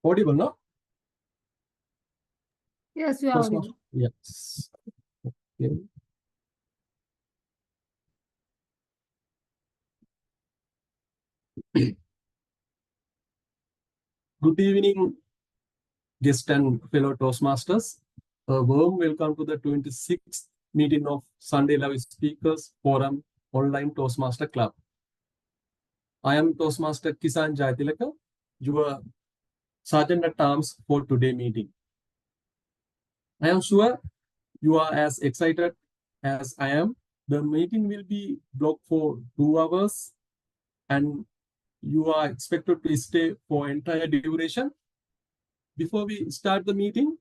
Audible, no? Yes, you are audible. Yes. Okay. Good evening, guests and fellow Toastmasters. A warm welcome to the 26th meeting of Sunday Live Speakers Forum Online Toastmaster Club. I am Toastmaster Kisan Jayatilaka, your Sergeant at Arms for today's meeting. I am sure you are as excited as I am. The meeting will be blocked for 2 hours and you are expected to stay for entire duration. Before we start the meeting,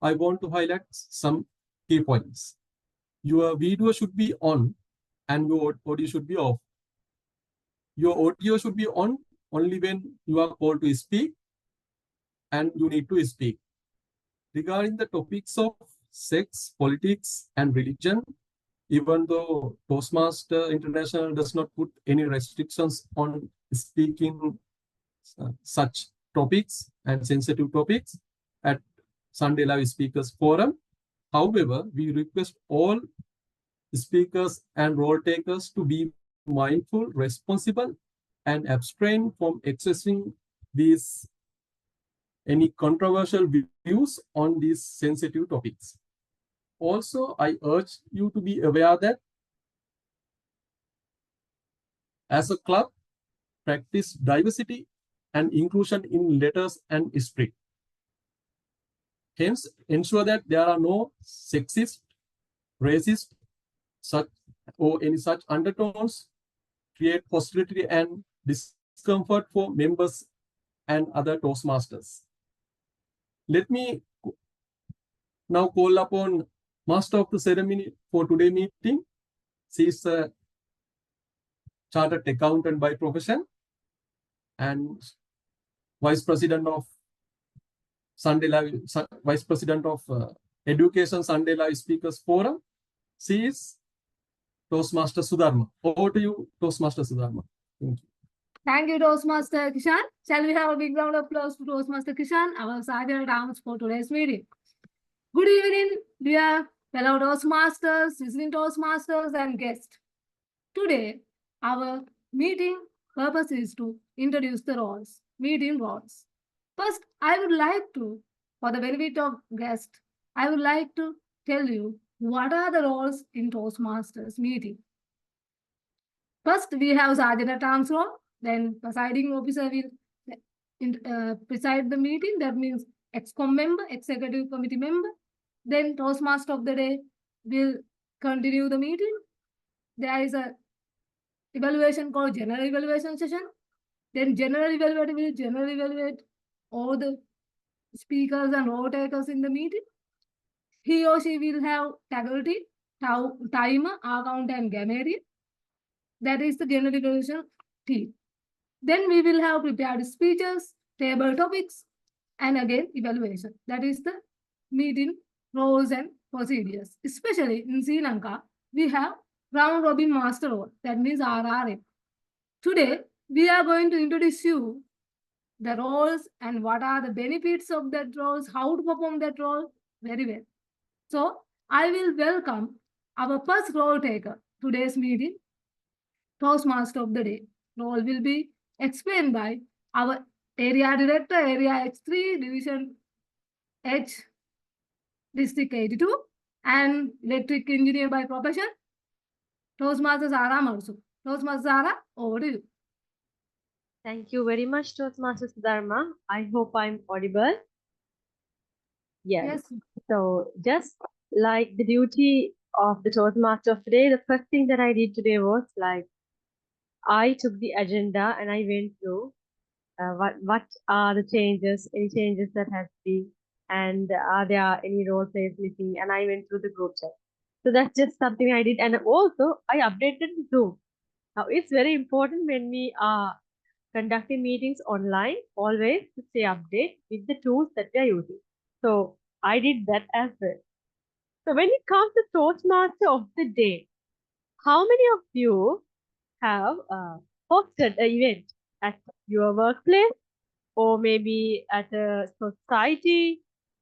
I want to highlight some key points. Your video should be on and your audio should be off. Your audio should be on only when you are called to speak and you need to speak. Regarding the topics of sex, politics, and religion, even though Toastmaster International does not put any restrictions on speaking such topics and sensitive topics at Sunday Live Speakers Forum. However, we request all speakers and role takers to be mindful, responsible, and abstain from accessing these any controversial views on these sensitive topics. Also, I urge you to be aware that as a club, practice diversity and inclusion in letters and spirit. Hence, ensure that there are no sexist, racist, such or any such undertones, create hostility and discomfort for members and other Toastmasters. Let me now call upon Master of the Ceremony for today's meeting. She is a chartered accountant by profession and Vice President of Sunday Live, Vice President of Education Sunday Live Speakers Forum. She is Toastmaster Sudharma. Over to you, Toastmaster Sudharma. Thank you. Thank you, Toastmaster Kishan. Shall we have a big round of applause to Toastmaster Kishan, our Sergeant at Arms for today's meeting. Good evening, dear fellow Toastmasters, listening Toastmasters, and guests. Today, our meeting purpose is to introduce the roles, meeting roles. First, I would like to, for the benefit of guests, I would like to tell you what are the roles in Toastmasters meeting. First, we have Sergeant at Arms role, then presiding officer will preside the meeting, that means ExCom member, executive committee member. Then Toastmaster of the day will continue the meeting. There is a evaluation called general evaluation session. Then general evaluator will generally evaluate all the speakers and role takers in the meeting. He or she will have faculty, timer, account, and grammarian. That is the general evaluation team. Then we will have prepared speeches, table topics, and again evaluation. That is the meeting roles and procedures. Especially in Sri Lanka, we have round robin master role. That means RRM. Today, we are going to introduce you the roles and what are the benefits of that roles, how to perform that role very well. So I will welcome our first role taker today's meeting, Toastmaster of the day. Role will be explained by our area director, area H3, division H, district 82, and electric engineer by profession, Toastmaster Zara Marsu. Toastmaster Zara, over to you. Thank you very much, Toastmaster Dharma. I hope I'm audible. Yes. So just like the duty of the Toastmaster of today, the first thing that I did today was like, I took the agenda and I went through what are the changes, any changes that have been, and are there any role plays missing, and I went through the group chat. So that's just something I did. And also I updated Zoom. Now it's very important when we are conducting meetings online, always to stay updated with the tools that we are using. So I did that as well. So when it comes to Toastmaster of the day, how many of you have hosted an event at your workplace or maybe at a society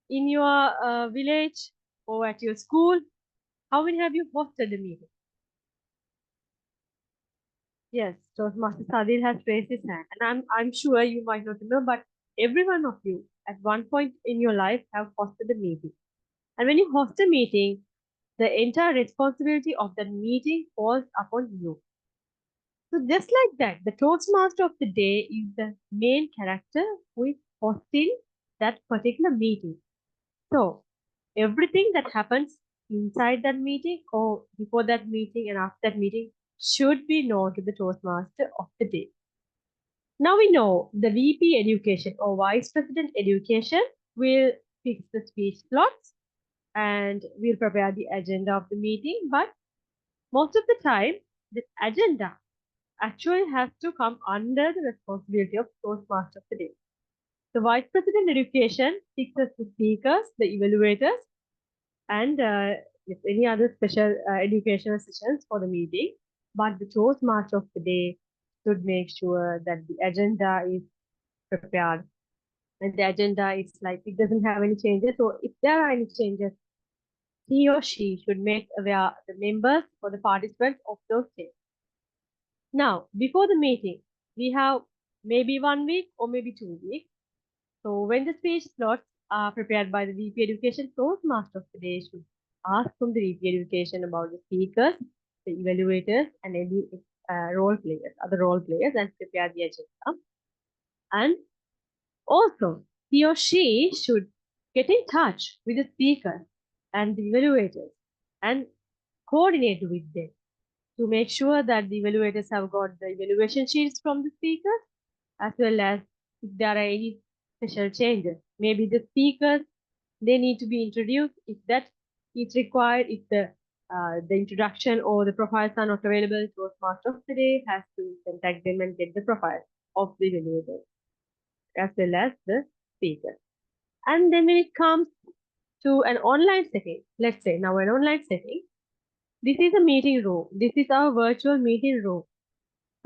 in your village or at your school? How many have you hosted a meeting? Yes, Toastmaster Sadil has raised his hand, and I'm sure you might not remember, but every one of you at one point in your life have hosted a meeting. And when you host a meeting, the entire responsibility of that meeting falls upon you. So just like that, the Toastmaster of the day is the main character who is hosting that particular meeting. So everything that happens inside that meeting or before that meeting and after that meeting should be known to the Toastmaster of the day. Now we know the VP Education or Vice President Education will fix the speech slots and will prepare the agenda of the meeting. But most of the time, the agenda actually has to come under the responsibility of Toastmaster of the day. The Vice President Education fixes the speakers, the evaluators, and if any other special educational sessions for the meeting. But the Toastmaster of the day should make sure that the agenda is prepared and the agenda is like it doesn't have any changes. So if there are any changes, he or she should make aware the members or the participants of those changes. Now, before the meeting, we have maybe 1 week or maybe 2 weeks. So when the speech slots are prepared by the VP Education, Toastmaster of the day should ask from the VP Education about the speakers, the evaluators, and any role players, other role players, and prepare the agenda. And also, he or she should get in touch with the speakers and the evaluators and coordinate with them to make sure that the evaluators have got the evaluation sheets from the speakers as well as if there are any special changes. Maybe the speakers, they need to be introduced if that is required, if the introduction or the profiles are not available, Toastmaster of the day has to contact them and get the profile of the evaluators as well as the speaker. And then when it comes to an online setting, let's say now an online setting, this is a meeting room. This is our virtual meeting room.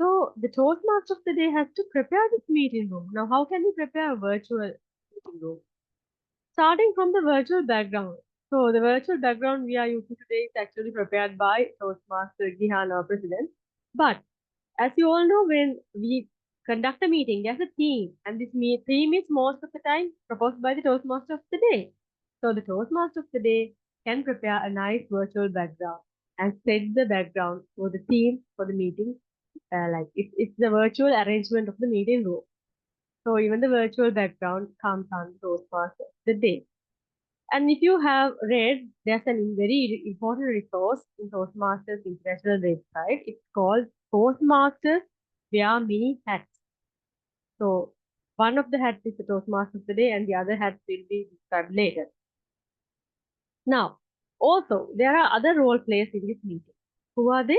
So the Toastmaster of the day has to prepare this meeting room. Now, how can we prepare a virtual meeting room? Starting from the virtual background. So the virtual background we are using today is actually prepared by Toastmaster Gihan, our president. But as you all know, when we conduct a meeting, there's a theme, and this theme is most of the time proposed by the Toastmaster of the day. So the Toastmaster of the day can prepare a nice virtual background and set the background for the theme for the meeting. Like it's the virtual arrangement of the meeting room. So even the virtual background comes on Toastmaster of the day. And if you have read, there's a very important resource in Toastmasters international website. It's called Toastmasters Wear Mini Hats. So one of the hats is the Toastmaster of the day and the other hat will be described later. Now, also, there are other role players in this meeting. Who are they?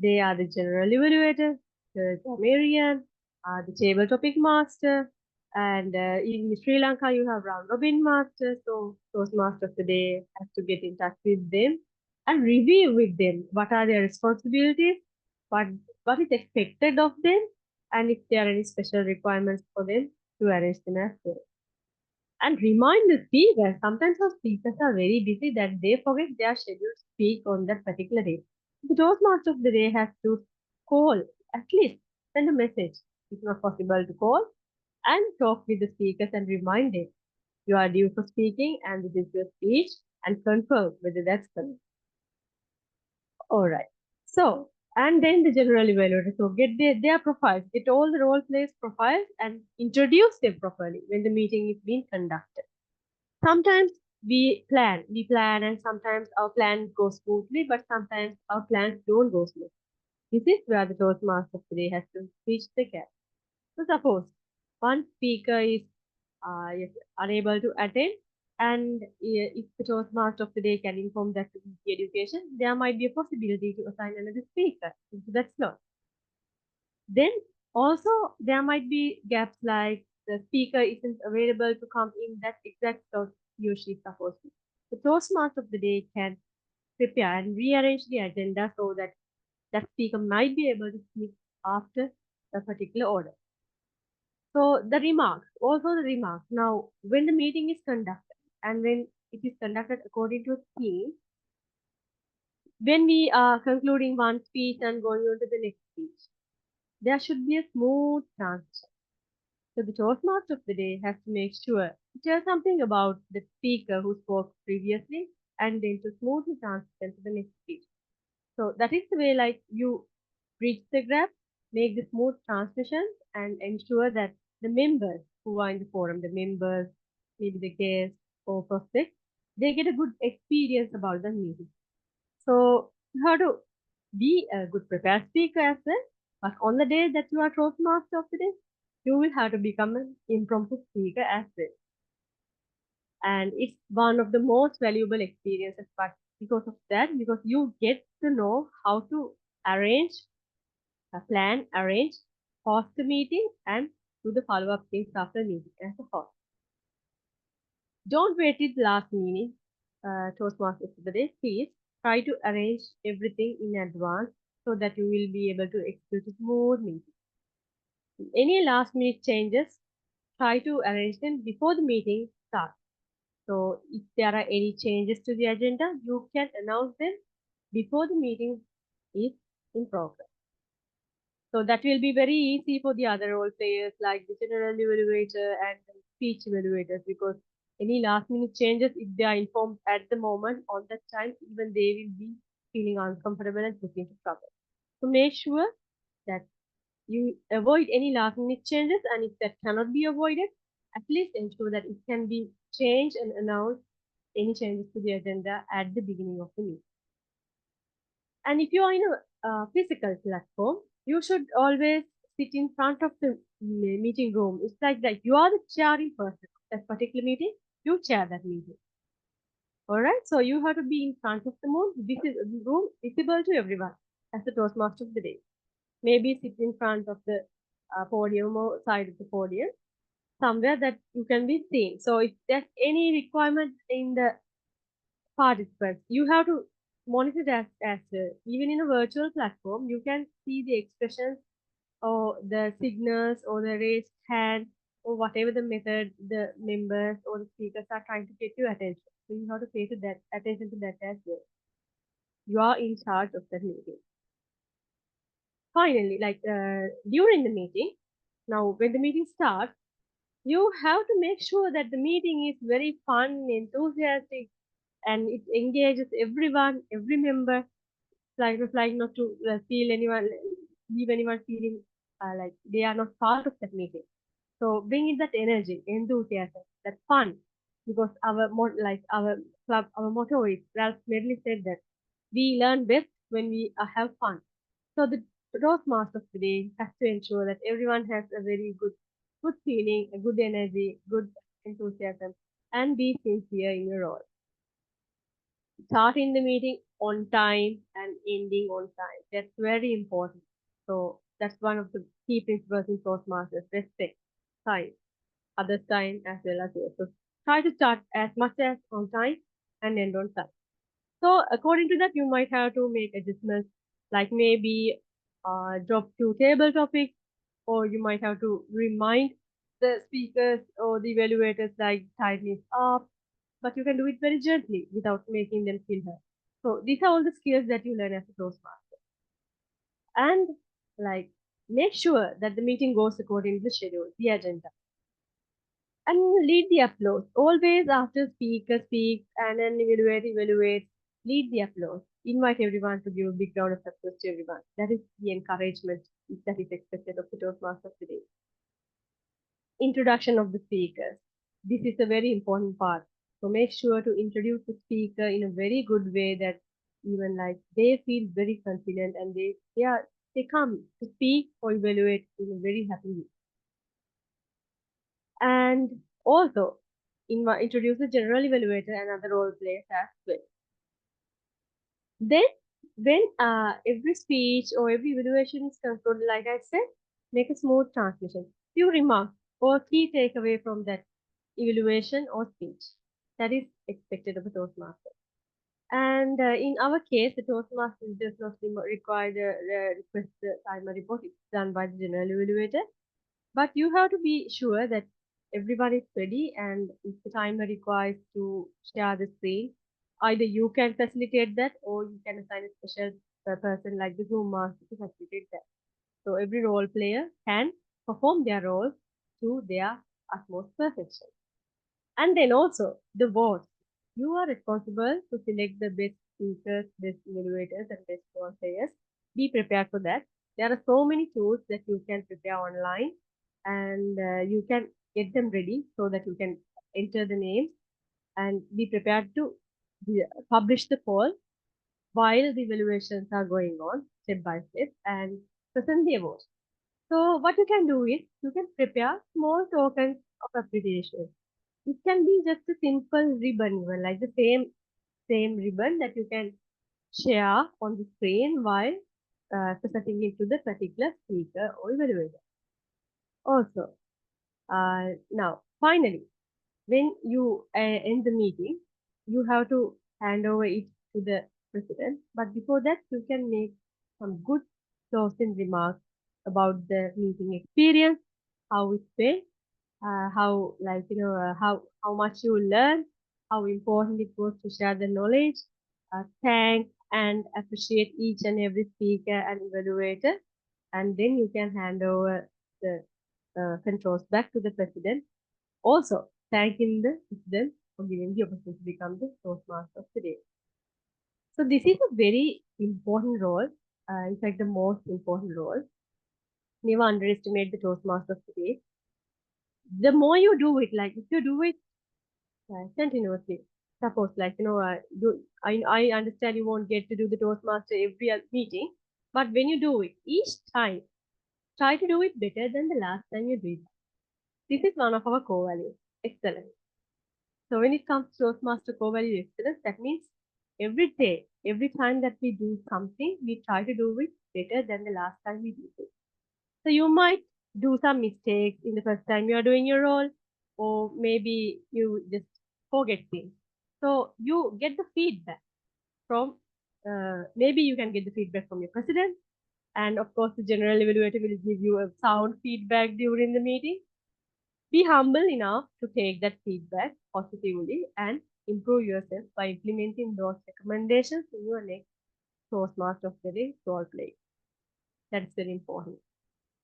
They are the general evaluator, the grammarian, the table topic master, and in Sri Lanka you have round robin master. So Toastmaster of the day has to get in touch with them and review with them what are their responsibilities, what is expected of them, and if there are any special requirements for them to arrange them as well. And remind the speakers, sometimes our speakers are very busy that they forget their schedule to speak on that particular day. The Toastmaster of the day has to call, at least send a message, if not possible to call, and talk with the speakers and remind them you are due for speaking and this is your speech and confirm whether that's correct. All right. So, and then the general evaluator. So get their profiles, get all the role players profiles and introduce them properly when the meeting is being conducted. Sometimes we plan, and sometimes our plans go smoothly, but sometimes our plans don't go smoothly. This is where the Toastmaster today has to bridge the gap. So suppose one speaker is unable to attend, and if the Toastmaster of the day can inform that to the education, there might be a possibility to assign another speaker into that slot. Then also there might be gaps like the speaker isn't available to come in that exact slot he or she is supposed to. The Toastmaster of the day can prepare and rearrange the agenda so that that speaker might be able to speak after a particular order. So the remarks, also the remarks. Now, when the meeting is conducted and when it is conducted according to a theme, when we are concluding one speech and going on to the next speech, there should be a smooth transition. So the Toastmaster of the day has to make sure to tell something about the speaker who spoke previously and then to smoothly transition to the next speech. So that is the way like you bridge the gap, make the smooth transmission and ensure that the members who are in the forum, the members, maybe the guests or prospects, they get a good experience about the meeting. So you have to be a good prepared speaker as well. But on the day that you are Toastmaster of the day, you will have to become an impromptu speaker as well. And it's one of the most valuable experiences, but because of that, because you get to know how to arrange, plan, arrange, host the meeting, and do the follow-up things after meeting as a host. Don't wait till the last minute, Toastmasters of the day. Please try to arrange everything in advance so that you will be able to execute a smooth meeting. Any last minute changes, try to arrange them before the meeting starts. So if there are any changes to the agenda, you can announce them before the meeting is in progress. So that will be very easy for the other role players like the general evaluator and the speech evaluators, because any last minute changes, if they are informed at the moment on that time, even they will be feeling uncomfortable and put into trouble. So make sure that you avoid any last minute changes, and if that cannot be avoided, at least ensure that it can be changed and announced any changes to the agenda at the beginning of the meeting. And if you are in a physical platform, you should always sit in front of the meeting room. It's like that you are the chairing person of that particular meeting, you chair that meeting. Alright, so you have to be in front of the room, visible to everyone as the Toastmaster of the day. Maybe sit in front of the podium or side of the podium, somewhere that you can be seen. So if there's any requirement in the participants, you have to monitor that as even in a virtual platform, you can see the expressions or the signals or the raised hand or whatever the method the members or the speakers are trying to get your attention. So you have to pay to that attention to that as well. You are in charge of that meeting. Finally, like during the meeting, now when the meeting starts, you have to make sure that the meeting is very fun, enthusiastic, and it engages everyone, every member, like not to feel anyone, leave anyone feeling like they are not part of that meeting. So bring in that energy, enthusiasm, that fun, because our club, our motto is, Ralph Medley said that we learn best when we have fun. So the Toastmaster of the day has to ensure that everyone has a very good feeling, a good energy, good enthusiasm, and be sincere in your role. Starting the meeting on time and ending on time. That's very important. So that's one of the key principles in Toastmasters: respect time, others' time as well as yours. So try to start as much as on time and end on time. So according to that, you might have to make adjustments, like maybe drop two table topics, or you might have to remind the speakers or the evaluators like time is up, but you can do it very gently without making them feel hurt. So these are all the skills that you learn as a Toastmaster. And like make sure that the meeting goes according to the schedule, the agenda. And lead the applause. Always after speaker speaks and then evaluate, lead the applause. Invite everyone to give a big round of applause to everyone. That is the encouragement that is expected of the Toastmaster today. Introduction of the speakers. This is a very important part. So make sure to introduce the speaker in a very good way that even like they feel very confident and they come to speak or evaluate in a very happy way. And also introduce the general evaluator and other role players as well. Then when every speech or every evaluation is concluded, like I said, make a smooth transmission. Few remarks or key takeaway from that evaluation or speech that is expected of a Toastmaster. And in our case, the Toastmaster does not require the request the timer report. It's done by the general evaluator. But you have to be sure that everyone is ready, and if the timer requires to share the screen, either you can facilitate that or you can assign a special person like the Zoom master to facilitate that. So every role player can perform their role to their utmost perfection. And then also the vote. You are responsible to select the best speakers, best evaluators, and best role players. Be prepared for that. There are so many tools that you can prepare online, and you can get them ready so that you can enter the names and be prepared to publish the poll while the evaluations are going on step by step and present the award. So what you can do is you can prepare small tokens of appreciation. It can be just a simple ribbon, even like the same ribbon that you can share on the screen while presenting it to the particular speaker or evaluator. Also, now finally, when you end the meeting, you have to hand over it to the president. But before that, you can make some good closing remarks about the meeting experience, how it went, how how much you learn, how important it was to share the knowledge, thank and appreciate each and every speaker and evaluator, and then you can hand over the controls back to the president. Also, thanking the president for giving the opportunity to become the Toastmaster of the day. So this is a very important role, in fact, the most important role. Never underestimate the Toastmaster of the day. The more you do it, like if you do it continuously. Suppose, like, I understand you won't get to do the Toastmaster every meeting, but when you do it, each time, try to do it better than the last time you did. This is one of our core values, excellence. So when it comes to Toastmaster core value excellence, that means every day, every time that we do something, we try to do it better than the last time we did it. So you might do some mistakes in the first time you are doing your role, or maybe you just forget things. So you get the feedback from, maybe you can get the feedback from your president, and of course the general evaluator will give you a sound feedback during the meeting. Be humble enough to take that feedback positively and improve yourself by implementing those recommendations in your next Toastmaster of the Day role play. That is very important.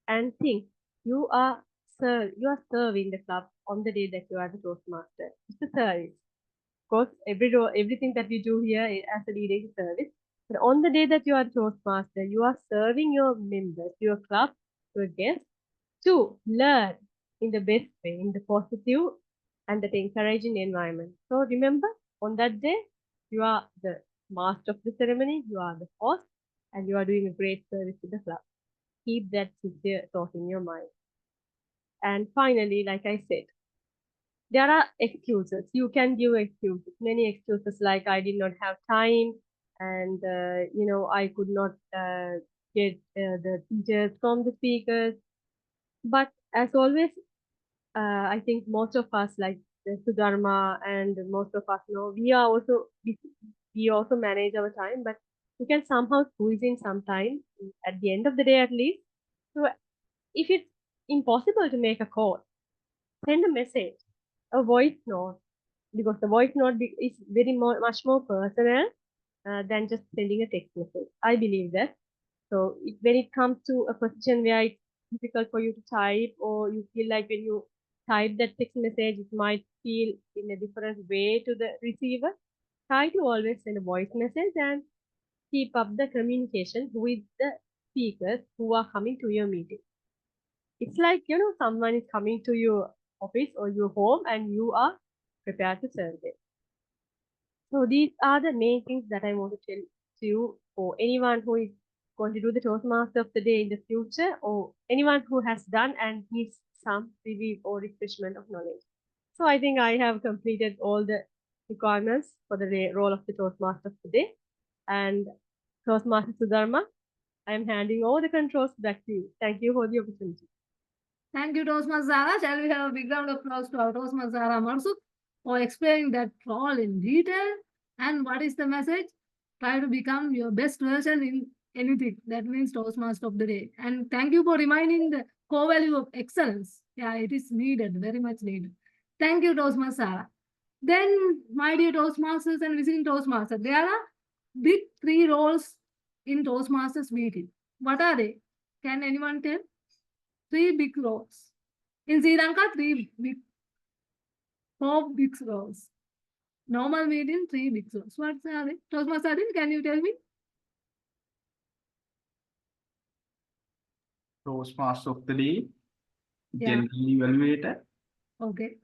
And think you are serving the club on the day that you are the Toastmaster. It's a service. Of course, everything that we do here as a leader is service. But on the day that you are the Toastmaster, you are serving your members, your club, your guests to learn in the best way, in the positive and that encouraging environment. So remember, on that day, you are the master of the ceremony, you are the host, and you are doing a great service to the club. Keep that sincere thought in your mind. And finally, like I said, there are excuses. You can give excuses, many excuses like I did not have time, and I could not get the teachers from the speakers. But as always, I think most of us, like Sudharma and most of us know, we also manage our time, but we can somehow squeeze in some time at the end of the day at least. So if it's impossible to make a call, send a message, a voice note, because the voice note is much more personal than just sending a text message. I believe that. So when it comes to a position where it's difficult for you to type, or you feel like when you type that text message, it might feel in a different way to the receiver, try to always send a voice message and keep up the communication with the speakers who are coming to your meeting. It's like, someone is coming to your office or your home and you are prepared to serve them. So these are the main things that I want to tell to you, for anyone who is going to do the Toastmaster of the Day in the future, or anyone who has done and needs some review or refreshment of knowledge. So I think I have completed all the requirements for the role of the Toastmaster of the Day. And Toastmaster Sudharma, I am handing over the controls back to you. Thank you for the opportunity. Thank you, Toastmaster Zara. Shall we have a big round of applause to our Toastmaster Zara Mansuk for explaining that role in detail? And what is the message? Try to become your best version in anything. That means Toastmaster of the Day. And thank you for reminding the core value of excellence. Yeah, it is needed, very much needed. Thank you, Toastmaster. Then, my dear Toastmasters and visiting Toastmasters, there are big 3 roles in Toastmasters meeting. What are they? Can anyone tell? 3 big roles. In Sri Lanka, 4 big roles. Normal meeting, 3 big roles. What are they? Toastmaster, can you tell me? Toastmaster of the day, Yeah. general evaluator, Okay.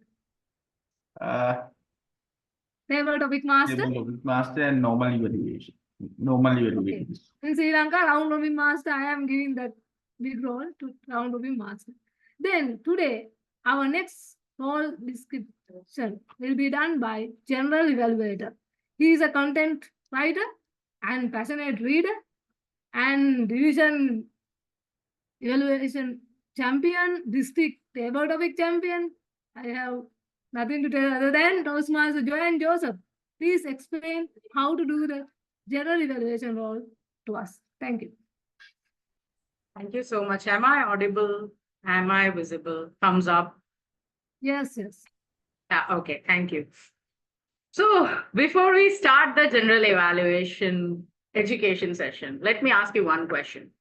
Table topic master. table topic master, and normal evaluation. Normal evaluation. Okay. In Sri Lanka, round robin master, I am giving that big role to round robin master. Then today, our next role description will be done by general evaluator. He is a content writer and passionate reader and division evaluation champion, district table topic champion. I have nothing to tell other than Toastmaster Joy and Joseph. Please explain how to do the general evaluation role to us. Thank you. Thank you so much. Am I audible? Am I visible? Thumbs up. Yes, yes. Yeah, okay, thank you. So before we start the general evaluation education session, let me ask you one question.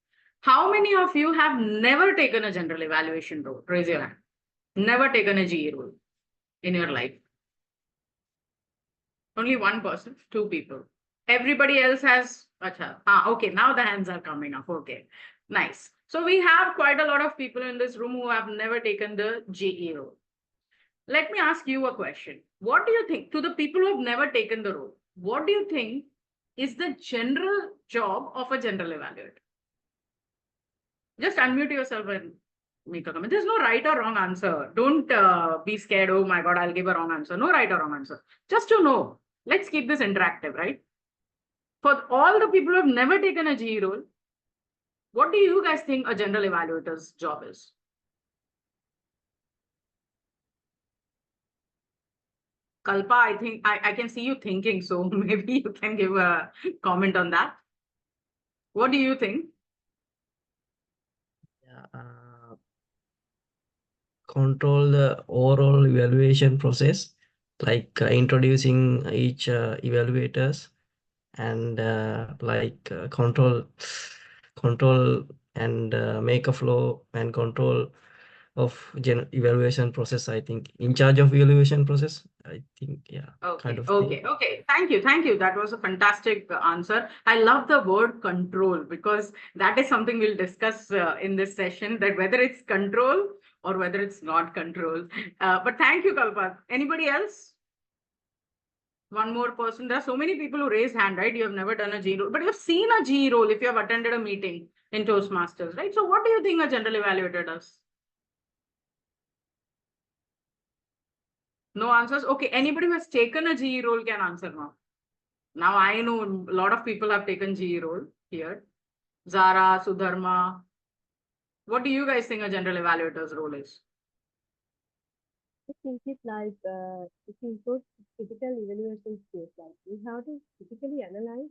How many of you have never taken a general evaluation role? Raise your hand. Never taken a GE role in your life? Only one person, 2 people. Everybody else has, okay, now the hands are coming up. Okay, nice. So we have quite a lot of people in this room who have never taken the GE role. Let me ask you a question. What do you think, to the people who have never taken the role, what do you think is the general job of a general evaluator? Just unmute yourself and make a comment. There's no right or wrong answer. Don't be scared. Oh my God, I'll give a wrong answer. No right or wrong answer. Just to know. Let's keep this interactive, right? For all the people who have never taken a GE role, what do you guys think a general evaluator's job is? Kalpa, I think I can see you thinking, so maybe you can give a comment on that. What do you think? Yeah, control the overall evaluation process, like introducing each evaluators and control and make a flow and control of evaluation process. I think in charge of evaluation process, I think, yeah. Okay, kind of okay, thing. okay. Thank you. That was a fantastic answer. I love the word control because that is something we'll discuss in this session, that whether it's control or whether it's not control. But thank you, Kalpa. Anybody else? One more person. There are so many people who raise hand, right? You have never done a G role, but you've seen a G role if you have attended a meeting in Toastmasters, right? So what do you think a general evaluator does? No answers? Okay, anybody who has taken a GE role can answer now. Now I know a lot of people have taken GE role here. Zara, Sudharma. What do you guys think a general evaluator's role is? I think it's like it includes critical evaluation skills. Like we have to critically analyze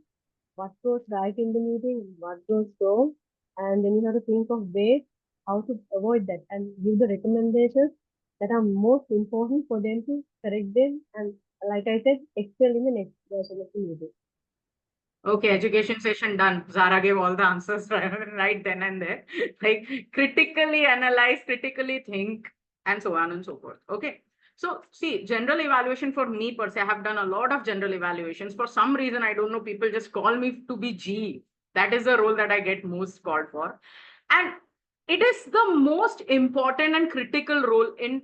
what goes right in the meeting, what goes wrong, and then you have to think of ways how to avoid that and give the recommendations that are most important for them to correct them and, like I said, excel in the next version of the meeting. Okay, education session done. Zara gave all the answers right then and there. Like critically analyze, critically think, and so on and so forth. Okay. So see, general evaluation for me per se, I have done a lot of general evaluations. For some reason, I don't know, people just call me to be G. That is the role that I get most called for. And it is the most important and critical role in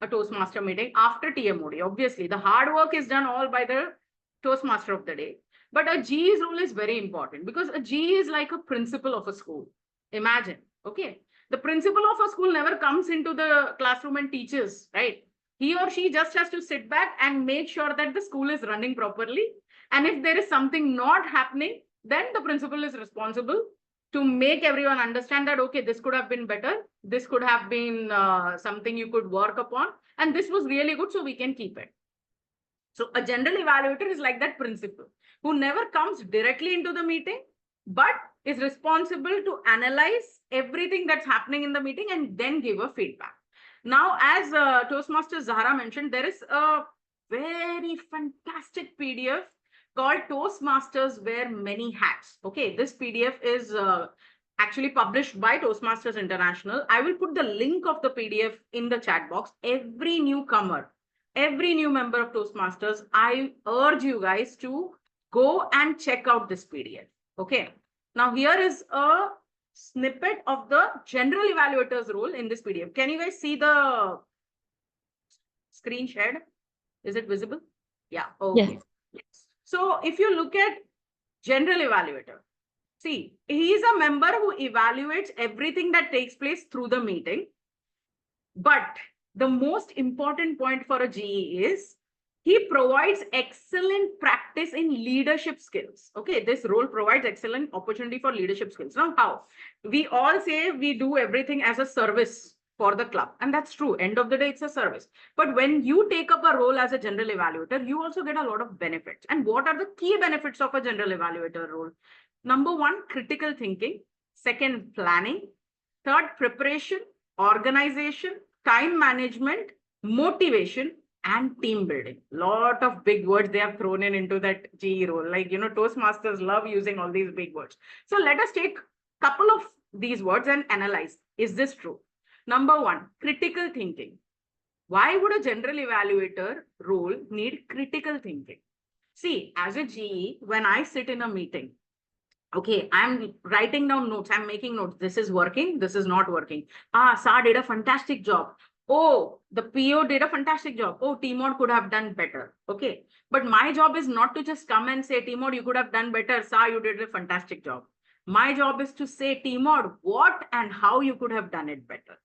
a Toastmaster meeting after TMOD. Obviously, the hard work is done all by the Toastmaster of the day. But a GE's role is very important because a GE is like a principal of a school. Imagine, okay? The principal of a school never comes into the classroom and teaches, right? He or she just has to sit back and make sure that the school is running properly. And if there is something not happening, then the principal is responsible to make everyone understand that, okay, this could have been better. This could have been something you could work upon. And this was really good, so we can keep it. So a general evaluator is like that principal who never comes directly into the meeting, but is responsible to analyze everything that's happening in the meeting and then give a feedback. Now, as Toastmaster Zahra mentioned, there is a very fantastic PDF called Toastmasters Wear Many Hats. Okay, this PDF is actually published by Toastmasters International. I will put the link of the PDF in the chat box. Every newcomer, every new member of Toastmasters, I urge you guys to go and check out this PDF. Okay. Now here is a snippet of the general evaluator's role in this PDF. Can you guys see the screen shared? Is it visible? Yeah. Okay. Yes. So if you look at general evaluator, see, he is a member who evaluates everything that takes place through the meeting. But the most important point for a GE is he provides excellent practice in leadership skills. Okay, this role provides excellent opportunity for leadership skills. Now, how? We all say we do everything as a service for the club. And that's true. End of the day, it's a service. But when you take up a role as a general evaluator, you also get a lot of benefits. And what are the key benefits of a general evaluator role? Number one, critical thinking. Second, planning. Third, preparation, organization, time management, motivation, and team building. Lot of big words they have thrown in into that GE role. Like, you know, Toastmasters love using all these big words. So let us take a couple of these words and analyze. Is this true? Number one, critical thinking. Why would a general evaluator role need critical thinking? See, as a GE, when I sit in a meeting, okay, I'm writing down notes. I'm making notes. This is working. This is not working. Sa did a fantastic job. Oh, the PO did a fantastic job. Oh, Timor could have done better. Okay. But my job is not to just come and say, Timor, you could have done better. Sa, you did a fantastic job. My job is to say, Timor, what and how you could have done it better.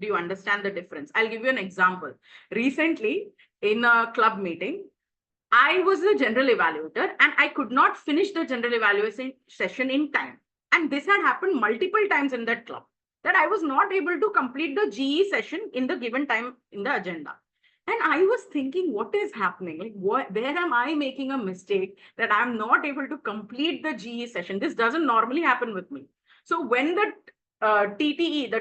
Do you understand the difference? I'll give you an example. Recently, in a club meeting, I was the general evaluator and I could not finish the general evaluation session in time. And this had happened multiple times in that club, that I was not able to complete the GE session in the given time in the agenda. And I was thinking, what is happening? Like, where am I making a mistake that I'm not able to complete the GE session? This doesn't normally happen with me. So when the TTE, the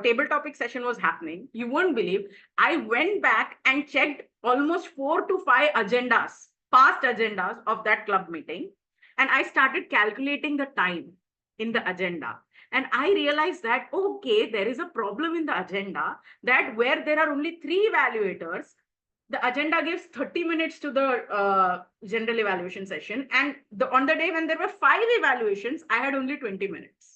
table topic session was happening, you won't believe, I went back and checked almost 4 to 5 agendas, past agendas of that club meeting. And I started calculating the time in the agenda. And I realized that, okay, there is a problem in the agenda that where there are only 3 evaluators, the agenda gives 30 minutes to the general evaluation session. And on the day when there were 5 evaluations, I had only 20 minutes.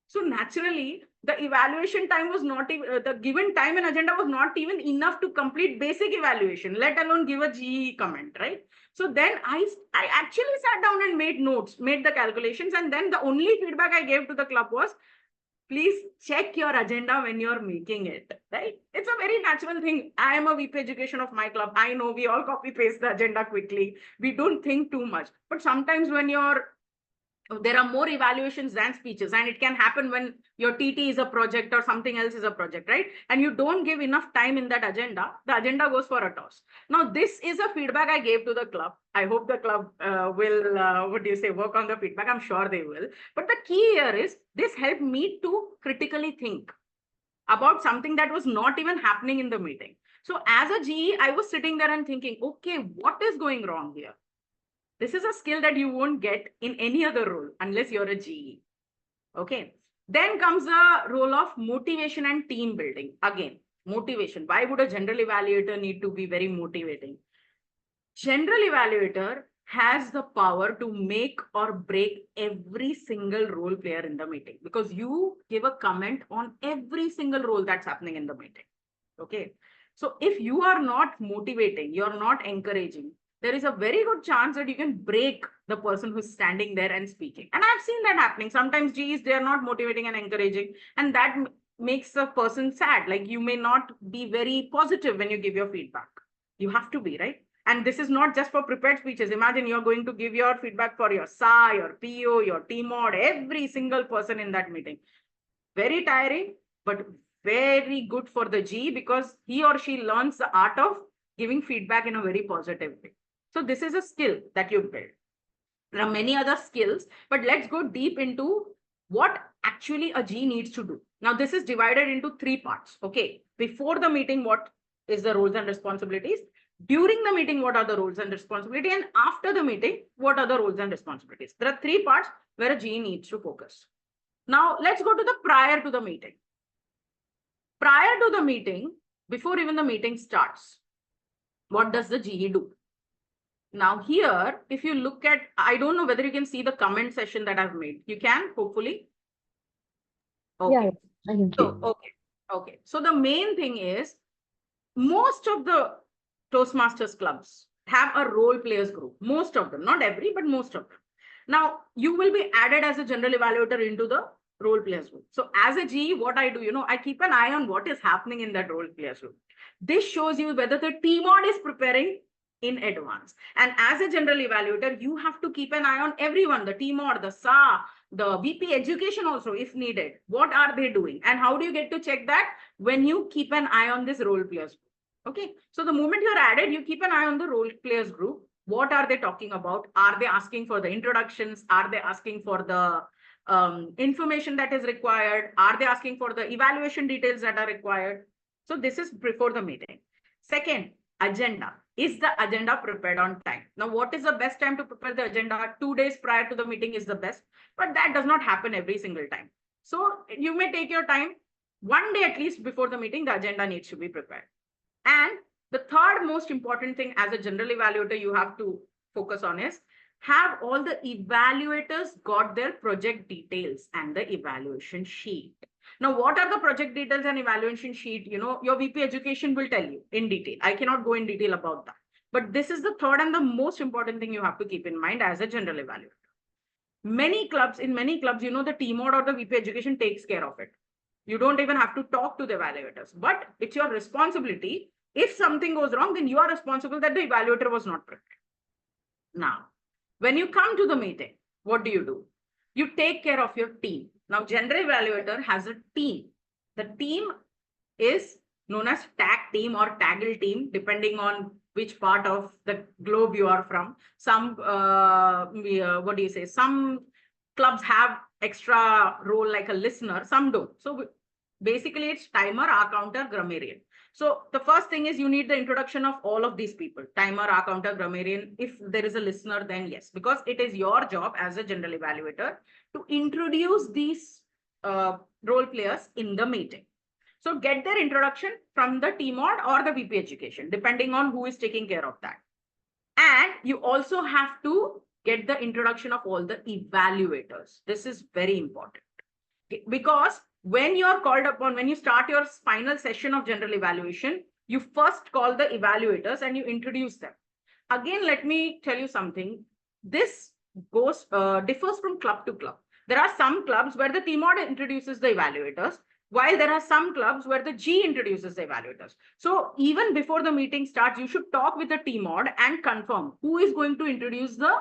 So naturally, the evaluation time was not even, the given time and agenda was not even enough to complete basic evaluation, let alone give a GE comment, right? So then I actually sat down and made notes, made the calculations. And then the only feedback I gave to the club was, please check your agenda when you're making it, right? It's a very natural thing. I am a VP education of my club. I know we all copy paste the agenda quickly. We don't think too much. But sometimes when there are more evaluations than speeches, and it can happen when your TT is a project or something else is a project, right? And you don't give enough time in that agenda, the agenda goes for a toss. Now, this is a feedback I gave to the club. I hope the club will, work on the feedback. I'm sure they will. But the key here is this helped me to critically think about something that was not even happening in the meeting. So as a GE, I was sitting there and thinking, okay, what is going wrong here? This is a skill that you won't get in any other role unless you're a GE. Okay. Then comes the role of motivation and team building. Again, motivation. Why would a general evaluator need to be very motivating? General evaluator has the power to make or break every single role player in the meeting, because you give a comment on every single role that's happening in the meeting. Okay. So if you are not motivating, you're not encouraging, there is a very good chance that you can break the person who's standing there and speaking. And I've seen that happening. Sometimes GEs, they are not motivating and encouraging, and that makes the person sad. Like, you may not be very positive when you give your feedback. You have to be, right? And this is not just for prepared speeches. Imagine you're going to give your feedback for your SA, your PO, your TMOD, every single person in that meeting. Very tiring, but very good for the GE, because he or she learns the art of giving feedback in a very positive way. So this is a skill that you build. There are many other skills, but let's go deep into what actually a G needs to do. Now, this is divided into 3 parts. Okay. Before the meeting, what is the roles and responsibilities? During the meeting, what are the roles and responsibilities? And after the meeting, what are the roles and responsibilities? There are 3 parts where a G needs to focus. Now, let's go to the prior to the meeting. Prior to the meeting, before even the meeting starts, what does the GE do? Now here, if you look at, I don't know whether you can see the comment session that I've made. You can, hopefully. Okay. Yeah, I can see. So, okay. So the main thing is, most of the Toastmasters clubs have a role players group. Most of them, not every, but most of them. Now, you will be added as a general evaluator into the role players group. So as a GE, what I do, I keep an eye on what is happening in that role players group. This shows you whether the TMOD is preparing in advance. And as a general evaluator, you have to keep an eye on everyone, the TMOD, the SA, the VP education also, if needed. What are they doing? And how do you get to check that? When you keep an eye on this role players group. Okay, so the moment you're added, you keep an eye on the role players group. What are they talking about? Are they asking for the introductions? Are they asking for the information that is required? Are they asking for the evaluation details that are required? So this is before the meeting. Second, agenda. Is the agenda prepared on time? Now, what is the best time to prepare the agenda? 2 days prior to the meeting is the best, but that does not happen every single time. So you may take your time. 1 day at least before the meeting, the agenda needs to be prepared. And the third most important thing as a general evaluator you have to focus on is, have all the evaluators got their project details and the evaluation sheet. Now, what are the project details and evaluation sheet? Your VP education will tell you in detail. I cannot go in detail about that. But this is the third and the most important thing you have to keep in mind as a general evaluator. In many clubs, the TMOD or the VP education takes care of it. You don't even have to talk to the evaluators, but it's your responsibility. If something goes wrong, then you are responsible that the evaluator was not prepared. Now, when you come to the meeting, what do? You take care of your team. Now, general evaluator has a team. The team is known as tag team or taggle team, depending on which part of the globe you are from. Some, some clubs have extra role like a listener, some don't. So basically it's timer, R counter, grammarian. So the first thing is you need the introduction of all of these people, timer, R counter, grammarian. If there is a listener, then yes, because it is your job as a general evaluator to introduce these role players in the meeting. So get their introduction from the TMOD or the VP education, depending on who is taking care of that. And you also have to get the introduction of all the evaluators. This is very important because when you're called upon, when you start your final session of general evaluation, you first call the evaluators and you introduce them. Again, let me tell you something. This differs from club to club. There are some clubs where the TMOD introduces the evaluators, while there are some clubs where the G introduces the evaluators. So even before the meeting starts, you should talk with the TMOD and confirm who is going to introduce the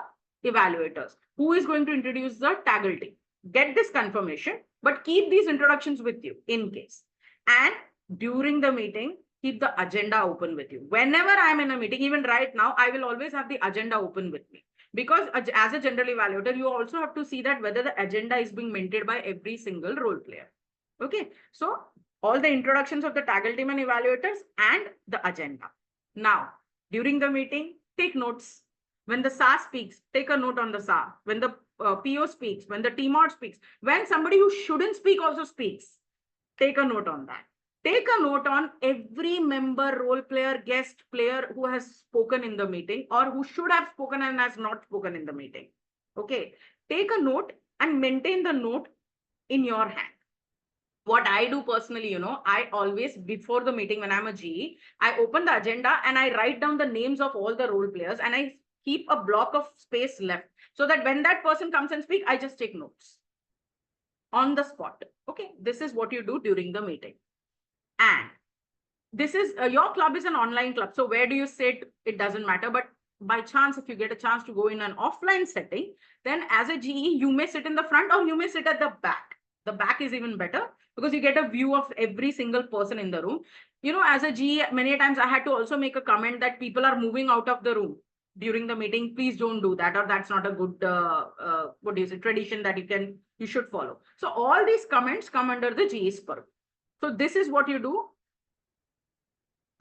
evaluators, who is going to introduce the taggle team. Get this confirmation, but keep these introductions with you in case. And during the meeting, keep the agenda open with you. Whenever I'm in a meeting, even right now, I will always have the agenda open with me. Because as a general evaluator, you also have to see that whether the agenda is being maintained by every single role player. Okay, so all the introductions of the taggle team and evaluators and the agenda. Now, during the meeting, take notes. When the SA speaks, take a note on the SA. When the PO speaks, when the TMOD speaks, when somebody who shouldn't speak also speaks, take a note on that. Take a note on every member, role player, guest player who has spoken in the meeting or who should have spoken and has not spoken in the meeting. Okay, take a note and maintain the note in your hand. What I do personally, I always, before the meeting, when I'm a GE, I open the agenda and I write down the names of all the role players and I keep a block of space left so that when that person comes and speak, I just take notes on the spot. Okay, this is what you do during the meeting. And this is, your club is an online club. So where do you sit? It doesn't matter. But by chance, if you get a chance to go in an offline setting, then as a GE, you may sit in the front or you may sit at the back. The back is even better because you get a view of every single person in the room. As a GE, many times I had to also make a comment that people are moving out of the room. during the meeting, please don't do that, or that's not a good what is it, tradition that you should follow. So all these comments come under the GE's purview. So this is what you do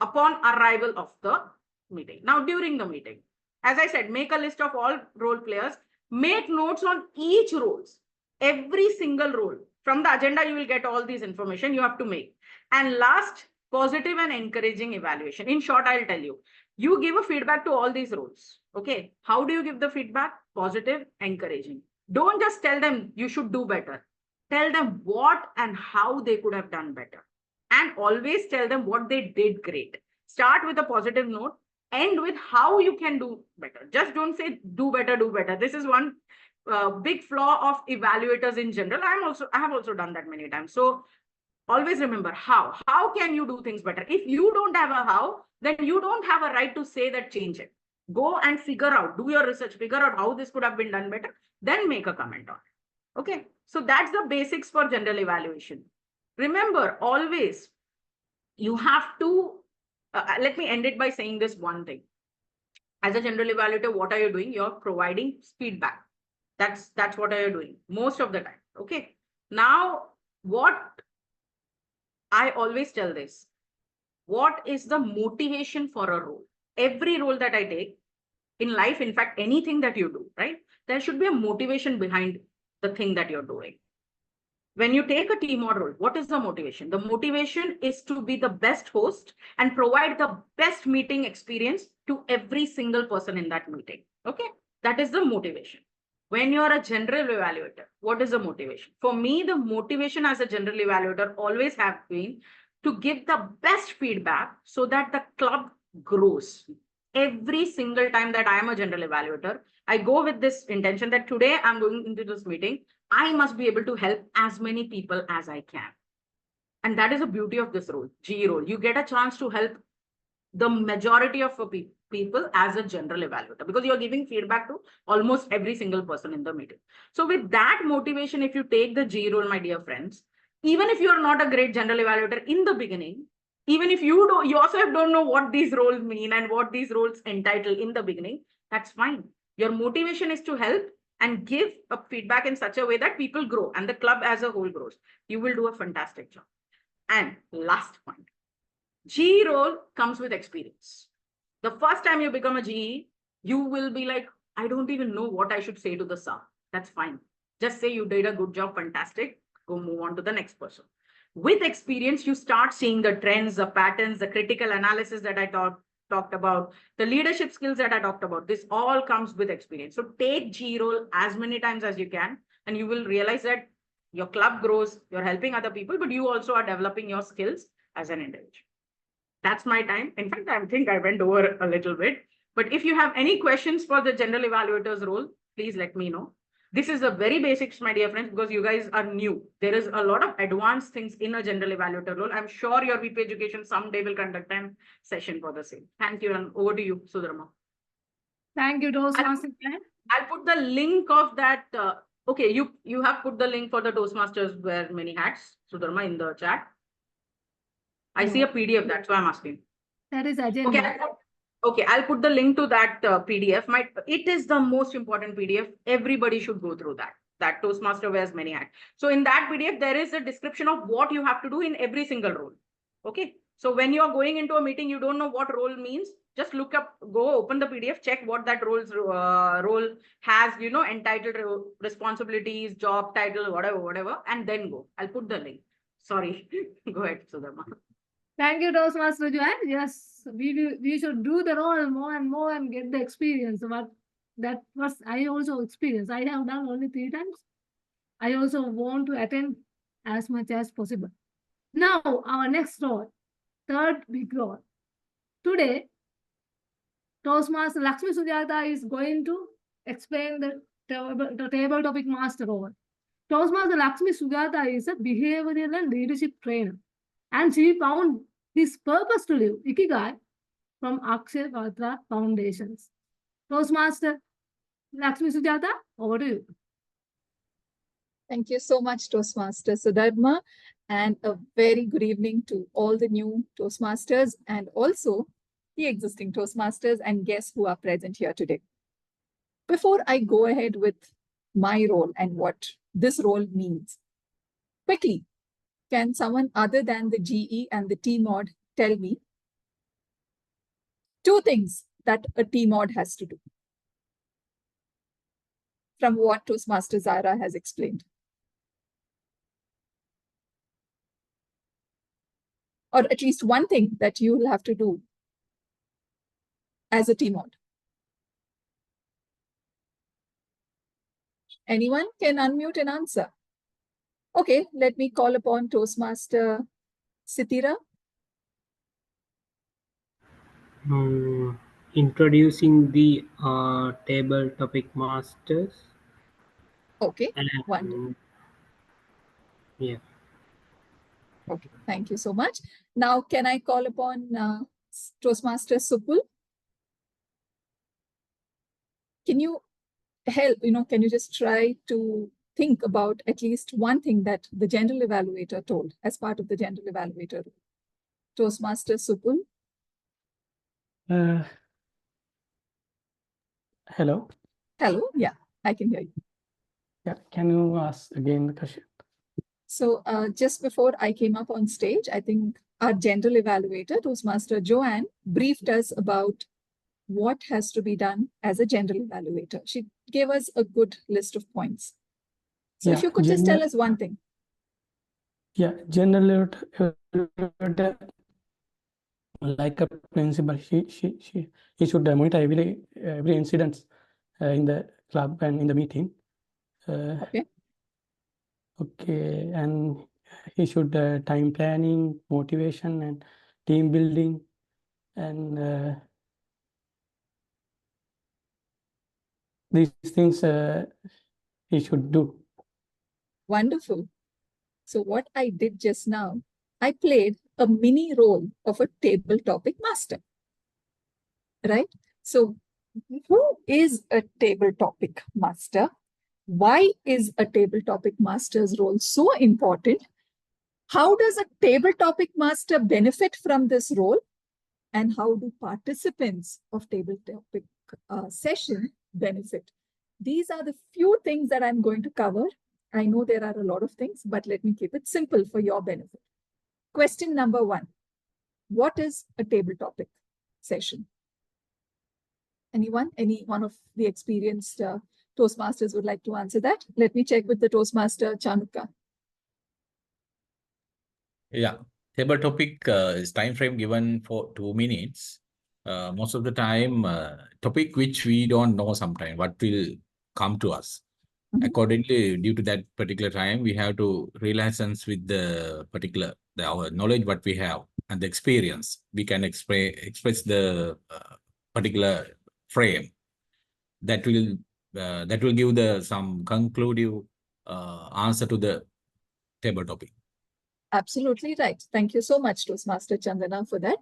upon arrival of the meeting. Now during the meeting, as I said, make a list of all role players, make notes on each roles, every single role. From the agenda, you will get all these information you have to make. And last, positive and encouraging evaluation. In short, I'll tell you, you give a feedback to all these roles. Okay. How do you give the feedback? Positive, encouraging. Don't just tell them you should do better. Tell them what and how they could have done better. And always tell them what they did great. Start with a positive note, end with how you can do better. Just don't say do better, do better. This is one big flaw of evaluators in general. I have also done that many times. So always remember how can you do things better? If you don't have a how, then you don't have a right to say that change it. Go and figure out, do your research, figure out how this could have been done better, then make a comment on it. Okay, so that's the basics for general evaluation. Remember, always you have to, let me end it by saying this one thing. As a general evaluator, what are you doing? You're providing feedback. That's what are you doing most of the time. Okay, now what I always tell this, what is the motivation for a role? Every role that I take in life, in fact, anything that you do, right? There should be a motivation behind the thing that you're doing. When you take a team or role, what is the motivation? The motivation is to be the best host and provide the best meeting experience to every single person in that meeting. Okay, that is the motivation. When you're a general evaluator, what is the motivation? For me, the motivation as a general evaluator always have been to give the best feedback so that the club grows. Every single time that I am a general evaluator, I go with this intention that today I'm going into this meeting, I must be able to help as many people as I can. And that is the beauty of this role, GE role. You get a chance to help the majority of people as a general evaluator, because you're giving feedback to almost every single person in the meeting. So with that motivation, if you take the GE role, my dear friends, even if you're not a great general evaluator in the beginning, even if you yourself don't know what these roles mean and what these roles entitle in the beginning, that's fine. Your motivation is to help and give a feedback in such a way that people grow and the club as a whole grows. You will do a fantastic job. And last point, GE role comes with experience. The first time you become a GE, you will be like, I don't even know what I should say to the sub. That's fine. Just say you did a good job, fantastic. Go move on to the next person. With experience, you start seeing the trends, the patterns, the critical analysis that I talked about, the leadership skills that I talked about. This all comes with experience. So take GE role as many times as you can, and you will realize that your club grows, you're helping other people, but you also are developing your skills as an individual. That's my time. In fact, I think I went over a little bit, but if you have any questions for the general evaluator's role, please let me know. This is the very basics, my dear friends, because you guys are new. There is a lot of advanced things in a general evaluator role. I'm sure your VP Education someday will conduct a session for the same. Thank you, and over to you, Sudharma. Thank you, Toastmaster. I'll put the link of that. Okay, you have put the link for the Toastmasters wear many hats, Sudharma, in the chat. I see a PDF, that's why I'm asking. That is agenda. Okay, I'll put the link to that PDF. It is the most important PDF. Everybody should go through that Toastmaster wears many hats. So in that PDF, there is a description of what you have to do in every single role. Okay, so when you're going into a meeting, you don't know what role means, just look up, go open the PDF, check what that role has, entitled responsibilities, job title, whatever, and then go. I'll put the link. Sorry, go ahead, Sudharma. Thank you, Toastmaster Joanne. Yes, we should do the role more and more and get the experience. But that was I also experienced. I have done only 3 times. I also want to attend as much as possible. Now, our next role, third big role. Today, Toastmaster Lakshmi Sujata is going to explain the table topic master role. Toastmaster Lakshmi Sujata is a behavioral and leadership trainer. And she found his purpose to live, Ikigai, from Akshay Patra Foundations. Toastmaster Lakshmi Sujata, over to you. Thank you so much, Toastmaster Sudharma, and a very good evening to all the new Toastmasters and also the existing Toastmasters and guests who are present here today. Before I go ahead with my role and what this role means, quickly, can someone other than the GE and the T-Mod tell me 2 things that a T-Mod has to do from what Toastmaster Zara has explained? Or at least one thing that you will have to do as a T-Mod. Anyone can unmute and answer. Okay, let me call upon Toastmaster Sitira. Introducing the table topic masters. Okay, And, wonderful. Yeah. Okay, thank you so much. Now, can I call upon Toastmaster Supul? Can you help, can you just try to think about at least one thing that the general evaluator told as part of the general evaluator? Toastmaster Supul? Hello. Hello, yeah, I can hear you. Yeah, can you ask again the question? So just before I came up on stage, I think our general evaluator, Toastmaster Joanne, briefed us about what has to be done as a general evaluator. She gave us a good list of points. So if you could just tell us one thing. Yeah, general evaluator, like a principal, he should monitor every incident in the club and in the meeting. Okay. Okay, and he should time planning, motivation, and team building, and these things he should do. Wonderful. So what I did just now, I played a mini role of a table topic master, right? So who is a table topic master? Why is a table topic master's role so important? How does a table topic master benefit from this role? And how do participants of table topic session benefit? These are the few things that I'm going to cover. I know there are a lot of things, but let me keep it simple for your benefit. Question number 1. What is a table topic session? Anyone? Any one of the experienced Toastmasters would like to answer that? Let me check with the Toastmaster Chanuka. Yeah, table topic is time frame given for 2 minutes. Most of the time, topic which we don't know sometime, what will come to us. Accordingly, due to that particular time, we have to relations with the particular, our knowledge, what we have, and the experience. We can express the particular frame that will give the some conclusive answer to the table topic. Absolutely right. Thank you so much, Toastmaster Chandana, for that.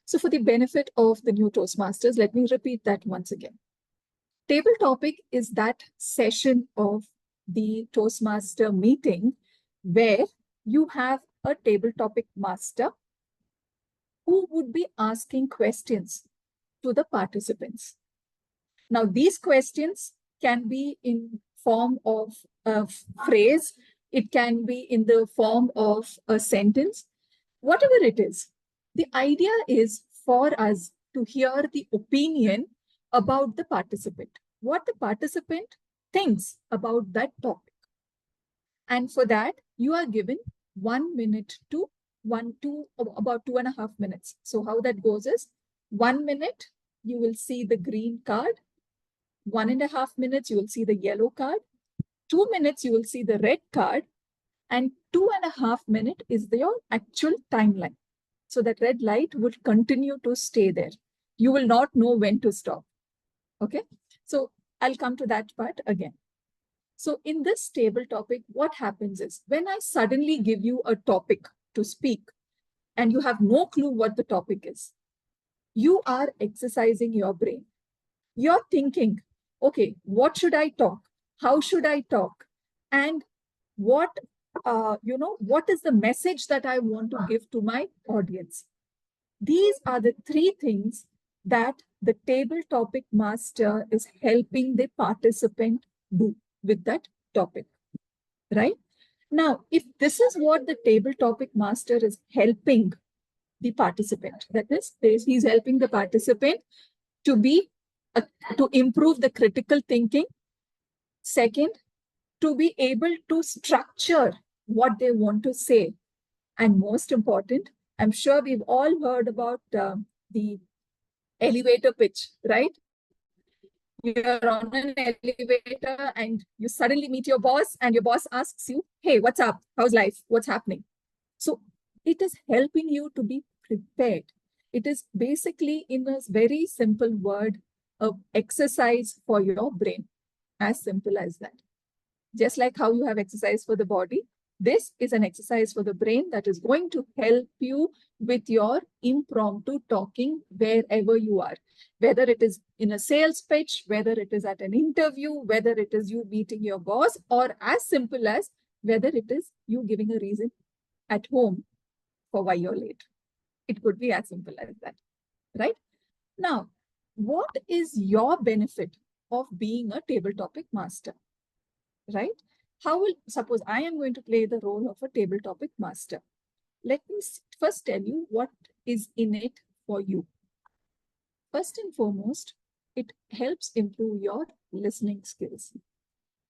So for the benefit of the new Toastmasters, let me repeat that once again. Table topic is that session of the Toastmaster meeting where you have a table topic master who would be asking questions to the participants. Now, these questions can be in form of a phrase. It can be in the form of a sentence, whatever it is. The idea is for us to hear the opinion about the participant, what the participant thinks about that topic. And for that, you are given 1 minute to about 2.5 minutes. So how that goes is 1 minute, you will see the green card. 1.5 minutes, you will see the yellow card. 2 minutes, you will see the red card. And 2.5 minutes is your actual timeline. So that red light would continue to stay there. You will not know when to stop. Okay, so I'll come to that part again. So in this table topic, what happens is when I suddenly give you a topic to speak and you have no clue what the topic is, you are exercising your brain. You're thinking, okay, what should I talk? How should I talk? And what is the message that I want to give to my audience? These are the three things that the table topic master is helping the participant do with that topic, right? Now, if this is what the table topic master is helping the participant, that is, he's helping the participant to to improve the critical thinking. Second, to be able to structure what they want to say. And most important, I'm sure we've all heard about the elevator pitch, right? You're on an elevator and you suddenly meet your boss and your boss asks you, hey, what's up? How's life? What's happening? So it is helping you to be prepared. It is basically, in a very simple word, an exercise for your brain. As simple as that. Just like how you have exercise for the body, this is an exercise for the brain that is going to help you with your impromptu talking wherever you are. Whether it is in a sales pitch, whether it is at an interview, whether it is you meeting your boss, or as simple as whether it is you giving a reason at home for why you're late. It could be as simple as that, right? Now, what is your benefit of being a table topic master, right? How will, suppose I am going to play the role of a table topic master. Let me first tell you what is in it for you. First and foremost, it helps improve your listening skills.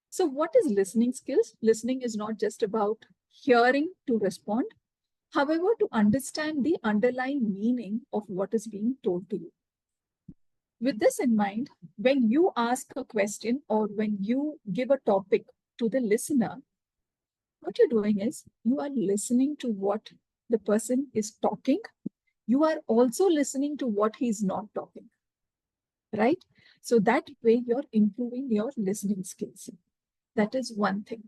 So what is listening skills? Listening is not just about hearing to respond. However, to understand the underlying meaning of what is being told to you. With this in mind, when you ask a question or when you give a topic to the listener, what you're doing is you are listening to what the person is talking. You are also listening to what he's not talking, right? So that way you're improving your listening skills. That is one thing.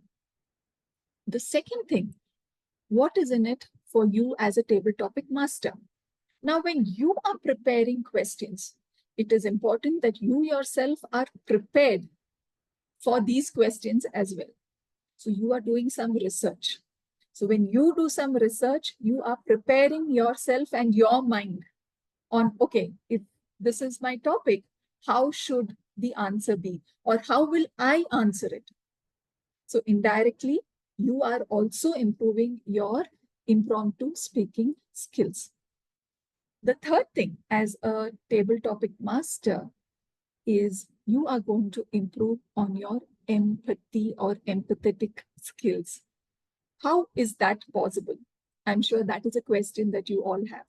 The second thing, what is in it for you as a table topic master? Now, when you are preparing questions, it is important that you yourself are prepared for these questions as well. So you are doing some research. So when you do some research, you are preparing yourself and your mind on, okay, if this is my topic, how should the answer be? Or how will I answer it? So indirectly, you are also improving your impromptu speaking skills. The third thing as a table topic master is you are going to improve on your empathy or empathetic skills. How is that possible? I'm sure that is a question that you all have.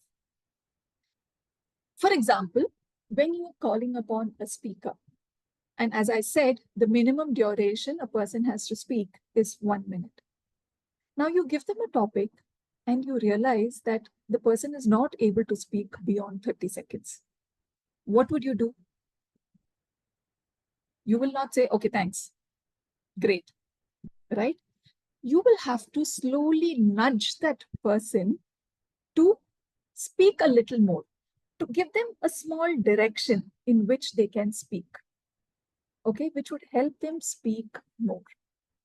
For example, when you're calling upon a speaker, and as I said, the minimum duration a person has to speak is 1 minute. Now you give them a topic and you realize that the person is not able to speak beyond 30 seconds. What would you do? You will not say, okay, thanks. Great, right? You will have to slowly nudge that person to speak a little more, to give them a small direction in which they can speak, okay, which would help them speak more.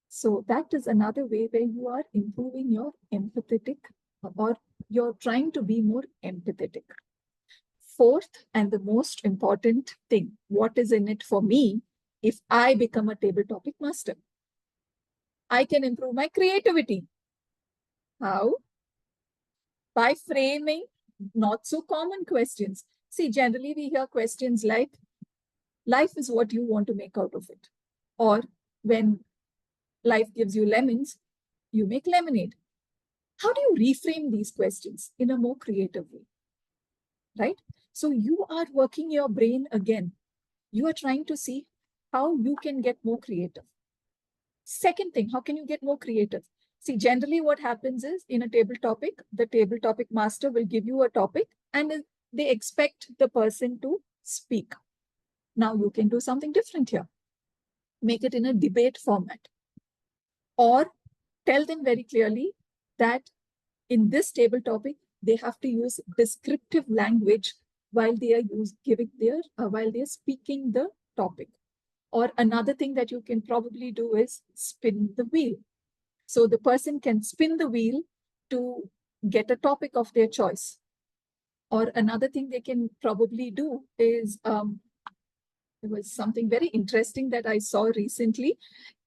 So that is another way where you are improving your empathetic, or you're trying to be more empathetic. Fourth, and the most important thing, what is in it for me if I become a table topic master? I can improve my creativity. How? By framing not so common questions. See, generally we hear questions like, life is what you want to make out of it. Or when life gives you lemons, you make lemonade. How do you reframe these questions in a more creative way? Right? So you are working your brain again. You are trying to see how you can get more creative. Second thing, how can you get more creative? See, generally what happens is in a table topic, the table topic master will give you a topic and they expect the person to speak. Now you can do something different here. Make it in a debate format. Or tell them very clearly that in this table topic, they have to use descriptive language while they are while they are speaking the topic. Or another thing that you can probably do is spin the wheel. So the person can spin the wheel to get a topic of their choice. Or another thing they can probably do is, there was something very interesting that I saw recently.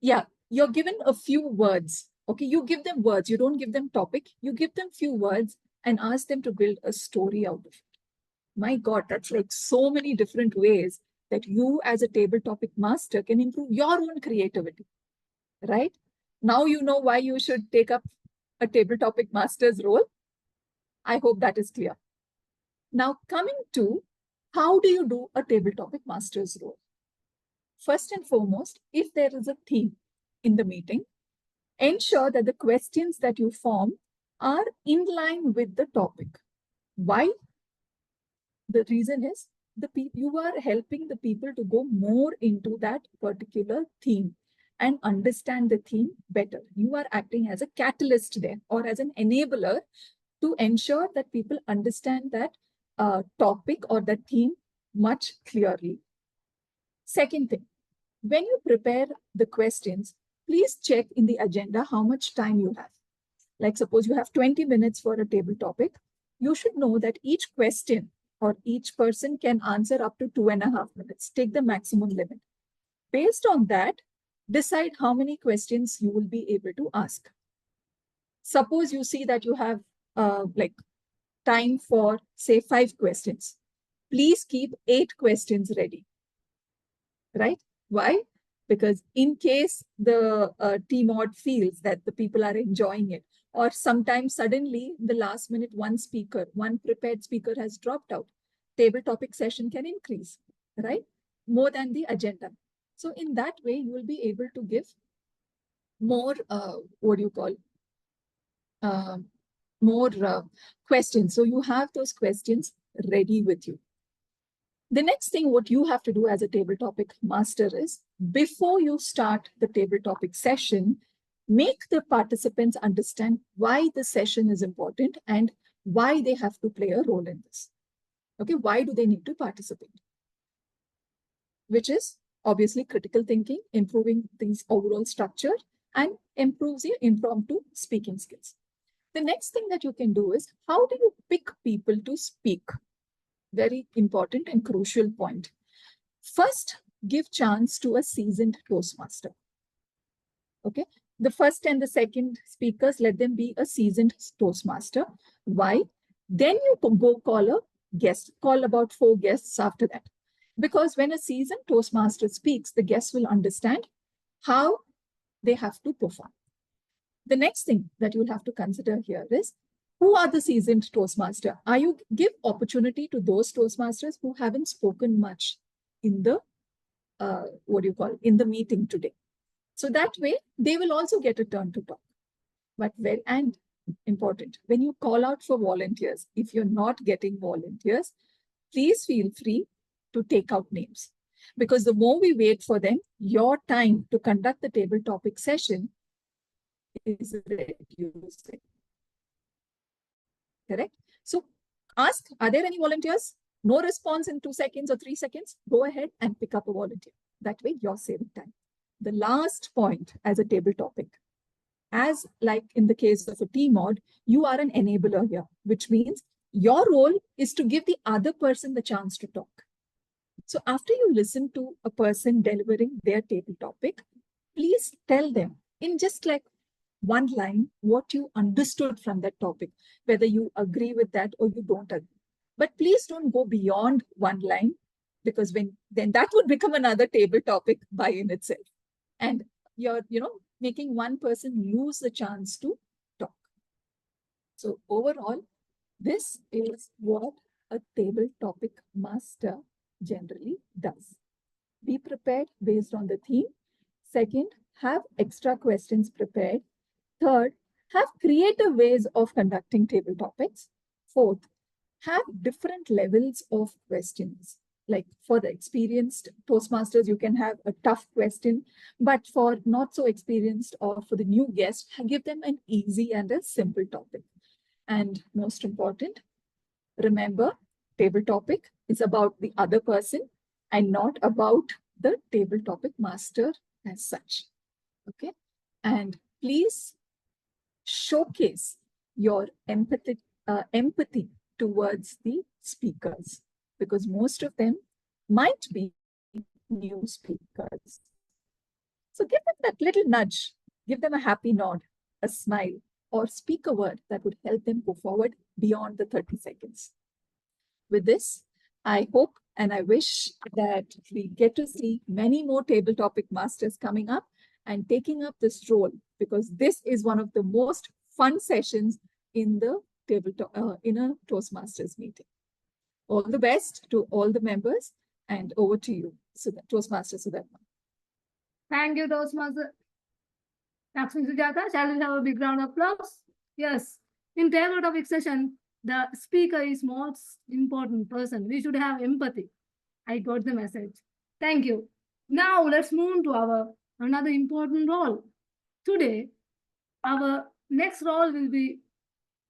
Yeah, you're given a few words. Okay, you give them words. You don't give them topic. You give them few words and ask them to build a story out of it. My God, that's like so many different ways that you as a table topic master can improve your own creativity, right? Now you know why you should take up a table topic master's role. I hope that is clear. Now coming to how do you do a table topic master's role? First and foremost, if there is a theme in the meeting, ensure that the questions that you form are in line with the topic. Why? The reason is you are helping the people to go more into that particular theme and understand the theme better. You are acting as a catalyst there or as an enabler to ensure that people understand that topic or the theme much clearly. Second thing, when you prepare the questions, please check in the agenda how much time you have. Like suppose you have 20 minutes for a table topic, you should know that each question or each person can answer up to 2.5 minutes. Take the maximum limit. Based on that, decide how many questions you will be able to ask. Suppose you see that you have like time for say 5 questions. Please keep 8 questions ready, right? Why? Because in case the T-mod feels that the people are enjoying it, or sometimes suddenly the last minute one prepared speaker has dropped out, table topic session can increase, right? More than the agenda. So in that way, you will be able to give more, more questions. So you have those questions ready with you. The next thing what you have to do as a table topic master is, before you start the table topic session, make the participants understand why the session is important and why they have to play a role in this. Okay, why do they need to participate? Which is obviously critical thinking, improving these overall structure, and improves your impromptu speaking skills. The next thing that you can do is, how do you pick people to speak? Very important and crucial point. First, give chance to a seasoned Toastmaster. Okay, the first and the second speakers, let them be a seasoned Toastmaster. Why? Then you go call a guest, call about 4 guests after that. Because when a seasoned Toastmaster speaks, the guests will understand how they have to perform. The next thing that you'll have to consider here is, who are the seasoned Toastmaster? You give opportunity to those Toastmasters who haven't spoken much in the, in the meeting today. So that way, they will also get a turn to talk. But and important, when you call out for volunteers, if you're not getting volunteers, please feel free to take out names. Because the more we wait for them, your time to conduct the table topic session is reducing. Correct? So ask, are there any volunteers? No response in 2 seconds or 3 seconds, go ahead and pick up a volunteer. That way you're saving time. The last point as a table topic, as like in the case of a T-mod, you are an enabler here, which means your role is to give the other person the chance to talk. So after you listen to a person delivering their table topic, please tell them in just like one line what you understood from that topic, whether you agree with that or you don't agree. But please don't go beyond one line, because then that would become another table topic by in itself. And you're, making one person lose the chance to talk. So overall, this is what a table topic master generally does. Be prepared based on the theme. Second, have extra questions prepared. Third, have creative ways of conducting table topics. Fourth, have different levels of questions. Like for the experienced Toastmasters, you can have a tough question, but for not so experienced or for the new guest, give them an easy and a simple topic. And most important, remember, table topic is about the other person and not about the table topic master as such. Okay, and please showcase your empathy towards the speakers, because most of them might be new speakers. So give them that little nudge, give them a happy nod, a smile, or speak a word that would help them go forward beyond the 30 seconds. With this, I hope and I wish that we get to see many more table topic masters coming up and taking up this role, because this is one of the most fun sessions in the in a Toastmasters meeting. All the best to all the members, and over to you, Toastmaster Sudharma. Thank you, Toastmaster. Lakshmi Sujata, shall we have a big round of applause? Yes. In table topic session, the speaker is most important person. We should have empathy. I got the message. Thank you. Now let's move to our another important role. Today, our next role will be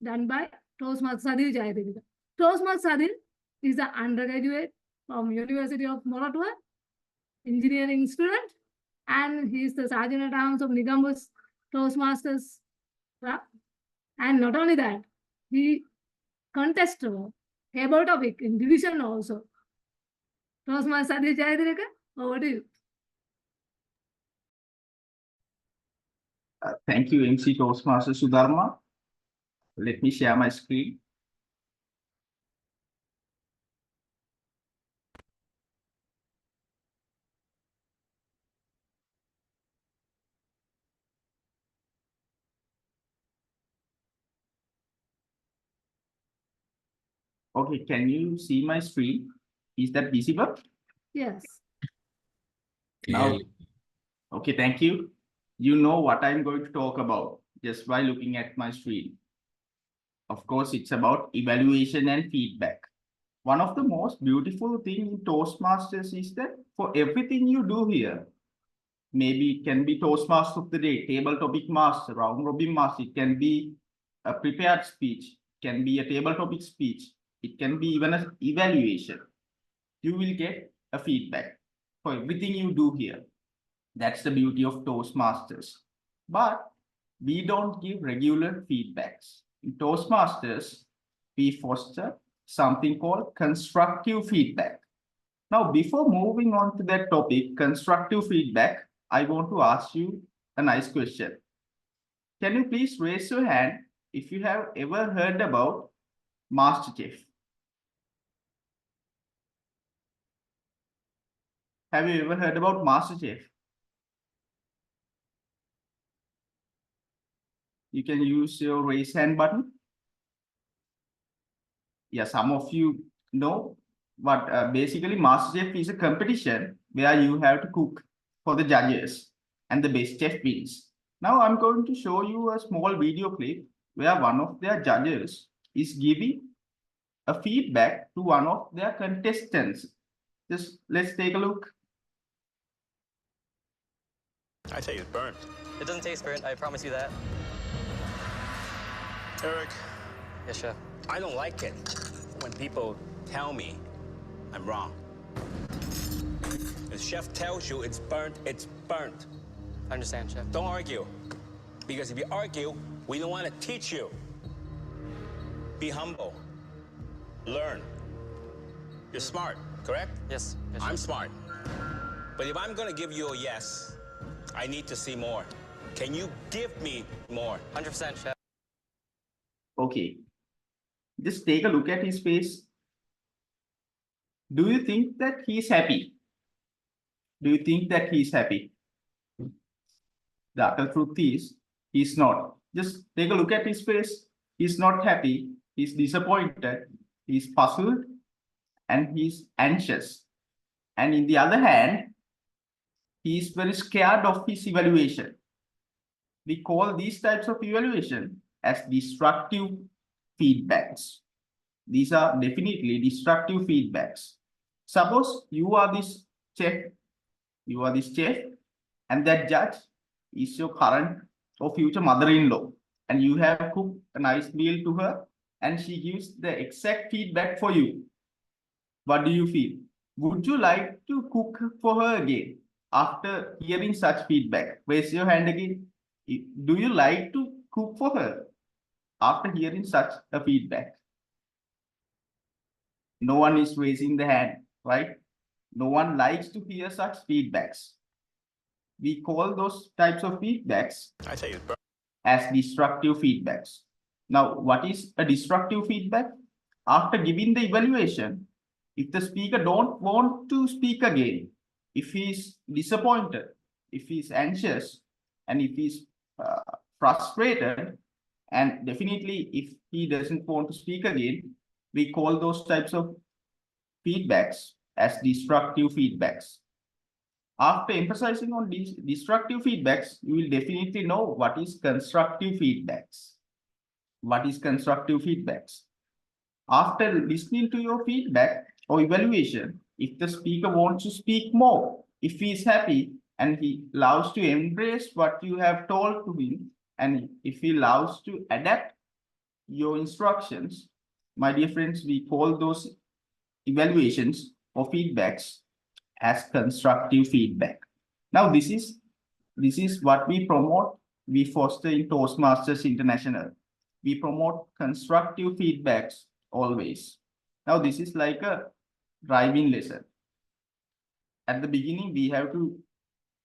done by Toastmaster Sadil Jayadevika. Toastmaster Sadil is an undergraduate from University of Moratuwa, engineering student, and he is the Sergeant at Arms of Nigambu's Toastmasters Club. And not only that, he contested table topic in division also. Toastmaster Sadil Jayadevika, over to you. Thank you, MC Toastmaster Sudharma. Let me share my screen. Okay, can you see my screen? Is that visible? Yes. Now, okay, thank you. You know what I'm going to talk about just by looking at my screen. Of course, it's about evaluation and feedback. One of the most beautiful things in Toastmasters is that for everything you do here, maybe it can be Toastmaster of the day, table topic master, round robin master, it can be a prepared speech, it can be a table topic speech, it can be even an evaluation. You will get a feedback for everything you do here. That's the beauty of Toastmasters. But we don't give regular feedbacks. In Toastmasters, we foster something called constructive feedback. Now, before moving on to that topic, constructive feedback, I want to ask you a nice question. Can you please raise your hand if you have ever heard about MasterChef? Have you ever heard about MasterChef? You can use your raise hand button. Yeah, some of you know, but basically MasterChef is a competition where you have to cook for the judges and the best chef wins. Now I'm going to show you a small video clip where one of their judges is giving a feedback to one of their contestants. Just let's take a look. I tell you, it's burnt. It doesn't taste burnt, I promise you that. Eric. Yes, chef. I don't like it when people tell me I'm wrong. If chef tells you it's burnt, it's burnt. I understand, chef. Don't argue. Because if you argue, we don't want to teach you. Be humble. Learn. You're smart, correct? Yes. Yes, I'm smart. But if I'm going to give you a yes, I need to see more. Can you give me more? 100%, chef. Okay. Just take a look at his face. Do you think that he's happy? Do you think that he's happy? The utter truth is, he's not. Just take a look at his face. He's not happy. He's disappointed. He's puzzled. And he's anxious. And in the other hand, he's very scared of his evaluation. We call these types of evaluation as destructive feedbacks. These are definitely destructive feedbacks. Suppose you are this chef, and that judge is your current or future mother-in-law, and you have cooked a nice meal to her, and she gives the exact feedback for you. What do you feel? Would you like to cook for her again after hearing such feedback? Raise your hand again. Do you like to cook for her after hearing such a feedback? No one is raising the hand, right? No one likes to hear such feedbacks. We call those types of feedbacks I tell you, bro. as destructive feedbacks. Now, what is a destructive feedback? After giving the evaluation, if the speaker don't want to speak again, if he's disappointed, if he's anxious, and if he's frustrated, and definitely if he doesn't want to speak again, we call those types of feedbacks as destructive feedbacks. After emphasizing on these destructive feedbacks, you will definitely know what is constructive feedbacks. What is constructive feedbacks? After listening to your feedback or evaluation, if the speaker wants to speak more, if he is happy and he loves to embrace what you have told to him, and if he loves to adapt your instructions, my dear friends, we call those evaluations or feedbacks as constructive feedback. Now, this is what we promote, we foster in Toastmasters International. We promote constructive feedbacks always. Now, this is like a driving lesson. At the beginning, we have to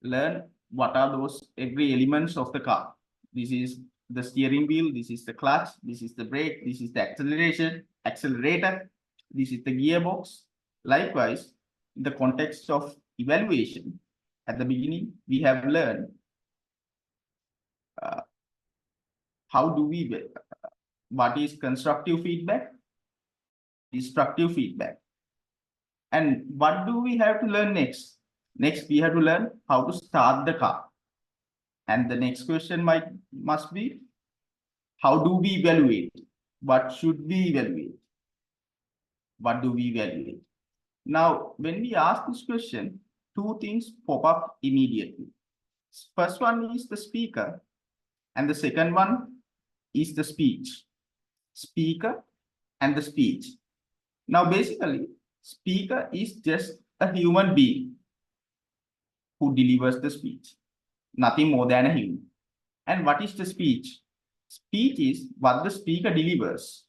learn what are those every elements of the car. This is the steering wheel, this is the clutch, this is the brake, this is the accelerator, this is the gearbox. Likewise, in the context of evaluation, at the beginning, we have learned how do we, what is constructive feedback, destructive feedback. And what do we have to learn next? Next, we have to learn how to start the car. And the next question must be, how do we evaluate? What should we evaluate? What do we evaluate? Now, when we ask this question, two things pop up immediately. First one is the speaker, and the second one is the speech. Speaker and the speech. Now, basically, speaker is just a human being who delivers the speech. Nothing more than a human. And what is the speech? Speech is what the speaker delivers.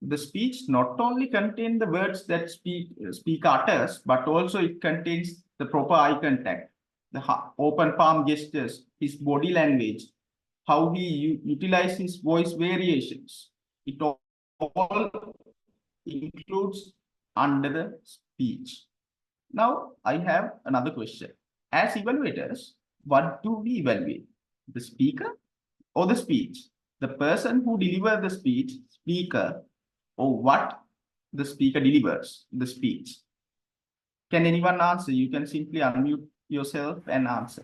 The speech not only contains the words that speaker utters, but also it contains the proper eye contact, the open palm gestures, his body language, how he utilizes his voice variations. It all includes under the speech. Now, I have another question. As evaluators, what do we evaluate? The speaker or the speech? The person who delivers the speech, speaker, or what the speaker delivers, the speech? Can anyone answer? You can simply unmute yourself and answer.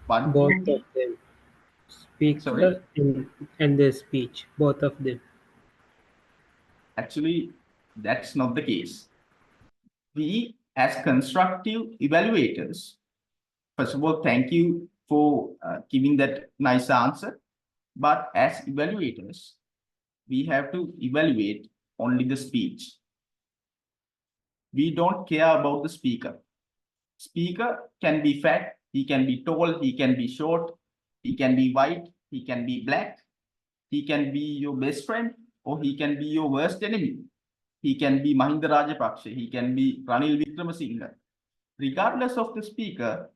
What Both of them. Speaker and the speech, both of them. Actually, that's not the case. We, as constructive evaluators, first of all, thank you for giving that nice answer. But as evaluators, we have to evaluate only the speech. We don't care about the speaker. Speaker can be fat, he can be tall, he can be short, he can be white, he can be black, he can be your best friend, or he can be your worst enemy. He can be Mahinda Rajapaksa, he can be Ranil Wickremesinghe. Regardless of the speaker,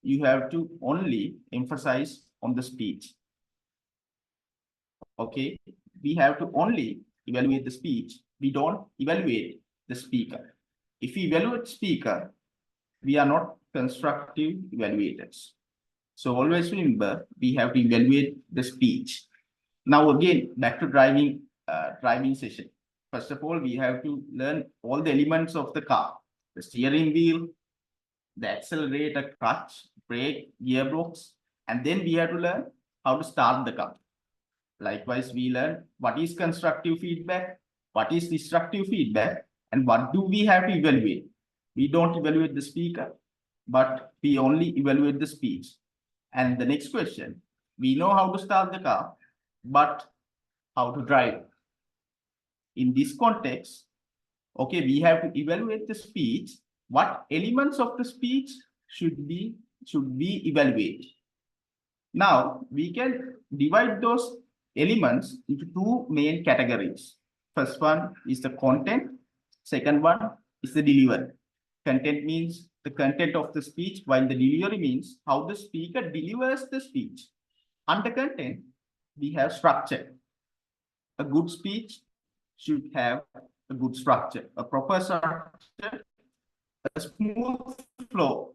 you have to only emphasize on the speech. Okay, we have to only evaluate the speech. We don't evaluate the speaker. If we evaluate speaker, we are not constructive evaluators. So always remember, we have to evaluate the speech. Now again, back to driving session. First of all, we have to learn all the elements of the car: the steering wheel, the accelerator, clutch, brake, gearbox, and then we have to learn how to start the car. Likewise, we learn what is constructive feedback, what is destructive feedback, and what do we have to evaluate. We don't evaluate the speaker, but we only evaluate the speech. And the next question, we know how to start the car, but how to drive. In this context, okay, we have to evaluate the speech. What elements of the speech should we evaluate? Now, we can divide those elements into two main categories. First one is the content. Second one is the delivery. Content means the content of the speech, while the delivery means how the speaker delivers the speech. Under content, we have structure. A good speech should have a good structure, a proper structure, a smooth flow.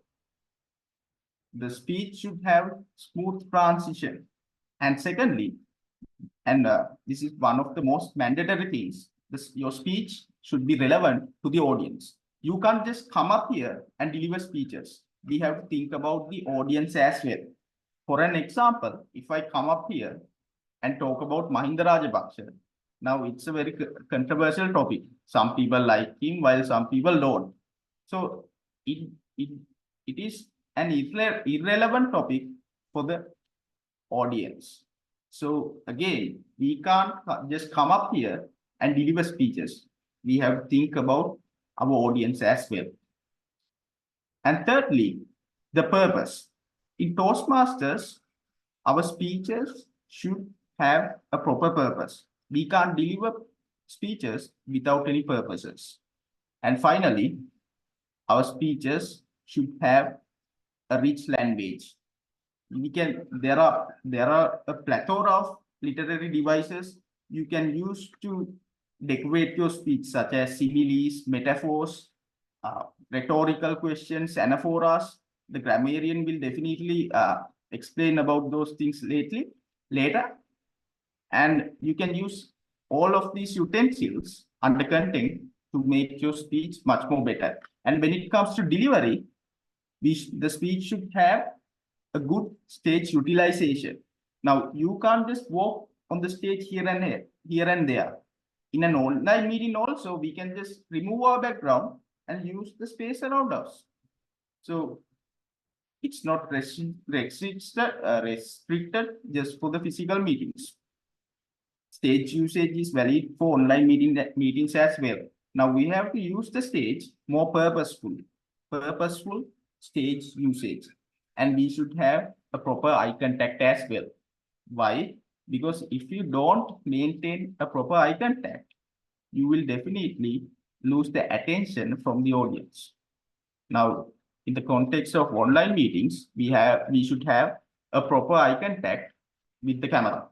The speech should have smooth transition. And secondly, and this is one of the most mandatory things, your speech should be relevant to the audience. You can't just come up here and deliver speeches. We have to think about the audience as well. For an example, if I come up here and talk about Mahinda Rajapaksa, now it's a very controversial topic. Some people like him while some people don't. So it is an irrelevant topic for the audience. So again, we can't just come up here and deliver speeches. We have to think about our audience as well. And thirdly, the purpose. In Toastmasters, our speeches should have a proper purpose. We can't deliver speeches without any purposes. And finally, our speeches should have a rich language. There are a plethora of literary devices you can use to decorate your speech, such as similes, metaphors, rhetorical questions, anaphoras. The grammarian will definitely explain about those things later. And you can use all of these utensils under content to make your speech much more better. And when it comes to delivery, the speech should have a good stage utilization. Now, you can't just walk on the stage here and there. In an online meeting also, we can just remove our background and use the space around us. So it's not restricted just for the physical meetings. Stage usage is valid for online meetings as well. Now we have to use the stage more purposeful stage usage. And we should have a proper eye contact as well. Why? Because if you don't maintain a proper eye contact, you will definitely lose the attention from the audience. Now, in the context of online meetings, we should have a proper eye contact with the camera.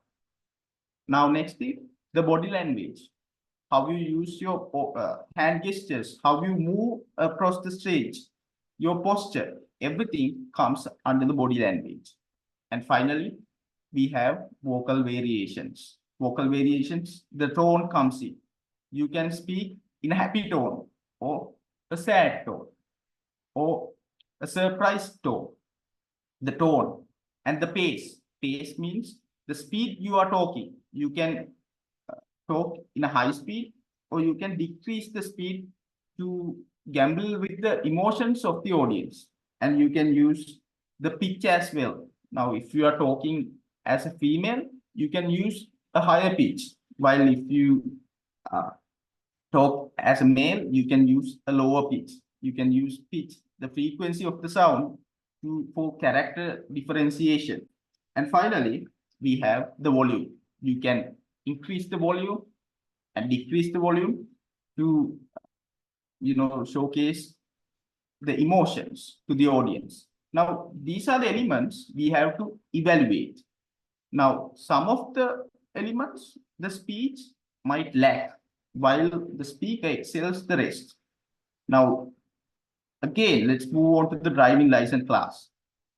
Now, next is the body language. How you use your hand gestures, how you move across the stage, your posture, everything comes under the body language. And finally, we have vocal variations. Vocal variations, the tone comes in. You can speak in a happy tone, or a sad tone, or a surprised tone. The tone and the pace. Pace means the speed you are talking. You can talk in a high speed, or you can decrease the speed to gamble with the emotions of the audience. And you can use the pitch as well. Now, if you are talking as a female, you can use a higher pitch. While if you talk as a male, you can use a lower pitch. You can use pitch, the frequency of the sound, for character differentiation. And finally, we have the volume. You can increase the volume and decrease the volume to, showcase the emotions to the audience. Now, these are the elements we have to evaluate. Now, some of the elements, the speech might lack, while the speaker excels the rest. Now, again, let's move on to the driving license class,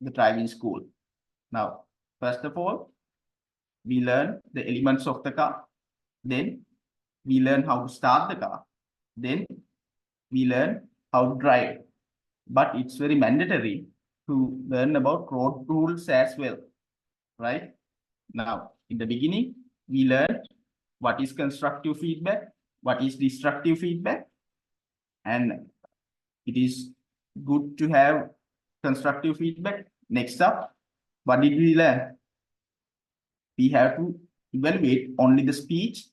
the driving school. Now, first of all, we learn the elements of the car. Then we learn how to start the car. Then we learn how to drive. But it's very mandatory to learn about road rules as well, right? Now, in the beginning, we learned what is constructive feedback, what is destructive feedback, and it is good to have constructive feedback. Next up, what did we learn? We have to evaluate only the speech,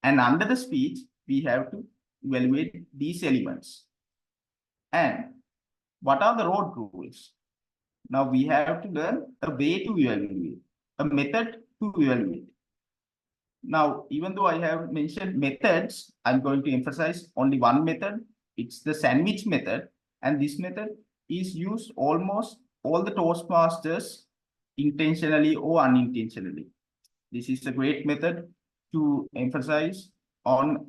and under the speech, we have to evaluate these elements. And what are the road rules? Now we have to learn a way to evaluate, a method to evaluate. Now, even though I have mentioned methods, I'm going to emphasize only one method. It's the sandwich method. And this method is used almost all the Toastmasters intentionally or unintentionally. This is a great method to emphasize on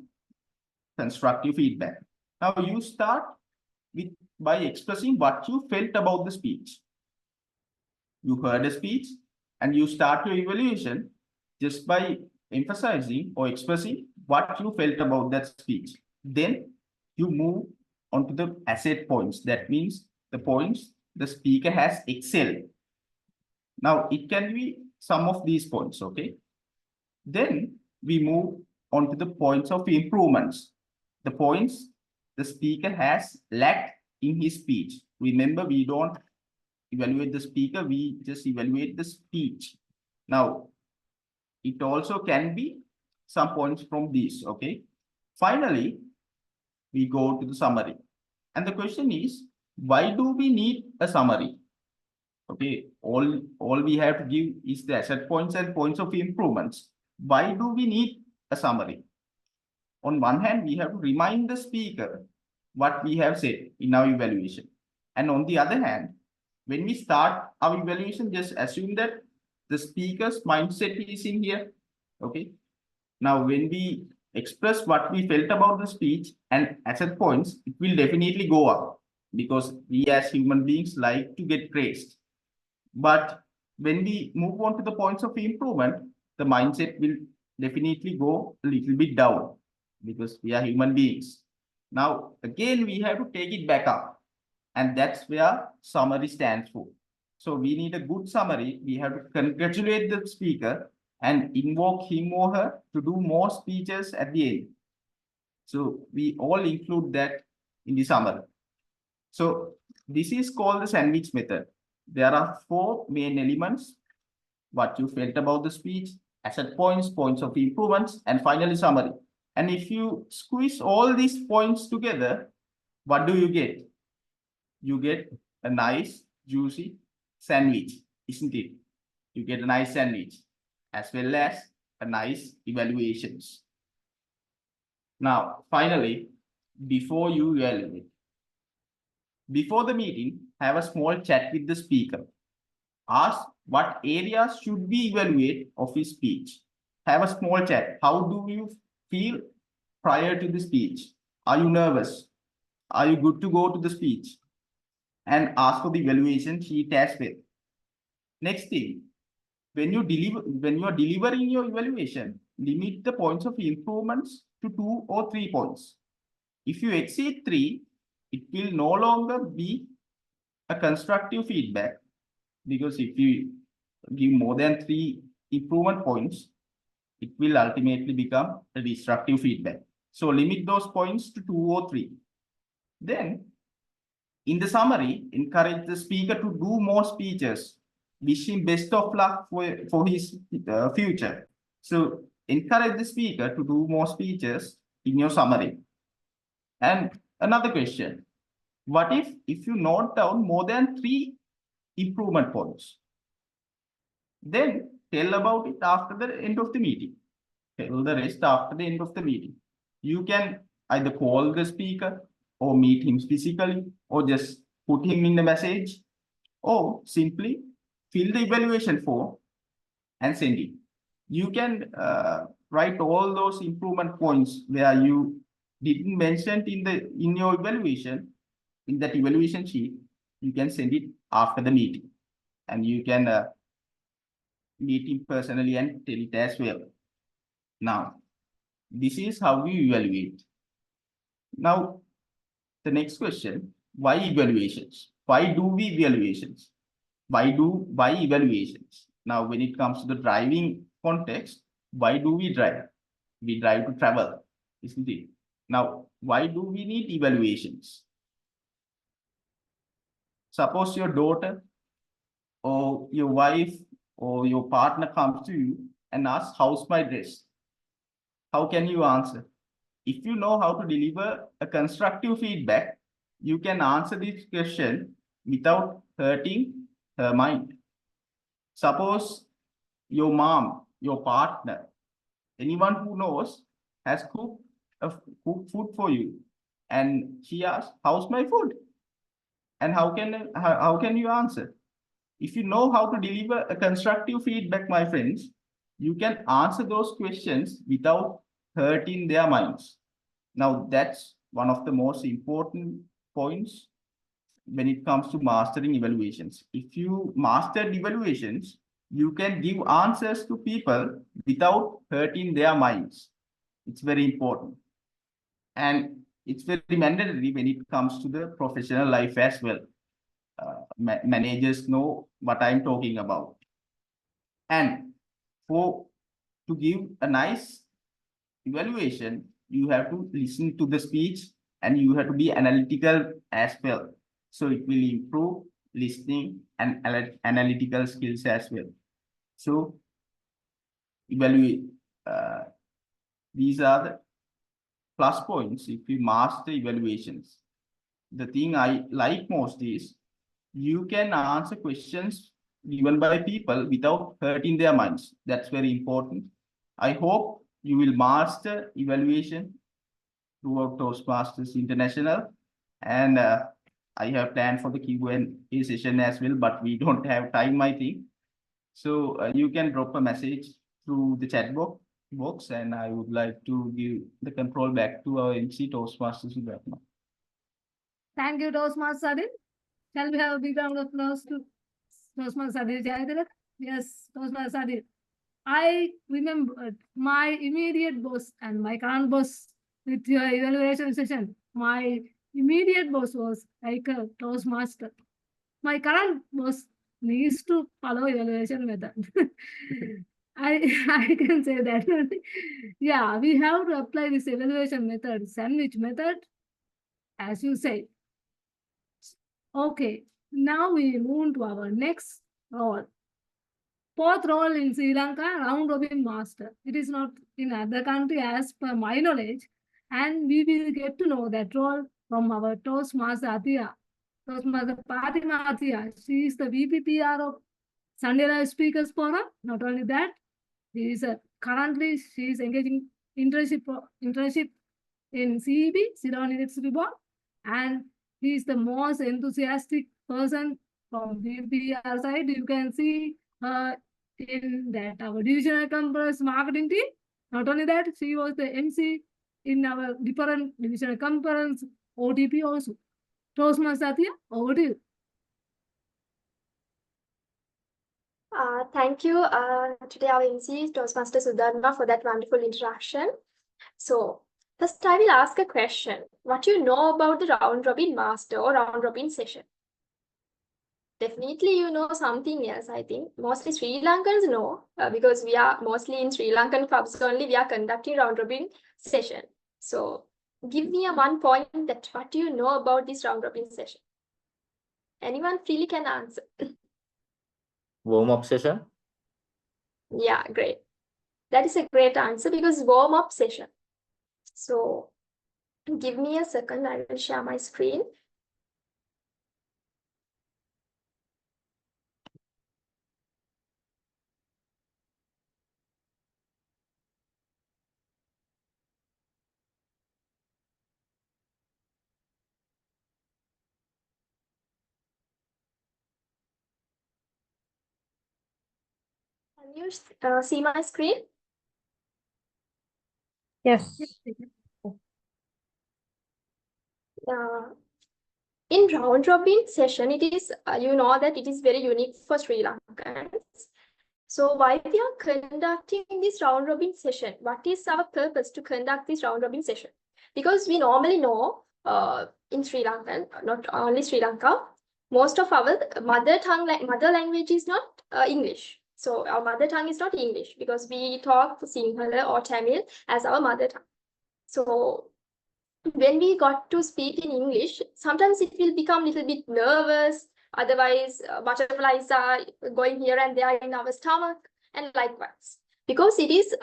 constructive feedback. Now you start by expressing what you felt about the speech. You heard a speech and you start your evaluation just by emphasizing or expressing what you felt about that speech. Then you move on to the asset points. That means the points the speaker has excelled. Now it can be some of these points, okay? Then we move on to the points of improvements. The points the speaker has lacked in his speech. Remember, we don't evaluate the speaker, we just evaluate the speech. Now, it also can be some points from these, okay? Finally, we go to the summary. And the question is, why do we need a summary? Okay, all we have to give is the asset points and points of improvements. Why do we need a summary? On one hand, we have to remind the speaker what we have said in our evaluation. And on the other hand, when we start our evaluation, just assume that the speaker's mindset is in here. Okay. Now, when we express what we felt about the speech and asset points, it will definitely go up because we as human beings like to get praised. But when we move on to the points of improvement, the mindset will definitely go a little bit down because we are human beings. Now, again, we have to take it back up. And that's where summary stands for. So we need a good summary. We have to congratulate the speaker and invoke him or her to do more speeches at the end. So we all include that in the summary. So this is called the sandwich method. There are 4 main elements: what you felt about the speech, asset points, points of improvements, and finally summary. And if you squeeze all these points together, what do you get? You get a nice, juicy sandwich, isn't it? You get a nice sandwich as well as a nice evaluations. Now, finally, before you evaluate, before the meeting, have a small chat with the speaker. Ask what areas should we evaluate of his speech. Have a small chat. How do you feel prior to the speech? Are you nervous? Are you good to go to the speech? And ask for the evaluation sheet as well. Next thing, when you are delivering your evaluation, limit the points of improvements to 2 or 3 points. If you exceed 3, it will no longer be a constructive feedback, because if you give more than 3 improvement points, it will ultimately become a destructive feedback. So limit those points to 2 or 3. Then, in the summary, encourage the speaker to do more speeches. Wish him best of luck for his future. So encourage the speaker to do more speeches in your summary. And another question, what if you note down more than 3 improvement points? Then tell about it after the end of the meeting. Tell the rest after the end of the meeting. You can either call the speaker or meet him physically, or just put him in the message, or simply fill the evaluation form and send it. You can write all those improvement points where you didn't mention in your evaluation, in that evaluation sheet. You can send it after the meeting, and you can meet him personally and tell it as well. Now, this is how we evaluate. Now, the next question, why evaluations? Why do we evaluations? Why evaluations? Now, when it comes to the driving context, why do we drive? We drive to travel, isn't it? Now, why do we need evaluations? Suppose your daughter or your wife or your partner comes to you and asks, how's my dress? How can you answer? If you know how to deliver a constructive feedback, you can answer this question without hurting her mind. Suppose your mom, your partner, anyone who knows has cooked food for you, and she asks, "How's my food?" And how can you answer? If you know how to deliver a constructive feedback, my friends, you can answer those questions without hurting their minds. Now, that's one of the most important points when it comes to mastering evaluations. If you master evaluations, you can give answers to people without hurting their minds. It's very important. And it's very mandatory when it comes to the professional life as well. Managers know what I'm talking about. And to give a nice evaluation, you have to listen to the speech and you have to be analytical as well. So it will improve listening and analytical skills as well. So evaluate. These are the plus points if you master evaluations. The thing I like most is you can answer questions given by people without hurting their minds. That's very important. I hope you will master evaluation throughout Toastmasters International. And I have planned for the Q&A session as well, but we don't have time, I think. So you can drop a message through the chat box, and I would like to give the control back to our MC Toastmasters. Thank you, Toastmaster Adil. Shall we have a big round of applause to Toastmaster Adil Jayadilak? Yes, Toastmaster Adil. I remember my immediate boss and my current boss with your evaluation session. My immediate boss was like a Toastmaster. My current boss needs to follow evaluation method. I can say that. Yeah, we have to apply this evaluation method, sandwich method, as you say. Okay, now we move to our next role. Fourth role in Sri Lanka, round robin master. It is not in other country as per my knowledge, and we will get to know that role from our Toastmaster Atia. Toastmaster Fatima Atia. She is the VPPR of Sunday Live Speakers Forum. Not only that, currently she is engaging internship in CEB, Ceylon Electricity Board, and he is the most enthusiastic person from VPPR side. You can see her in that our divisional conference marketing team. Not only that, she was the MC in our different divisional conference OTP also. Toastmaster Atia, over to you. Thank you. Today our MC is Toastmaster Sudharma for that wonderful introduction. So first I will ask a question. What do you know about the round robin master or round robin session? Definitely you know something else, I think. Mostly Sri Lankans know because we are mostly in Sri Lankan clubs only, we are conducting round robin session. So give me a 1 point that what do you know about this round robin session? Anyone freely can answer. Warm-up session? Yeah, great. That is a great answer because warm-up session. So give me a second, I will share my screen. Can you see my screen? Yes. In round robin session, it is, you know that it is very unique for Sri Lankans. So why we are conducting this round robin session? What is our purpose to conduct this round robin session? Because we normally know in Sri Lanka, not only Sri Lanka, most of our mother language is not English. So our mother tongue is not English because we talk Sinhala or Tamil as our mother tongue. So when we got to speak in English, sometimes it will become a little bit nervous. Otherwise, butterflies are going here and there in our stomach, and likewise, because it is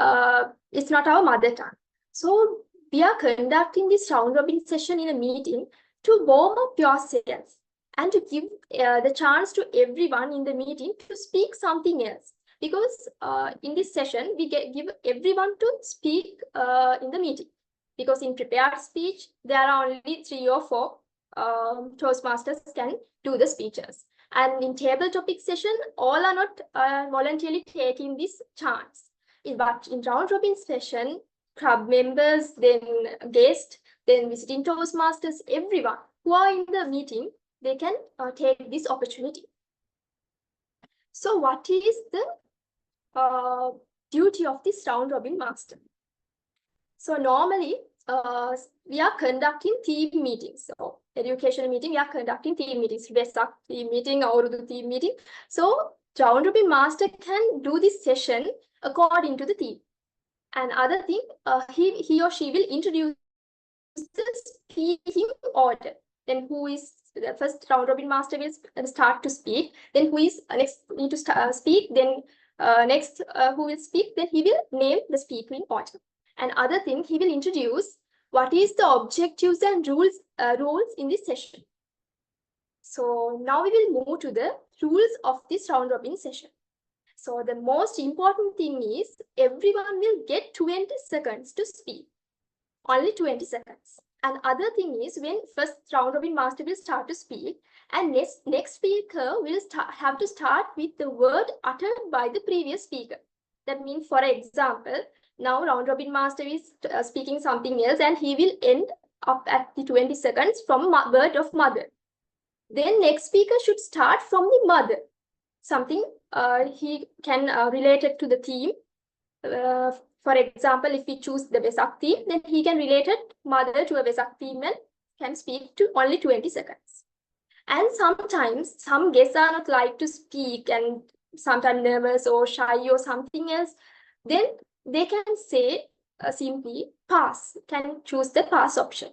it's not our mother tongue. So we are conducting this round robin session in a meeting to warm up yourselves and to give the chance to everyone in the meeting to speak something else. because in this session, we give everyone to speak in the meeting. Because in prepared speech, there are only 3 or 4 Toastmasters can do the speeches. And in table topic session, all are not voluntarily taking this chance. But in round robin session, club members, then guests, then visiting Toastmasters, everyone who are in the meeting, they can take this opportunity. So what is the duty of this round robin master? So normally, we are conducting team meetings. So educational meeting, we are conducting team meetings, Vesak team meeting, Aurudu team meeting. So round robin master can do this session according to the theme. And other thing, he or she will introduce the speaking order. Then who is the first round robin master will start to speak. Then who is next need to speak. Then next who will speak. Then he will name the speaking order. And other thing, he will introduce what is the objectives and rules in this session. So now we will move to the rules of this round robin session. So the most important thing is everyone will get 20 seconds to speak. Only 20 seconds. And other thing is when first round robin master will start to speak, and next speaker will have to start with the word uttered by the previous speaker. That means, for example, now round robin master is speaking something else, and he will end up at the 20 seconds from word of mother. Then next speaker should start from the mother. Something he can relate it to the theme. For example, if we choose the Vesak theme, then he can relate it mother to a Vesak theme and can speak to only 20 seconds. And sometimes some guests are not like to speak and sometimes nervous or shy or something else. Then they can say simply pass, can choose the pass option.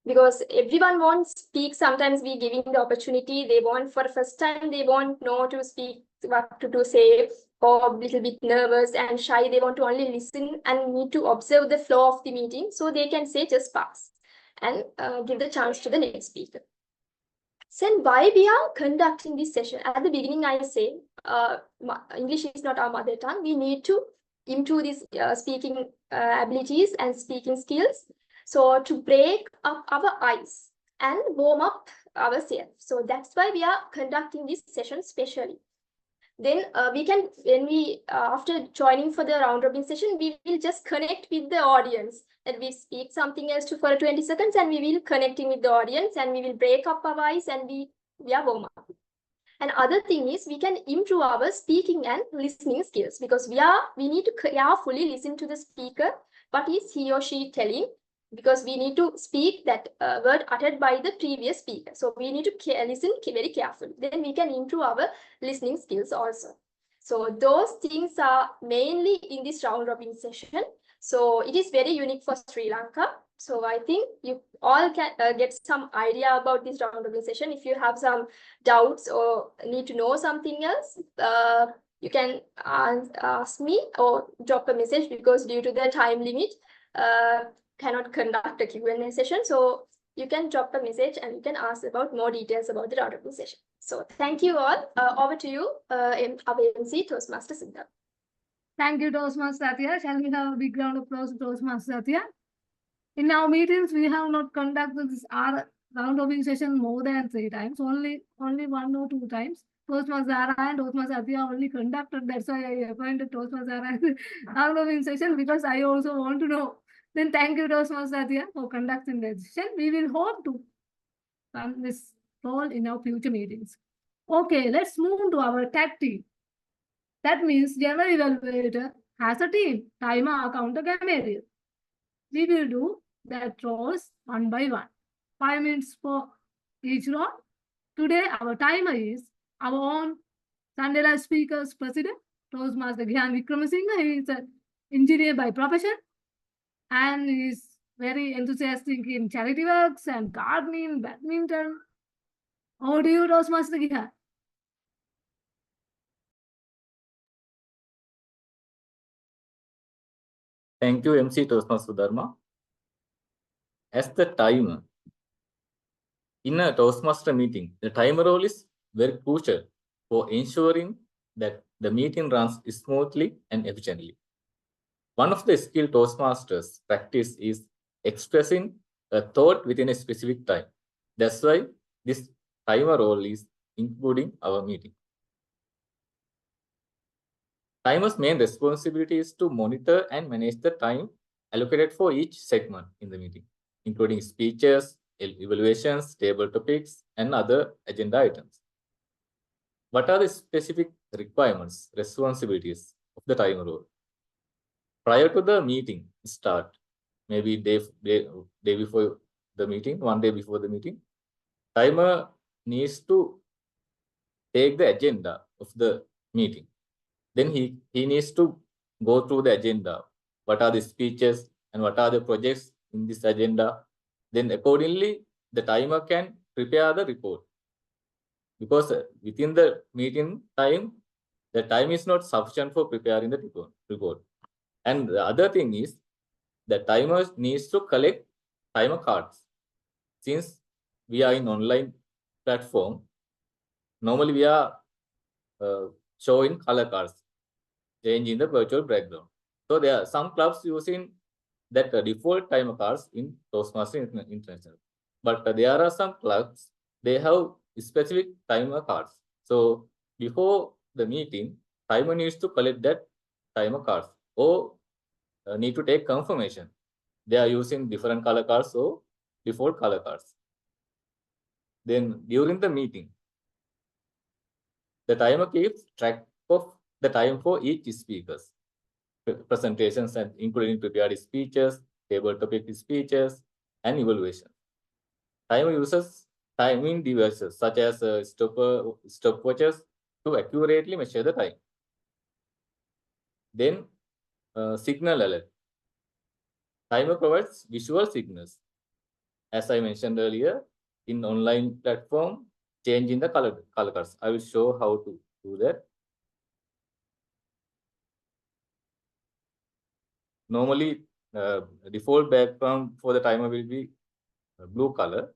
Because everyone wants to speak, sometimes we giving the opportunity, they want for the first time, they won't know to speak, what to say, or a little bit nervous and shy, they want to only listen and need to observe the flow of the meeting, so they can say just pass and give the chance to the next speaker. So why we are conducting this session? At the beginning, I say English is not our mother tongue. We need to improve these speaking abilities and speaking skills. So to break up our ice and warm up ourselves. So that's why we are conducting this session specially. Then we can, when we, after joining for the round robin session, we will just connect with the audience. And we speak something else for 20 seconds and we will connecting with the audience and we will break up our ice and we are warm up. And other thing is we can improve our speaking and listening skills because we need to carefully listen to the speaker. What is he or she telling? Because we need to speak that word uttered by the previous speaker. So we need to listen very carefully. Then we can improve our listening skills also. So those things are mainly in this round robin session. So it is very unique for Sri Lanka. So I think you all can get some idea about this round robin session. If you have some doubts or need to know something else, you can ask me or drop a message because due to the time limit, cannot conduct a Q&A session. So you can drop a message and you can ask about more details about the round robin session. So thank you all. Over to you, our MC Toastmaster Siddharth. Thank you, Toastmaster Satya. Shall we have a big round of applause to Toastmaster Satya? In our meetings, we have not conducted this round robin session more than 3 times, only 1 or 2 times. Toastmaster Zara and Toastmaster Satya only conducted. That's why I appointed Toastmaster Zara round robin session because I also want to know. Then thank you, Toastmaster Satya, for conducting the session. We will hope to run this role in our future meetings. Okay, let's move to our tag team. That means general evaluator has a team, timer, counter, grammarian. We will do that roles one by one. 5 minutes for each role. Today, our timer is our own Sunday Live Speakers President, Toastmaster Gyan Vikramasinghe. He is an engineer by profession and he is very enthusiastic in charity works and gardening, badminton. Over to you, Toastmaster Gyan. Thank you, MC Toastmaster Dharma. As the timer, in a Toastmaster meeting, the timer role is very crucial for ensuring that the meeting runs smoothly and efficiently. One of the skill Toastmasters practice is expressing a thought within a specific time. That's why this timer role is including our meeting. Timer's main responsibility is to monitor and manage the time allocated for each segment in the meeting, including speeches, evaluations, table topics, and other agenda items. What are the specific requirements, responsibilities of the timer role? Prior to the meeting start, maybe day before the meeting, 1 day before the meeting, timer needs to take the agenda of the meeting. Then he needs to go through the agenda. What are the speeches and what are the projects in this agenda? Then accordingly, the timer can prepare the report. Because within the meeting time, the time is not sufficient for preparing the report. And the other thing is, the timer needs to collect timer cards. Since we are in online platform, normally we are showing color cards, changing the virtual background. So there are some clubs using that default timer cards in Toastmasters International. But there are some clubs, they have specific timer cards. So before the meeting, timer needs to collect that timer cards or need to take confirmation. They are using different color cards or default color cards. Then during the meeting, the timer keeps track of the time for each speakers, presentations and including prepared speeches, table topic speeches, and evaluation. Timer uses timing devices such as stopwatches to accurately measure the time. Then signal alert. Timer provides visual signals. As I mentioned earlier, in online platform, changing the color cards. I will show how to do that. Normally, default background for the timer will be blue color.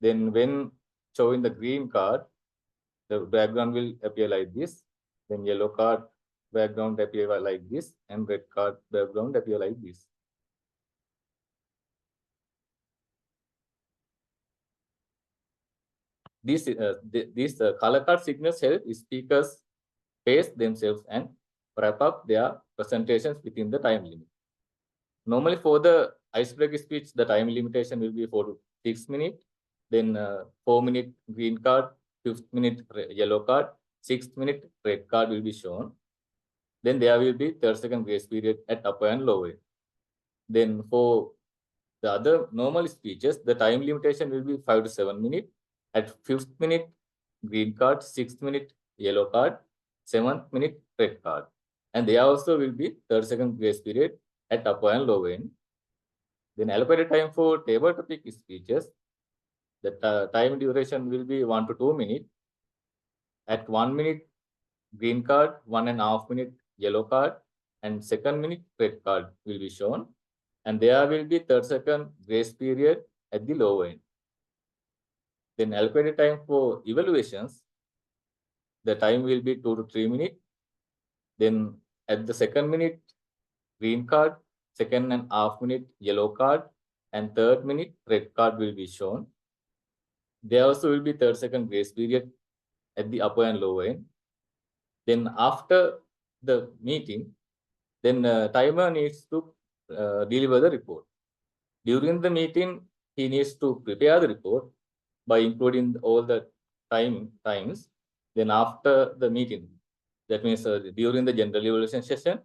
Then when showing the green card, the background will appear like this. Then yellow card background appear like this, and red card background appear like this. These color card signals help speakers pace themselves and wrap up their presentations within the time limit. Normally for the icebreaker speech, the time limitation will be 4 to 6 minutes. Then 4-minute green card, 5th minute yellow card, 6th minute red card will be shown. Then there will be 30-second grace period at upper and lower. Then for the other normal speeches, the time limitation will be 5 to 7 minutes. At 5th minute, green card, 6th minute, yellow card, 7th minute, red card. And there also will be 30-second grace period at upper and lower end. Then allocated time for table topic speeches, the time duration will be 1 to 2 minutes. At 1 minute, green card, 1.5 minute, yellow card, and 2nd minute, red card will be shown. And there will be 30-second grace period at the lower end. Then allocated time for evaluations, the time will be 2 to 3 minutes. Then at the 2nd minute, green card, 2.5 minute, yellow card, and 3rd minute, red card will be shown. There also will be 30-second grace period at the upper and lower end. Then after the meeting, then timer needs to deliver the report. During the meeting, he needs to prepare the report by including all the times. Then after the meeting, that means during the general evaluation session,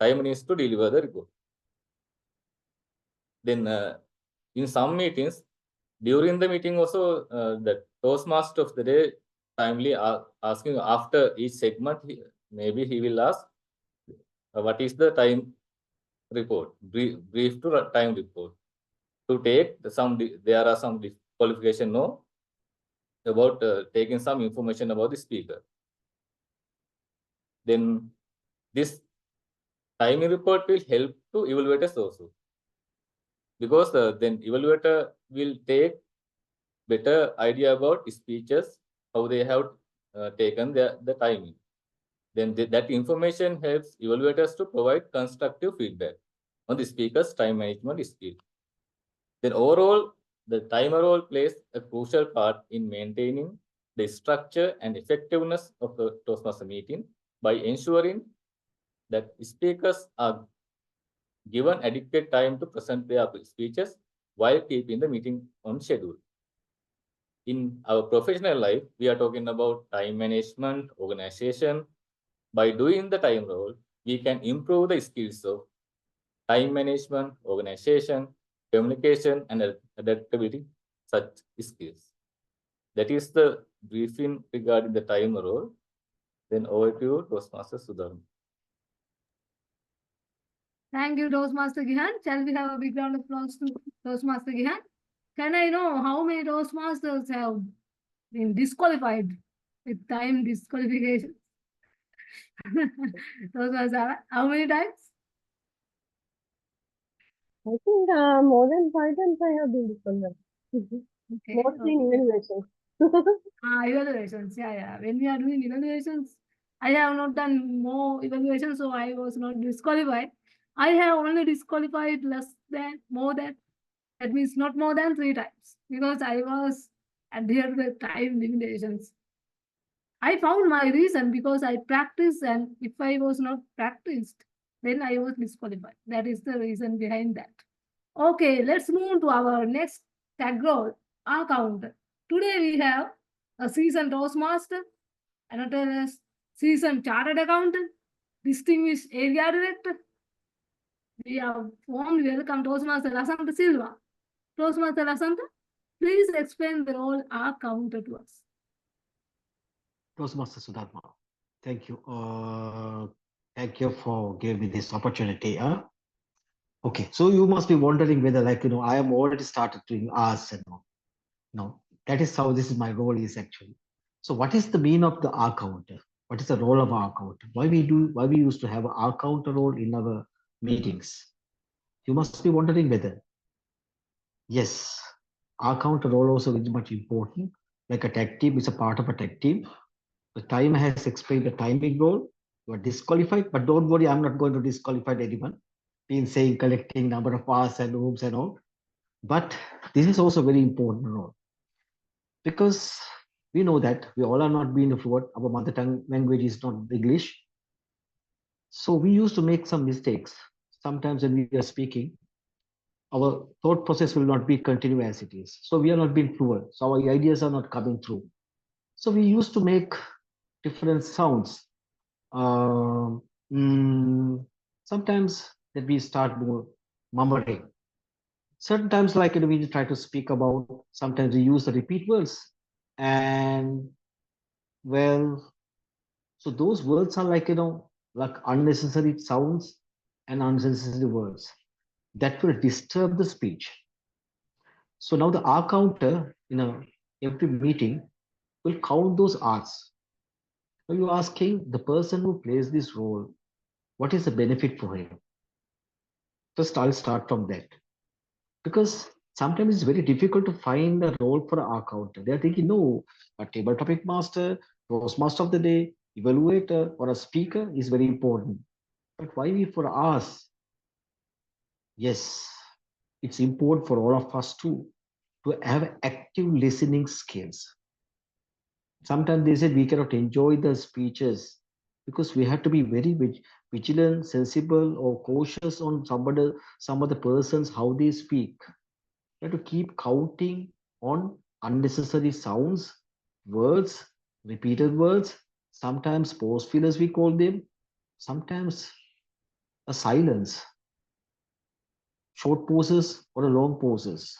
timer needs to deliver the report. Then in some meetings, during the meeting also, the Toastmaster of the day timely asking after each segment, maybe he will ask, what is the time report, brief to time report. To take there are some qualification about taking some information about the speaker. Then this timing report will help to evaluators also. Because then evaluator will take better idea about speeches, how they have taken the timing. Then that information helps evaluators to provide constructive feedback on the speaker's time management skill. Then overall, the timer role plays a crucial part in maintaining the structure and effectiveness of the Toastmaster meeting by ensuring that speakers are given adequate time to present their speeches while keeping the meeting on schedule. In our professional life, we are talking about time management, organization. By doing the time role, we can improve the skills of time management, organization, communication, and adaptability, such skills. That is the briefing regarding the time role. Then over to you, Toastmaster Sudharma. Thank you, Toastmaster Gihan. Shall we have a big round of applause to Toastmaster Gihan? Can I know how many Toastmasters have been disqualified with time disqualification? Toastmaster, how many times? I think more than 5 times I have been disqualified. Okay, Mostly in evaluations. Evaluations. Yeah. When we are doing evaluations, I have not done more evaluations, so I was not disqualified. I have only disqualified more than, that means not more than 3 times, because I was adhered to the time limitations. I found my reason because I practiced, and if I was not practiced, then I was disqualified. That is the reason behind that. Okay, let's move to our next tag role, accountant. Today we have a seasoned Toastmaster, another seasoned chartered accountant, distinguished area director. We have warmly welcome Toastmaster Lasanta Silva. Toastmaster Lasanta, please explain the role accountant to us. Toastmaster Sudharma, thank you. Thank you for giving me this opportunity. Okay, so you must be wondering whether, I am already started doing hours and all. No, that is how this is my role is actually. So what is the meaning of the R counter? What is the role of R counter? Why we used to have an R counter role in our meetings? You must be wondering whether. Yes, R counter role also is much important. Like a tag team is a part of a tag team. The timer has explained the timing role. You are disqualified, but don't worry, I'm not going to disqualify anyone. In saying collecting number of hours and rooms and all. But this is also very important role. Because we know that we all are not being fluent. Our mother tongue language is not English. So we used to make some mistakes. Sometimes when we are speaking, our thought process will not be continuous as it is. So we are not being fluent. So our ideas are not coming through. So we used to make different sounds. Sometimes that we start more murmuring. Certain times, we try to speak about, sometimes we use the repeat words. And well, so those words are like unnecessary sounds and unnecessary words that will disturb the speech. So now the R counter in every meeting will count those R's. Now you're asking the person who plays this role, what is the benefit for him? First, I'll start from that. Because sometimes it's very difficult to find a role for an R counter. They're thinking, no, a table topic master, Toastmaster of the day, evaluator, or a speaker is very important. But why we for us? Yes, it's important for all of us to have active listening skills. Sometimes they said we cannot enjoy the speeches because we have to be very vigilant, sensible, or cautious on some of the persons, how they speak. We have to keep counting on unnecessary sounds, words, repeated words, sometimes pause fillers we call them, sometimes a silence, short pauses or a long pauses.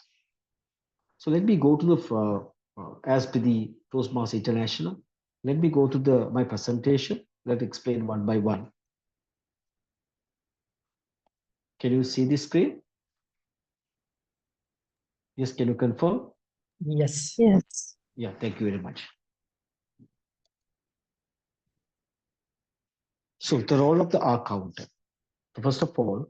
So let me go to the, as per the Toastmaster International, let me go to my presentation. Let's explain one by one. Can you see the screen? Yes, can you confirm? Yes. Yes. Yeah, thank you very much. So the role of the R counter. First of all,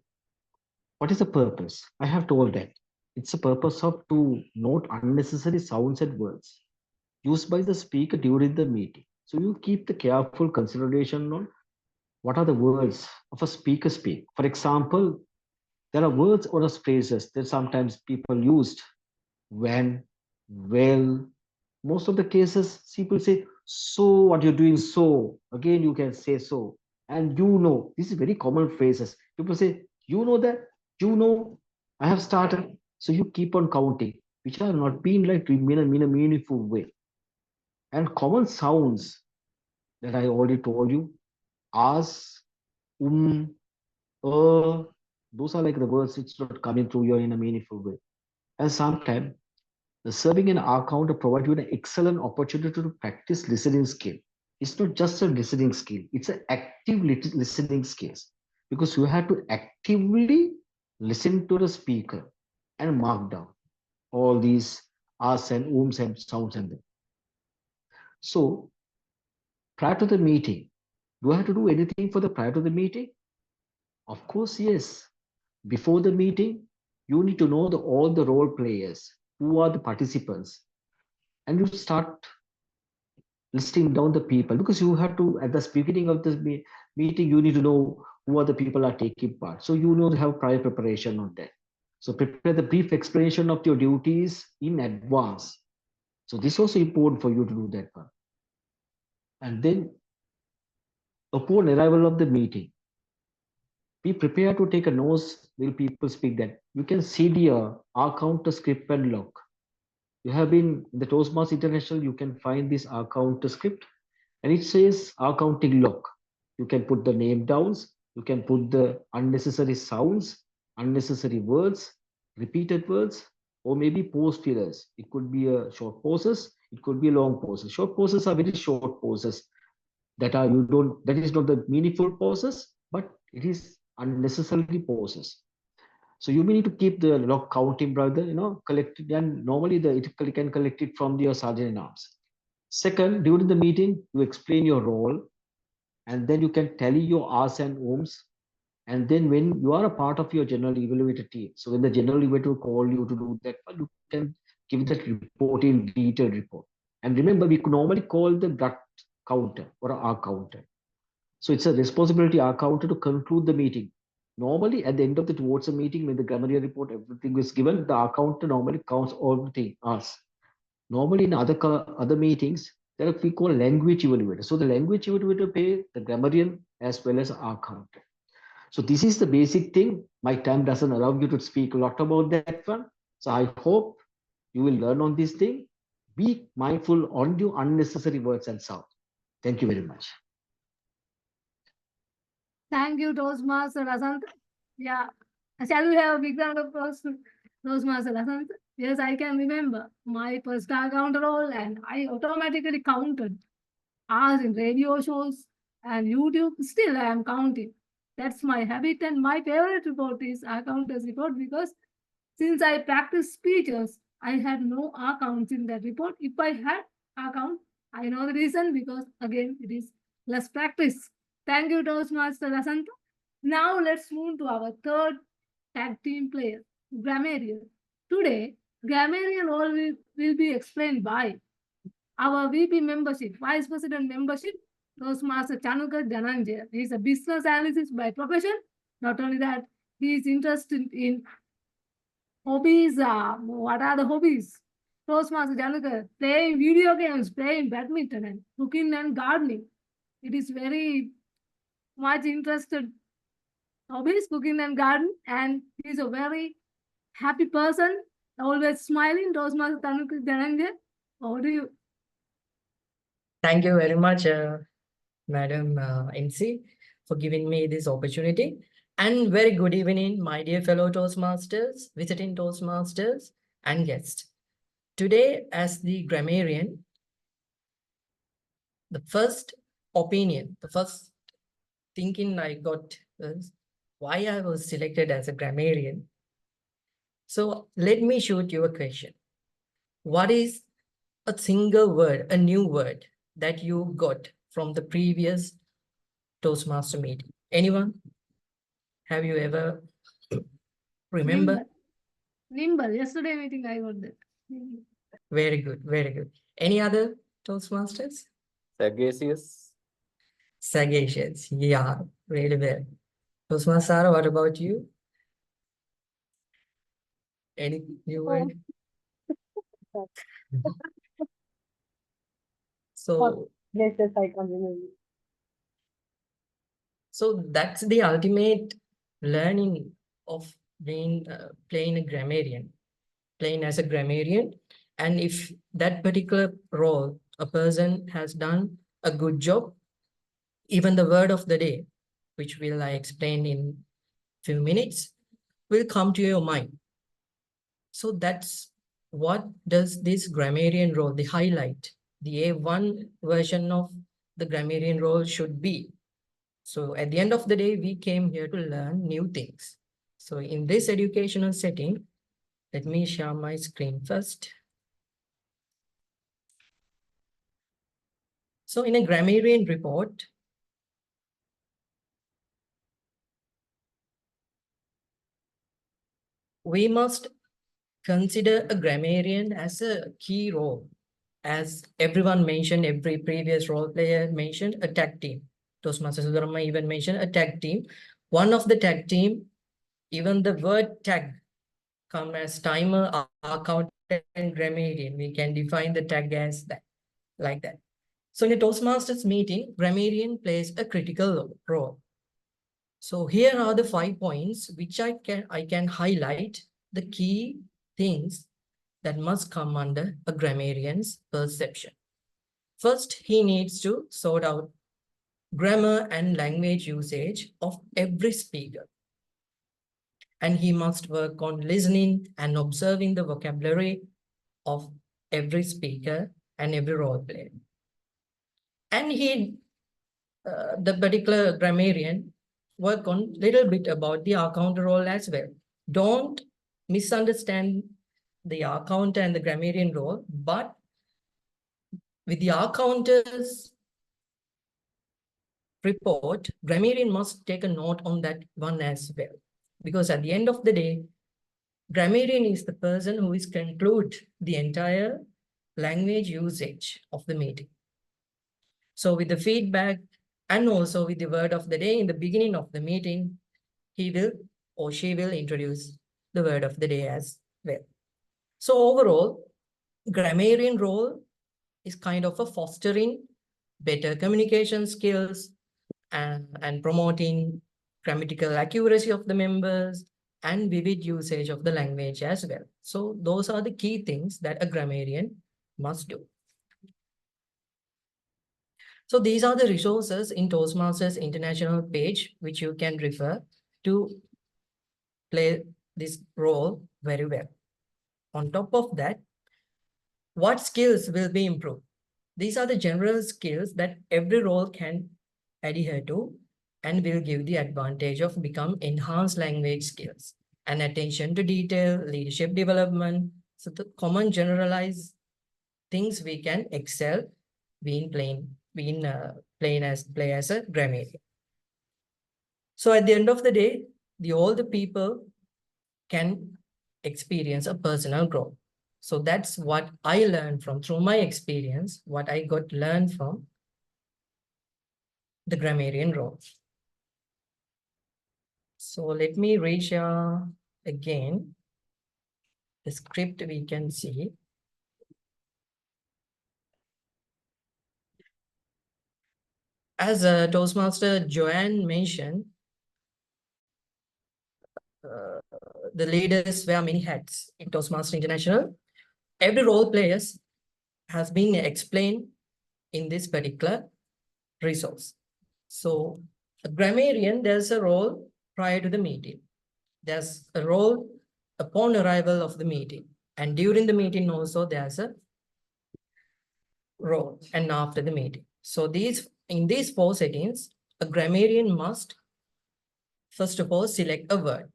what is the purpose? I have told that it's the purpose of to note unnecessary sounds and words used by the speaker during the meeting. So you keep the careful consideration on what are the words of a speaker speak. For example, there are words or phrases that sometimes people used when, well, most of the cases people say, so what you're doing, so again you can say so, and this is very common phrases. People say, that, I have started. So you keep on counting, which are not being like in a meaningful way. And common sounds that I already told you, as, those are like the words, it's not coming through you in a meaningful way. And sometimes the serving an account provide you an excellent opportunity to practice listening skill. It's not just a listening skill, it's an active listening skills, because you have to actively listen to the speaker and mark down all these ahs and ums and sounds and them. So prior to the meeting, do I have to do anything for the prior to the meeting? Of course, yes. Before the meeting, you need to know all the role players, who are the participants, and you start listing down the people, because you have to, at the beginning of the meeting, you need to know who are the people are taking part. So you know to have prior preparation on that. So prepare the brief explanation of your duties in advance. So this is also important for you to do that one. And then upon arrival of the meeting, be prepared to take a notes while people speak that. You can see the counter script and log. You have been in the Toastmasters International, you can find this counter script, and it says counting log. You can put the name downs, you can put the unnecessary sounds, unnecessary words, repeated words, or maybe pause fillers. It could be a short pauses, it could be long pauses. Short pauses are very short pauses that is not the meaningful pauses, but it is unnecessarily pauses. So you need to keep the log counting, brother, collected, and normally it can collect it from your sergeant in arms. Second, during the meeting, you explain your role, and then you can tally your ahs and ums. And then when you are a part of your general evaluator team, so when the general evaluator call you to do that, you can give that report in detailed report. And remember, we could normally call the gut counter or a counter. So it's a responsibility our counter to conclude the meeting. Normally, at the end of the towards a meeting, when the grammarian report, everything is given, the counter normally counts all the things, us. Normally, in other meetings, there are we call language evaluator. So the language evaluator pay the grammarian as well as our counter. So this is the basic thing. My time doesn't allow you to speak a lot about that one. So I hope you will learn on this thing. Be mindful on your unnecessary words and sound. Thank you very much. Thank you, Toastmaster Asant. Yeah. Shall we have a big round of applause to Toastmaster Asant? Yes, I can remember my first counter roll, and I automatically counted hours in radio shows and YouTube. Still, I am counting. That's my habit, and my favorite report is accounters report, because since I practice speeches, I had no accounts in that report. If I had account, I know the reason, because again, it is less practice. Thank you, Toastmaster Asanta. Now let's move to our third tag team player, grammarian. Today, grammarian role will be explained by our VP membership, Vice President membership, Toastmaster Chanukar Dhananjay. He is a business analyst by profession. Not only that, he is interested in hobbies. What are the hobbies? Toastmaster Chanukar, playing video games, playing badminton, and cooking and gardening. It is very much interested hobbies, cooking and garden, and he's a very happy person, always smiling. Toastmaster Chanukar Dhananjay, how do you? Thank you very much, Madam MC, for giving me this opportunity. And very good evening, my dear fellow Toastmasters, visiting Toastmasters, and guests. Today, as the grammarian, the first opinion, the first thinking I got was why I was selected as a grammarian. So let me shoot you a question. What is a single word, a new word that you got from the previous Toastmaster meeting? Anyone? Have you ever remember? Nimble. Yesterday meeting I got that. Very good, very good. Any other Toastmasters? Sagacious. Sagacious. Yeah, really well. Toastmaster, what about you? Any new word? So, Yes, yes, I continue. so that's the ultimate learning of being playing a grammarian, playing as a grammarian. And if that particular role, a person has done a good job, even the word of the day, which will I explain in few minutes, will come to your mind. So that's what does this grammarian role, the highlight, the A1 version of the grammarian role should be. So at the end of the day, we came here to learn new things. So in this educational setting, let me share my screen first. So in a grammarian report, we must consider a grammarian as a key role. As everyone mentioned, every previous role player mentioned a tag team. Toastmaster Sudarma even mentioned a tag team. One of the tag team, even the word tag come as timer, accountant, and grammarian. We can define the tag as that, like that. So in a Toastmasters meeting, grammarian plays a critical role. So here are the 5 points which I can highlight the key things that must come under a grammarian's perception. First, he needs to sort out grammar and language usage of every speaker. And he must work on listening and observing the vocabulary of every speaker and every role player. And the particular grammarian, work on little bit about the account role as well. Don't misunderstand the account and the grammarian role, but with the accounters report, grammarian must take a note on that one as well. Because at the end of the day, grammarian is the person who is conclude the entire language usage of the meeting. So with the feedback and also with the word of the day in the beginning of the meeting, he will or she will introduce the word of the day as well. So overall, grammarian role is kind of a fostering better communication skills and promoting grammatical accuracy of the members and vivid usage of the language as well. So those are the key things that a grammarian must do. So these are the resources in Toastmasters International page, which you can refer to play this role very well. On top of that, what skills will be improved? These are the general skills that every role can adhere to and will give the advantage of become enhanced language skills and attention to detail, leadership development. So the common generalized things we can excel being play as a grammarian. So at the end of the day, all the people can experience a personal growth. So that's what I learned through my experience, what I got learned from the grammarian role. So let me reshare again the script we can see. As Toastmaster Joanne mentioned, the leaders wear many hats in Toastmaster International. Every role players has been explained in this particular resource. So a grammarian, there's a role prior to the meeting. There's a role upon arrival of the meeting. And during the meeting also there's a role and after the meeting. So in these 4 settings, a grammarian must first of all select a word.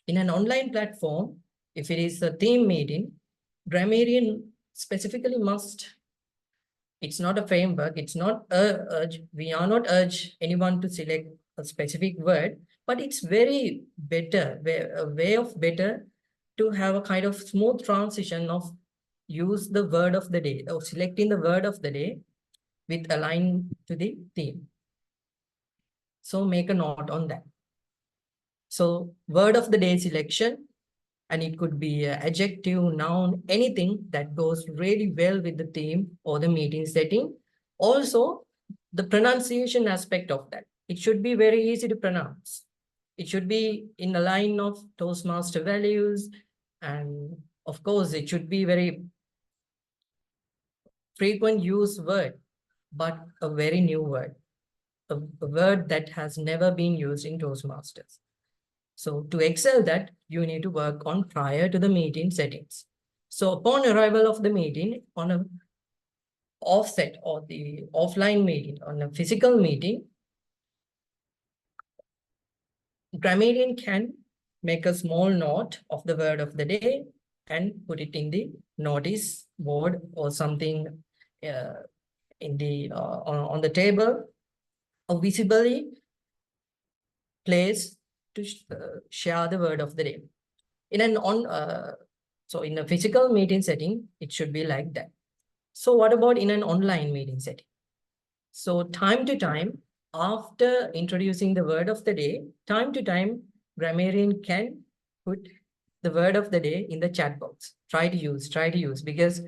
In an online platform, if it is a team meeting, grammarian specifically must, it's not a framework, it's not we are not urge anyone to select a specific word, but it's very better, a way of better to have a kind of smooth transition of use the word of the day or selecting the word of the day with align to the theme. So make a note on that. So word of the day selection, and it could be an adjective, noun, anything that goes really well with the theme or the meeting setting. Also, the pronunciation aspect of that. It should be very easy to pronounce. It should be in the line of Toastmaster values. And of course, it should be very frequent use word, but a very new word, a word that has never been used in Toastmasters. So to excel that, you need to work on prior to the meeting settings. So upon arrival of the meeting on a offset or the offline meeting, on a physical meeting, grammarian can make a small note of the word of the day and put it in the notice board or something in the on the table, or visibly place to share the word of the day. In an so in a physical meeting setting, it should be like that. So what about in an online meeting setting? So time to time, after introducing the word of the day, time to time, grammarian can put the word of the day in the chat box. Try to use, because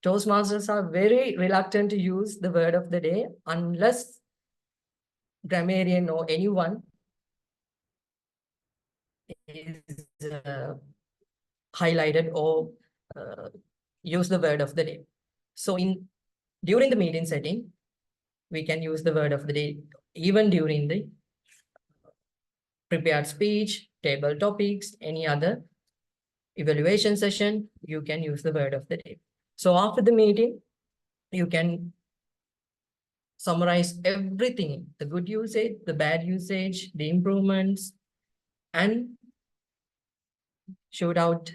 Toastmasters are very reluctant to use the word of the day unless grammarian or anyone is highlighted or use the word of the day. So during the meeting setting, we can use the word of the day even during the prepared speech, table topics, any other evaluation session, you can use the word of the day. So after the meeting, you can summarize everything, the good usage, the bad usage, the improvements, and shoot out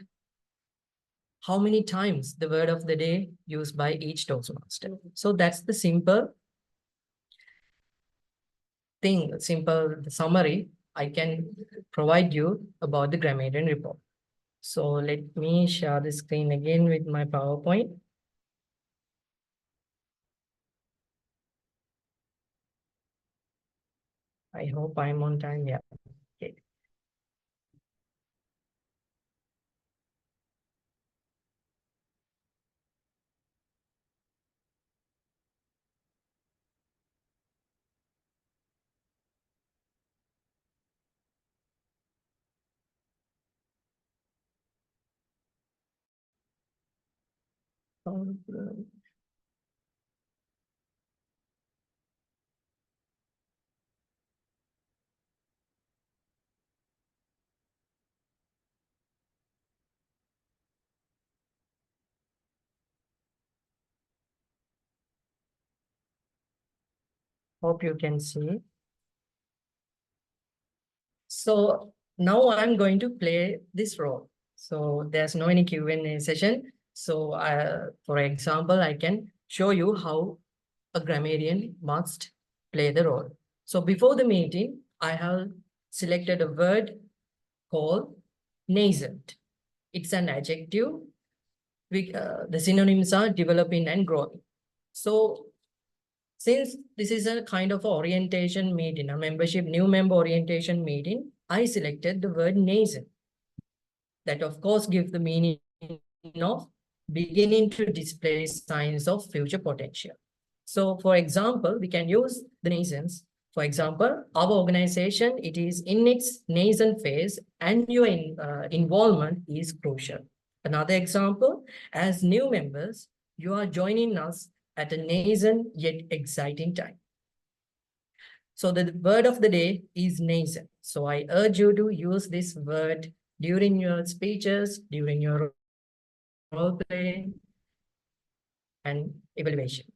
how many times the word of the day used by each Toastmaster. So that's the simple thing, simple summary I can provide you about the grammarian report. So let me share the screen again with my PowerPoint. I hope I'm on time. Yeah. Okay. Hope you can see. So now I'm going to play this role. So there's no any Q&A session. So for example, I can show you how a grammarian must play the role. So before the meeting, I have selected a word called nascent. It's an adjective. The synonyms are developing and growing. So since this is a kind of orientation meeting, a membership, new member orientation meeting, I selected the word nascent. That of course gives the meaning of beginning to display signs of future potential. So for example, we can use the nascence. For example, our organization, it is in its nascent phase and your involvement is crucial. Another example, as new members, you are joining us at a nascent yet exciting time. So the word of the day is nascent. So I urge you to use this word during your speeches, during your role play and evaluation.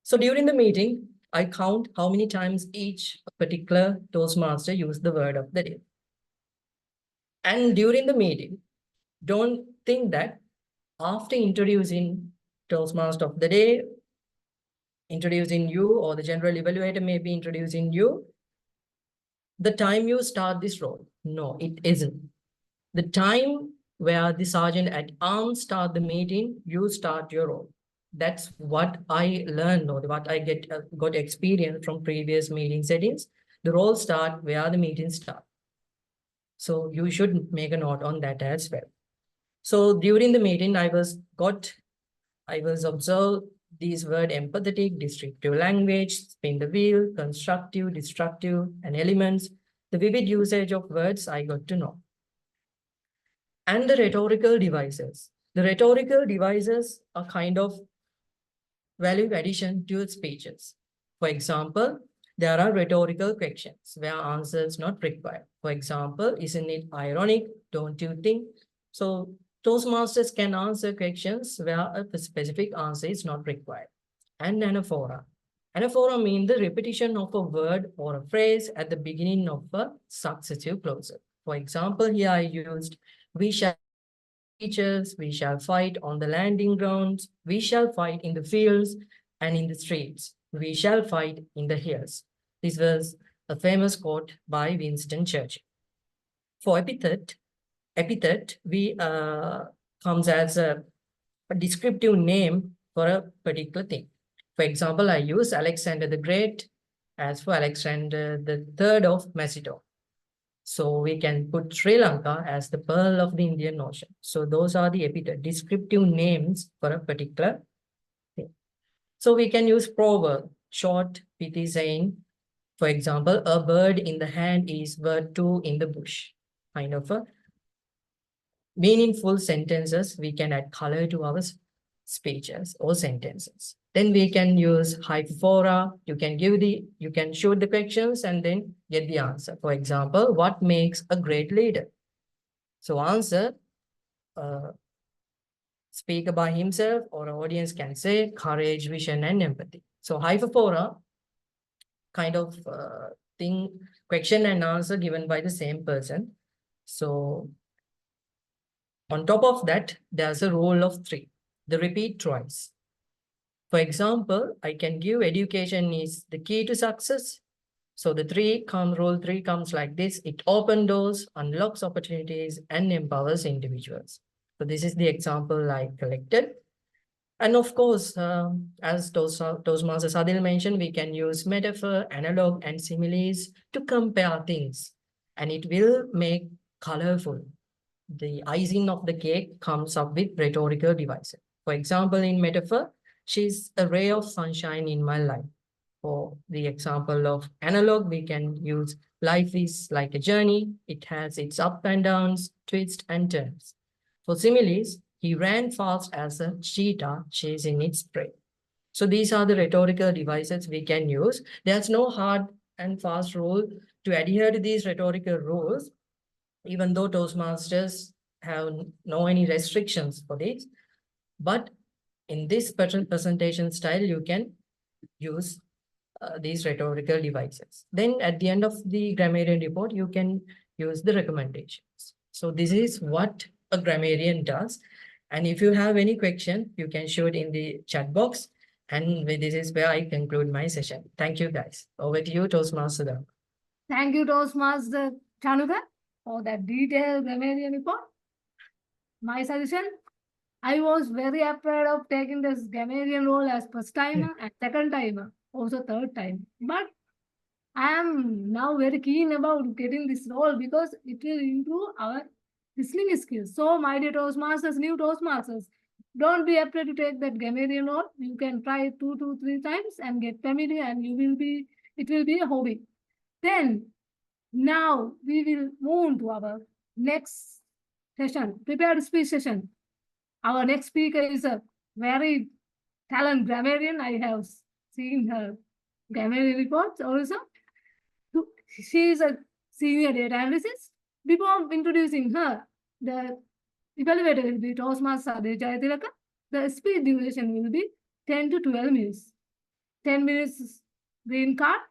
So during the meeting, I count how many times each particular Toastmaster used the word of the day. And during the meeting, don't think that after introducing Toastmaster of the day, introducing you, or the general evaluator may be introducing you, the time you start this role. No, it isn't. The time where the sergeant at arms start the meeting, you start your role. That's what I learned or what I got experience from previous meeting settings. The roles start where the meetings start. So you should make a note on that as well. So during the meeting, I was observed these word empathetic, descriptive language, spin the wheel, constructive, destructive, and elements. The vivid usage of words I got to know. And the rhetorical devices. The rhetorical devices are kind of value addition to speeches. For example, there are rhetorical questions where answers not required. For example, isn't it ironic? Don't you think? So Toastmasters can answer questions where a specific answer is not required. And anaphora. Anaphora means the repetition of a word or a phrase at the beginning of a successive clause. For example, here I used, we shall teachers, we shall fight on the landing grounds, we shall fight in the fields and in the streets, we shall fight in the hills. This was a famous quote by Winston Churchill. For epithet we comes as a descriptive name for a particular thing. For example, I use Alexander the Great as for Alexander the Third of Macedon. So we can put Sri Lanka as the pearl of the Indian Ocean. So those are the epithet, descriptive names for a particular thing. So we can use proverb, short, pithy saying. For example, a bird in the hand is bird two in the bush. Kind of a meaningful sentences, we can add color to our speeches or sentences. Then we can use hyperphora. You can shoot the questions and then get the answer. For example, what makes a great leader? So answer, speaker by himself or audience can say courage, vision, and empathy. So hyperphora kind of thing, question and answer given by the same person. So on top of that, there's a rule of three, the repeat twice. For example, I can give education is the key to success. So the rule three comes like this. It opens doors, unlocks opportunities, and empowers individuals. So this is the example I collected. And of course, as Toastmaster Sadil mentioned, we can use metaphor, analog, and similes to compare things. And it will make colorful. The icing of the cake comes up with rhetorical devices. For example, in metaphor, she's a ray of sunshine in my life. For the example of analog, we can use life is like a journey. It has its ups and downs, twists and turns. For similes, he ran fast as a cheetah chasing its prey. So these are the rhetorical devices we can use. There's no hard and fast rule to adhere to these rhetorical rules, even though Toastmasters have no any restrictions for this. But in this presentation style, you can use these rhetorical devices. Then at the end of the grammarian report, you can use the recommendations. So this is what a grammarian does. And if you have any question, you can show it in the chat box. And this is where I conclude my session. Thank you, guys. Over to you, Toastmaster. Thank you, Toastmaster Chanuka, for that detailed grammarian report. My suggestion, I was very afraid of taking this grammarian role as first timer and second timer, also third time. But I am now very keen about getting this role because it will improve our listening skills. So, my dear Toastmasters, new Toastmasters, don't be afraid to take that grammarian role. You can try 2 to 3 times and get familiar, and it will be a hobby. Then, now we will move to our next session, prepared speech session. Our next speaker is a very talented grammarian. I have seen her grammarian reports also. She is a senior data analyst. Before introducing her, the evaluator will be Toastmaster Sadil Jayatilaka. The speech duration will be 10 to 12 minutes. 10 minutes green card,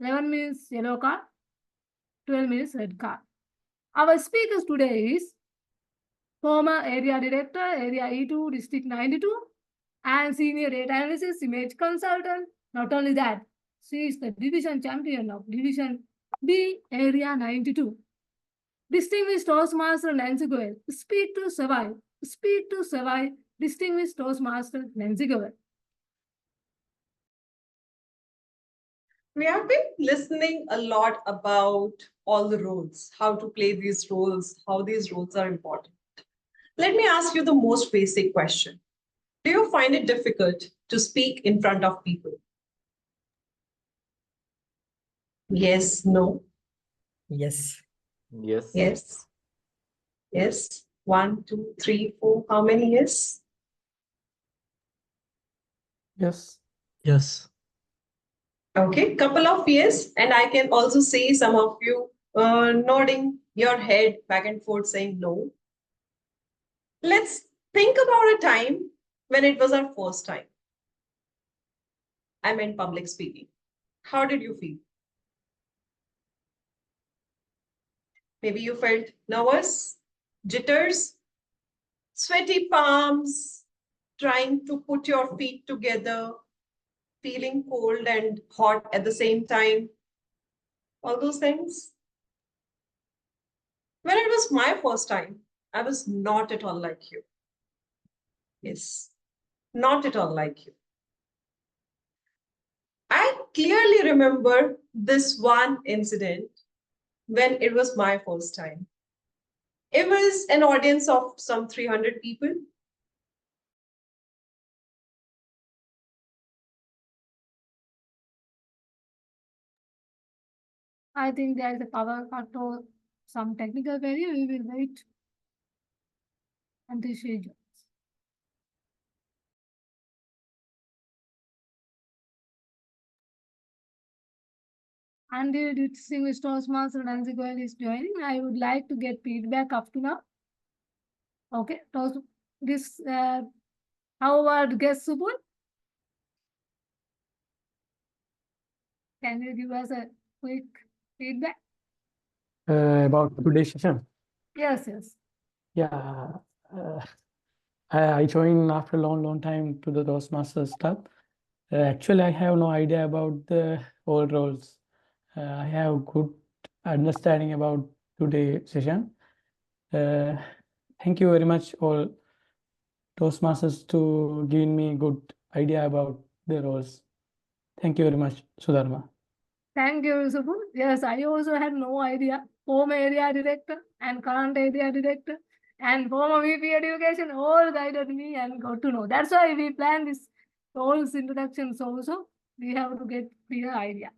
11 minutes yellow card, 12 minutes red card. Our speakers today is former area director, area E2, district 92, and senior data analysis, image consultant. Not only that, she is the division champion of division B, area 92. Distinguished Toastmaster Nancy Goel, Speed to Survive distinguished Toastmaster Nancy Gower. We have been listening a lot about all the roles, how to play these roles, how these roles are important. Let me ask you the most basic question. Do you find it difficult to speak in front of people? Yes, no. Yes. Yes. Yes. Yes. 1, 2, 3, 4. How many yes? Yes. Yes. Okay, couple of yes. And I can also see some of you nodding your head back and forth saying no. Let's think about a time when it was our first time. I meant public speaking. How did you feel? Maybe you felt nervous, jitters, sweaty palms, trying to put your feet together, feeling cold and hot at the same time. All those things. When it was my first time, I was not at all like you. Yes, not at all like you. I clearly remember this one incident when it was my first time. It was an audience of some 300 people. I think there is a power cut or some technical failure. We will wait until she joins. And the distinguished Toastmaster Nancy Goel is joining. I would like to get feedback up to now. Okay, how about guest Subul? Can you give us a quick feedback? About today's session. Yes, yes. Yeah. I joined after a long time to the Toastmasters club. Actually, I have no idea about the all roles. I have good understanding about today's session. Thank you very much all Toastmasters to giving me good idea about the roles. Thank you very much, Sudharma. Thank you, Subul. Yes, I also had no idea. Former area director and current area director and former VP education all guided me and got to know. That's why we plan this roles introductions also. We have to get clear idea.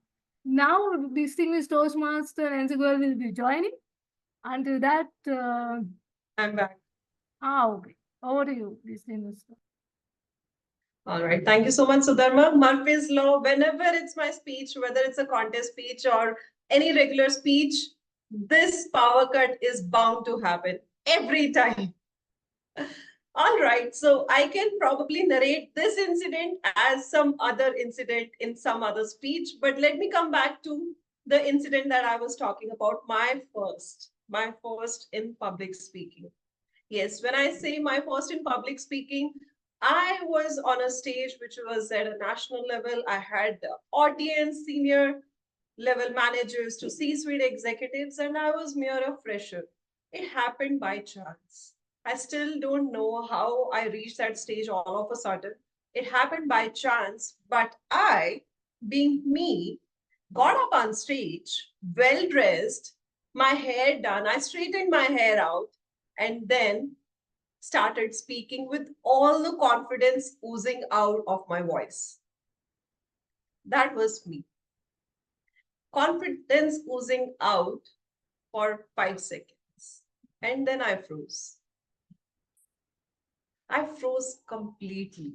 Now, distinguished Toastmaster Nancy Goel will be joining. Until that, I'm back. Okay. Over to you, distinguished. All right. Thank you so much, Sudharma. Murphy's Law, whenever it's my speech, whether it's a contest speech or any regular speech, this power cut is bound to happen every time. All right. So I can probably narrate this incident as some other incident in some other speech, but let me come back to the incident that I was talking about, my first in public speaking. Yes, when I say my first in public speaking, I was on a stage which was at a national level. I had audience, senior level managers to C-suite executives, and I was mere a fresher. It happened by chance. I still don't know how I reached that stage all of a sudden. It happened by chance, but I, being me, got up on stage, well dressed, my hair done. I straightened my hair out and then started speaking with all the confidence oozing out of my voice. That was me. Confidence oozing out for 5 seconds. And then I froze. I froze completely.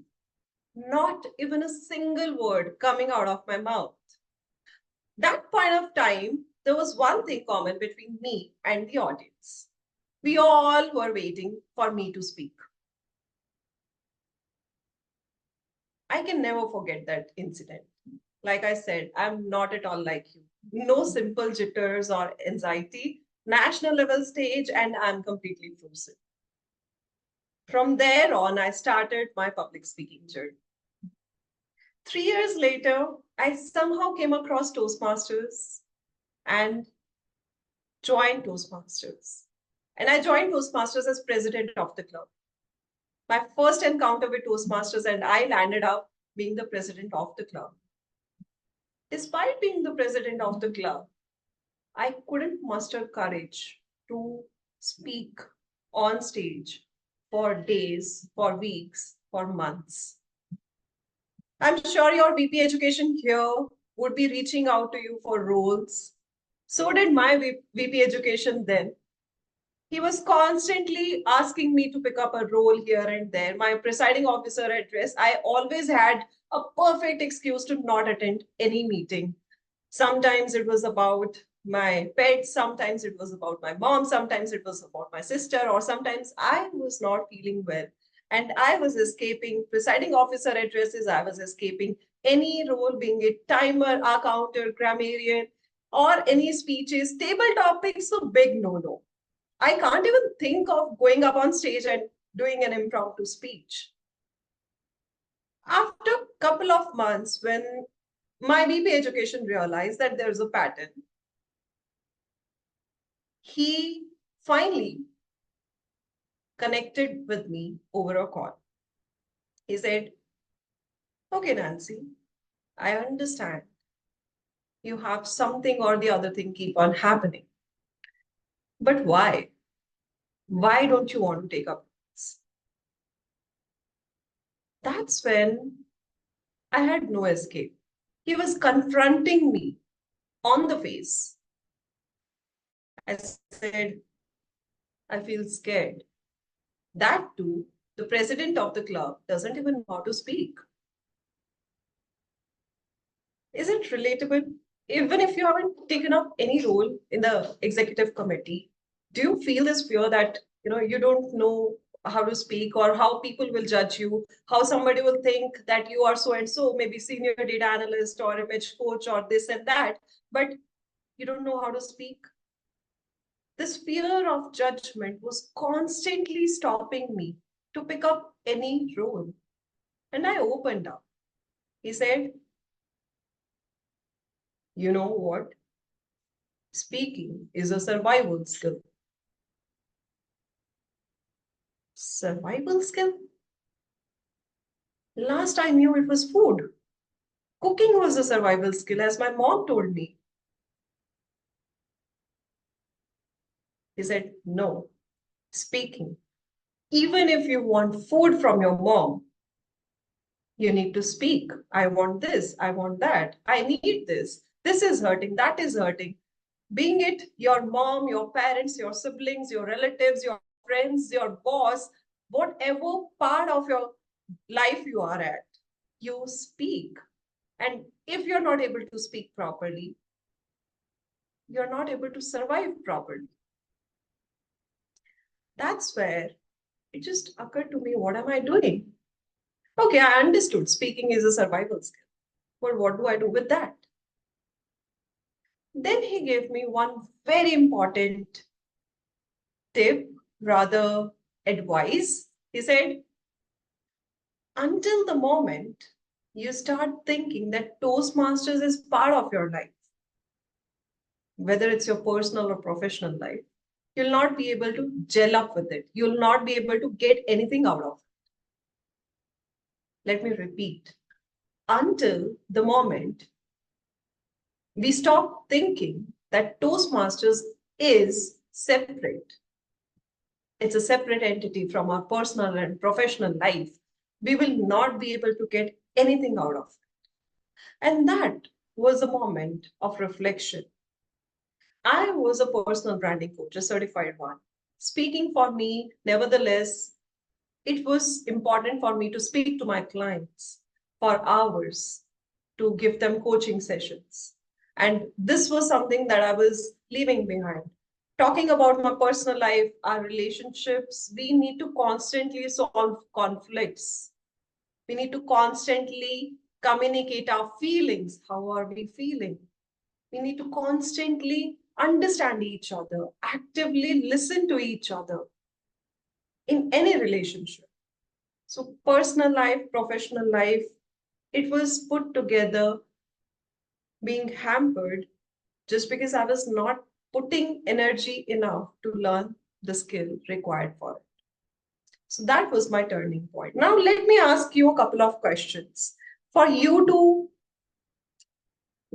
Not even a single word coming out of my mouth. That point of time, there was one thing common between me and the audience. We all were waiting for me to speak. I can never forget that incident. Like I said, I'm not at all like you. No simple jitters or anxiety, national level stage, and I'm completely frozen. From there on, I started my public speaking journey. 3 years later, I somehow came across Toastmasters and joined Toastmasters. And I joined Toastmasters as president of the club. my first encounter with Toastmasters, and I landed up being the president of the club. Despite being the president of the club, I couldn't muster courage to speak on stage for days, for weeks, for months. I'm sure your VP education here would be reaching out to you for roles. So did my VP education then. He was constantly asking me to pick up a role here and there. My presiding officer address, I always had a perfect excuse to not attend any meeting. Sometimes it was about my pets, sometimes it was about my mom, sometimes it was about my sister, or sometimes I was not feeling well. And I was escaping presiding officer addresses, I was escaping any role, being it timer, accountant, grammarian, or any speeches. Table topics, so big no-no. I can't even think of going up on stage and doing an impromptu speech. After a couple of months, when my VP education realized that there's a pattern, he finally connected with me over a call. He said, okay, Nancy, I understand. You have something or the other thing keep on happening. But why? Why don't you want to take up this? That's when I had no escape. He was confronting me on the face. I said, I feel scared. That too, the president of the club doesn't even know how to speak. Is it relatable? Even if you haven't taken up any role in the executive committee, do you feel this fear that you don't know how to speak, or how people will judge you, how somebody will think that you are so and so, maybe senior data analyst or image coach or this and that, but you don't know how to speak? This fear of judgment was constantly stopping me to pick up any role. And I opened up. He said, you know what? Speaking is a survival skill. Survival skill? Last I knew it was food. Cooking was a survival skill, as my mom told me. He said, no, speaking. Even if you want food from your mom, you need to speak. I want this, I want that, I need this. This is hurting, that is hurting. Being it your mom, your parents, your siblings, your relatives, your friends, your boss, whatever part of your life you are at, you speak. And if you're not able to speak properly, you're not able to survive properly. That's where it just occurred to me, what am I doing? Okay, I understood speaking is a survival skill. But what do I do with that? Then he gave me one very important tip, rather advice. He said, until the moment you start thinking that Toastmasters is part of your life, whether it's your personal or professional life, you'll not be able to gel up with it. You'll not be able to get anything out of it. Let me repeat. Until the moment we stop thinking that Toastmasters is separate, it's a separate entity from our personal and professional life, we will not be able to get anything out of it. And that was a moment of reflection. I was a personal branding coach, a certified one. Speaking for me, nevertheless, it was important for me to speak to my clients for hours, to give them coaching sessions. And this was something that I was leaving behind. Talking about my personal life, our relationships, we need to constantly solve conflicts. We need to constantly communicate our feelings. How are we feeling? We need to constantly understand each other, actively listen to each other in any relationship. So personal life, professional life, it was put together, being hampered just because I was not putting energy enough to learn the skill required for it. So that was my turning point. Now let me ask you a couple of questions for you to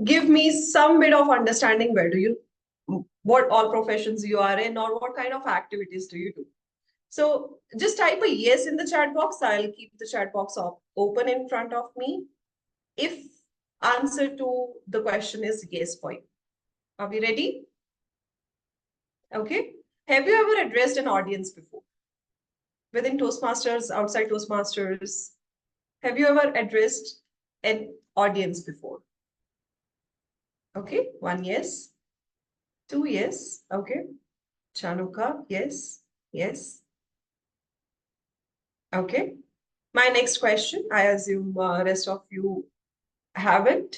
give me some bit of understanding. Where do you, what all professions you are in, or what kind of activities do you do? So just type a yes in the chat box. I'll keep the chat box open in front of me if answer to the question is yes for you. Are we ready? Okay. Have you ever addressed an audience before? Within Toastmasters, outside Toastmasters, have you ever addressed an audience before? Okay, 1 yes, 2 yes, okay. Chanuka, yes, yes. Okay. My next question, I assume rest of you haven't.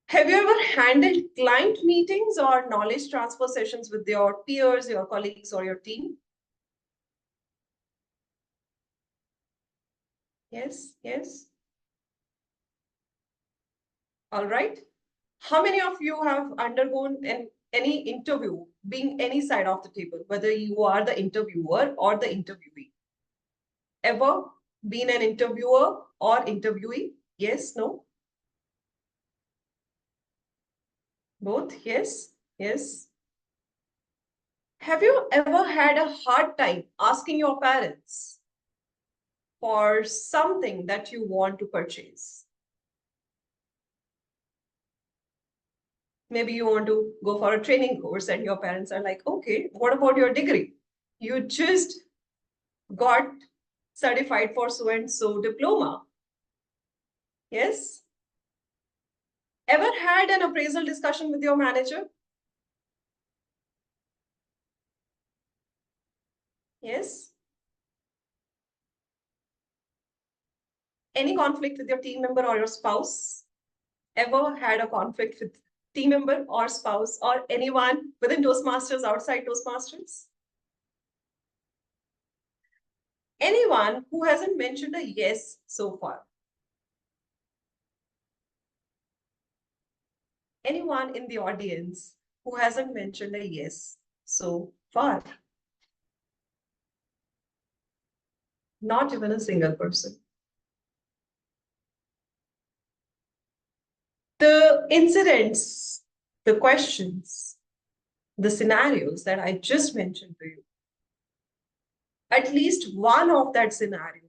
Have you ever handled client meetings or knowledge transfer sessions with your peers, your colleagues, or your team? Yes, yes. All right. How many of you have undergone any interview, being any side of the table, whether you are the interviewer or the interviewee? Ever been an interviewer or interviewee? Yes, no? Both? Yes, yes. Have you ever had a hard time asking your parents for something that you want to purchase? Maybe you want to go for a training course and your parents are like, okay, what about your degree? You just got certified for so-and-so diploma. Yes? Ever had an appraisal discussion with your manager? Yes? Any conflict with your team member or your spouse? Ever had a conflict with team member or spouse or anyone within Toastmasters, outside Toastmasters? Anyone who hasn't mentioned a yes so far? Anyone in the audience who hasn't mentioned a yes so far? Not even a single person. The incidents, the questions, the scenarios that I just mentioned to you, at least one of that scenario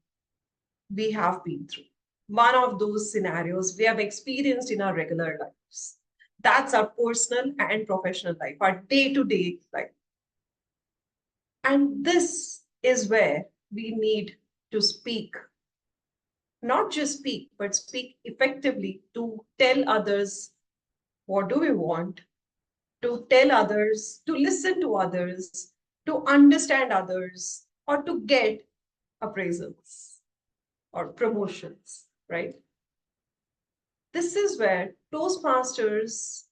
we have been through. One of those scenarios we have experienced in our regular lives. That's our personal and professional life, our day-to-day life. And this is where we need to speak. Not just speak, but speak effectively to tell others what do we want, to tell others, to listen to others, to understand others, or to get appraisals or promotions, right? This is where Toastmasters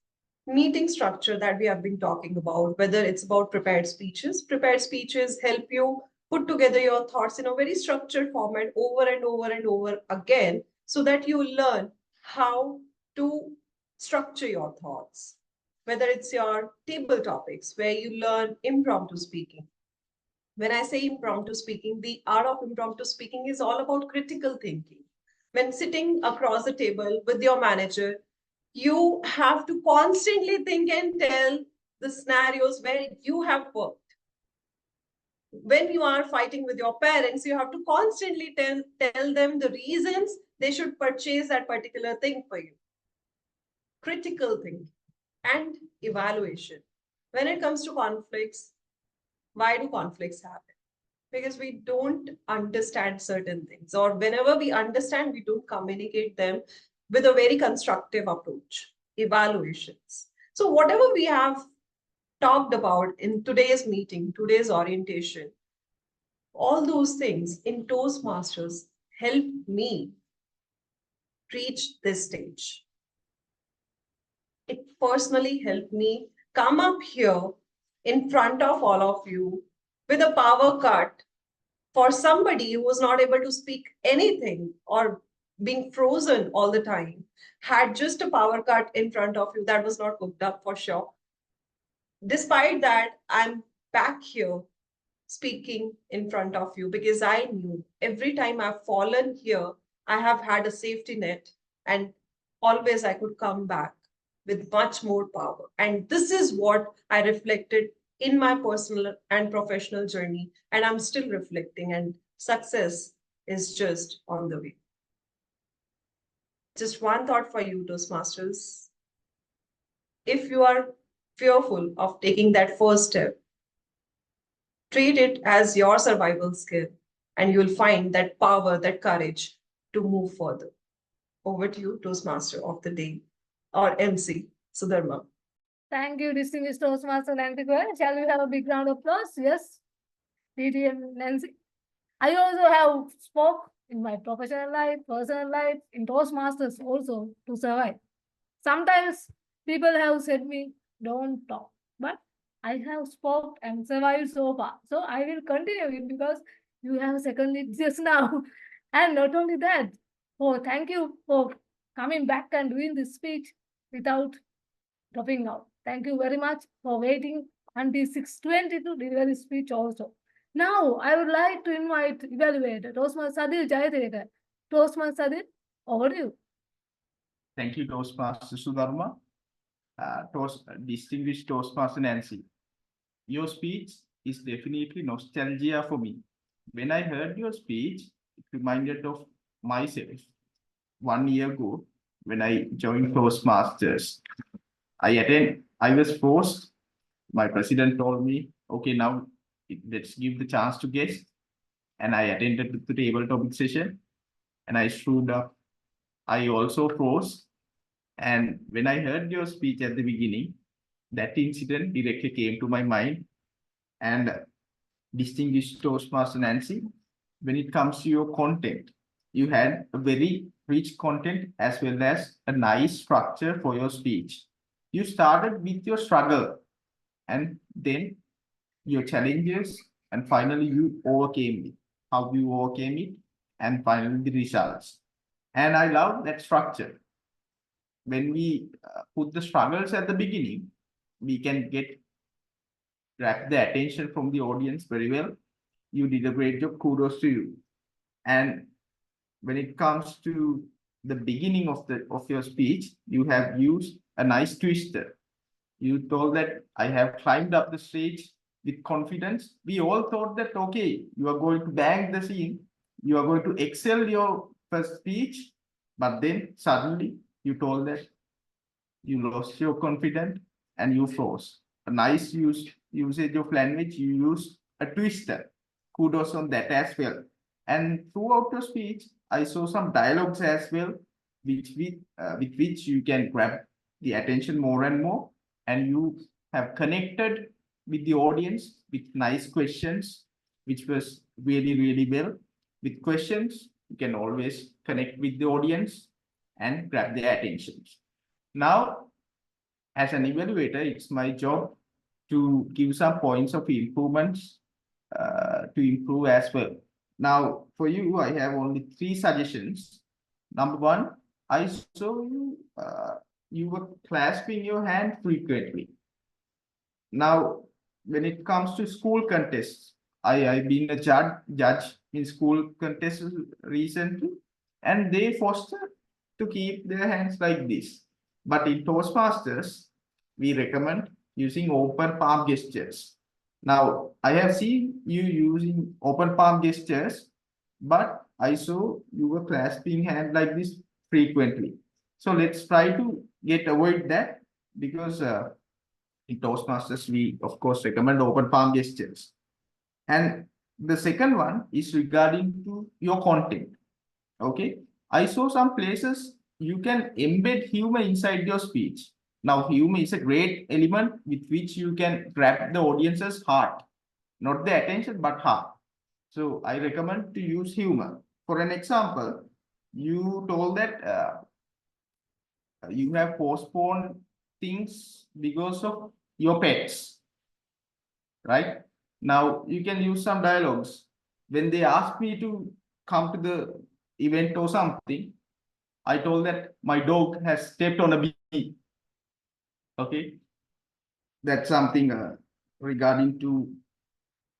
meeting structure that we have been talking about, whether it's about prepared speeches help you put together your thoughts in a very structured format over and over and over again, so that you learn how to structure your thoughts. Whether it's your table topics, where you learn impromptu speaking. When I say impromptu speaking, the art of impromptu speaking is all about critical thinking. When sitting across the table with your manager, you have to constantly think and tell the scenarios where you have worked. When you are fighting with your parents, you have to constantly tell them the reasons they should purchase that particular thing for you. Critical thinking and evaluation. When it comes to conflicts, why do conflicts happen? Because we don't understand certain things, or whenever we understand, we don't communicate them with a very constructive approach. Evaluations. So whatever we have talked about in today's meeting, today's orientation, all those things in Toastmasters help me reach this stage. It personally helped me come up here in front of all of you with a power cut for somebody who was not able to speak anything or being frozen all the time, had just a power cut in front of you that was not hooked up for sure. Despite that, I'm back here speaking in front of you because I knew every time I've fallen here, I have had a safety net and always I could come back with much more power. And this is what I reflected in my personal and professional journey. And I'm still reflecting, and success is just on the way. Just one thought for you, Toastmasters. If you are fearful of taking that first step, treat it as your survival skill, and you'll find that power, that courage to move further. Over to you, Toastmaster of the day, or MC, Sudharma. Thank you, distinguished Toastmaster Nancy Goyal. Shall we have a big round of applause? Yes, DTM Nancy. I also have spoke in my professional life, personal life, in Toastmasters also to survive. Sometimes people have said me, don't talk, but I have spoke and survived so far. So I will continue it because you have seconded it just now. And not only that, thank you for coming back and doing this speech without dropping out. Thank you very much for waiting until 6:20 to deliver this speech also. Now, I would like to invite evaluator, Toastmaster Sadil Jayadekar. Toastmaster Sadil, over to you. Thank you, Toastmaster Sudharma. Distinguished Toastmaster Nancy. Your speech is definitely nostalgia for me. When I heard your speech, it reminded of myself 1 year ago when I joined Toastmasters. I was forced. My president told me, okay, now let's give the chance to guest. And I attended the table topic session and I showed up. I also froze. And when I heard your speech at the beginning, that incident directly came to my mind. And distinguished Toastmaster Nancy, when it comes to your content, you had a very rich content as well as a nice structure for your speech. You started with your struggle and then your challenges, and finally you overcame it. How you overcame it, and finally the results. And I love that structure. When we put the struggles at the beginning, we can grab the attention from the audience very well. You did a great job. Kudos to you. And when it comes to the beginning of your speech, you have used a nice twister. You told that I have climbed up the stage with confidence. We all thought that, okay, you are going to bang the scene. You are going to excel your first speech. But then suddenly you told that you lost your confidence and you froze. A nice usage of language, you used a twister. Kudos on that as well. And throughout your speech, I saw some dialogues as well, with which you can grab the attention more and more. And you have connected with the audience with nice questions, which was really, really well. With questions, you can always connect with the audience and grab their attention. Now, as an evaluator, it's my job to give some points of improvements to improve as well. Now, for you, I have only 3 suggestions. Number 1, I saw you were clasping your hand frequently. Now, when it comes to school contests, I've been a judge in school contests recently, and they foster to keep their hands like this. But in Toastmasters, we recommend using open palm gestures. Now, I have seen you using open palm gestures, but I saw you were clasping hand like this frequently. So let's try to avoid that, because in Toastmasters, we of course recommend open palm gestures. And the second one is regarding to your content. Okay, I saw some places you can embed humor inside your speech. Now, humor is a great element with which you can grab the audience's heart, not the attention, but heart. So I recommend to use humor. For an example, you told that you have postponed things because of your pets, right? Now you can use some dialogues. When they ask me to come to the event or something, I told that my dog has stepped on a bee. Okay, that's something regarding to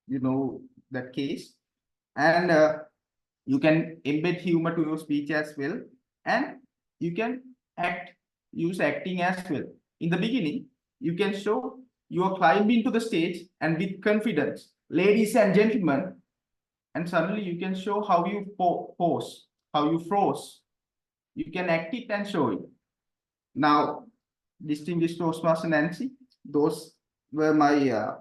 you know that case. And you can embed humor to your speech as well. And you can use acting as well. In the beginning, you can show you are climbing to the stage and with confidence, ladies and gentlemen, and suddenly you can show how you pose, how you froze. You can act it and show it. Now, distinguished Toastmaster Nancy, those were my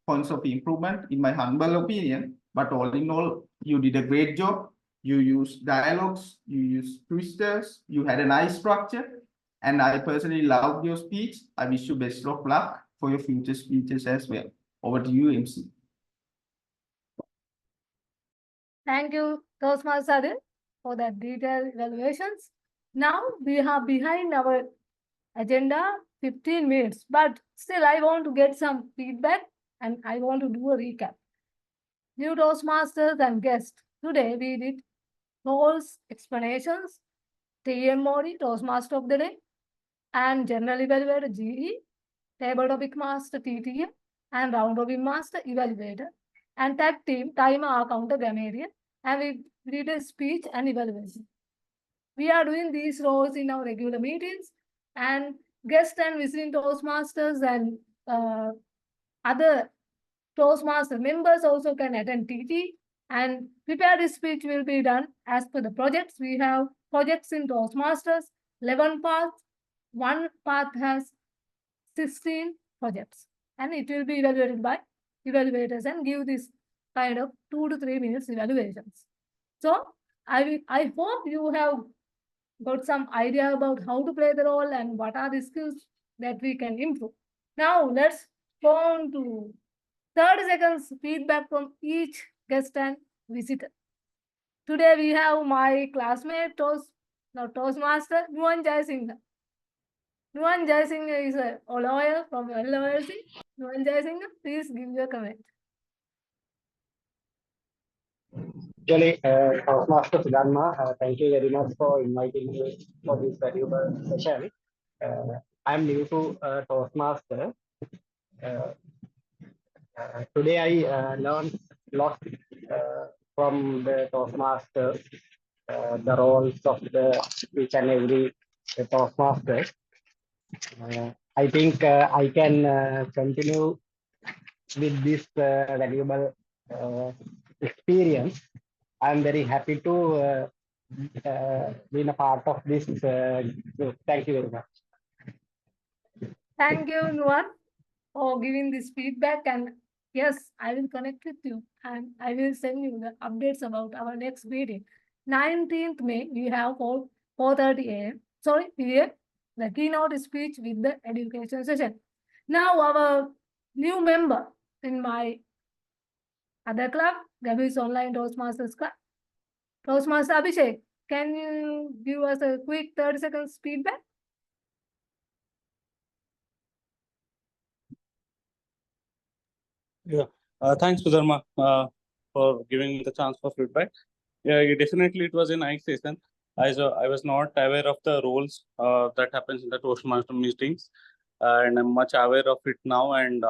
points of improvement in my humble opinion. But all in all, you did a great job. You used dialogues, you used twisters, you had a nice structure. And I personally loved your speech. I wish you best of luck for your future speeches as well. Over to you, MC. Thank you, Toastmaster Adil, for that detailed evaluations. Now we have behind our agenda 15 minutes, but still I want to get some feedback and I want to do a recap. New Toastmasters and guests. Today we did roles, explanations, TMOD, Toastmaster of the Day, and General Evaluator GE, Table Topic Master TTM, and Round Robin Master Evaluator, and Tag Team Timer Counter Grammarian, and we did a speech and evaluation. We are doing these roles in our regular meetings, and guest and visiting Toastmasters and other Toastmaster members also can attend TT, and prepared speech will be done as per the projects. We have projects in Toastmasters, 11 parts. One part has 16 projects, and it will be evaluated by evaluators and give this kind of 2 to 3 minutes evaluations. So I hope you have got some idea about how to play the role and what are the skills that we can improve. Now let's go on to 30 seconds feedback from each guest and visitor. Today we have my classmate Toastmaster Nuan Jaisingh. Nuan Jaisingh is a lawyer from LOLC. Nuan Jaisingh, please give your comment. Actually, Toastmaster Sudharma, thank you very much for inviting me for this valuable session. I'm new to Toastmaster. Today I learned a lot from the Toastmaster, the roles of each and every Toastmaster. I think I can continue with this valuable experience. I'm very happy to be a part of this group. Thank you very much. Thank you, Nuan, for giving this feedback. And yes, I will connect with you and I will send you the updates about our next meeting. 19th May, we have 4:30 a.m. Sorry, PM, the keynote speech with the education session. Now, our new member in my other club, Gaby's Online Toastmasters Club, Toastmaster Abhishek, can you give us a quick 30 seconds feedback? Yeah, thanks, Sudharma, for giving me the chance for feedback. Yeah, definitely it was a nice session. I was not aware of the roles that happens in the Toastmaster meetings, and I'm much aware of it now. And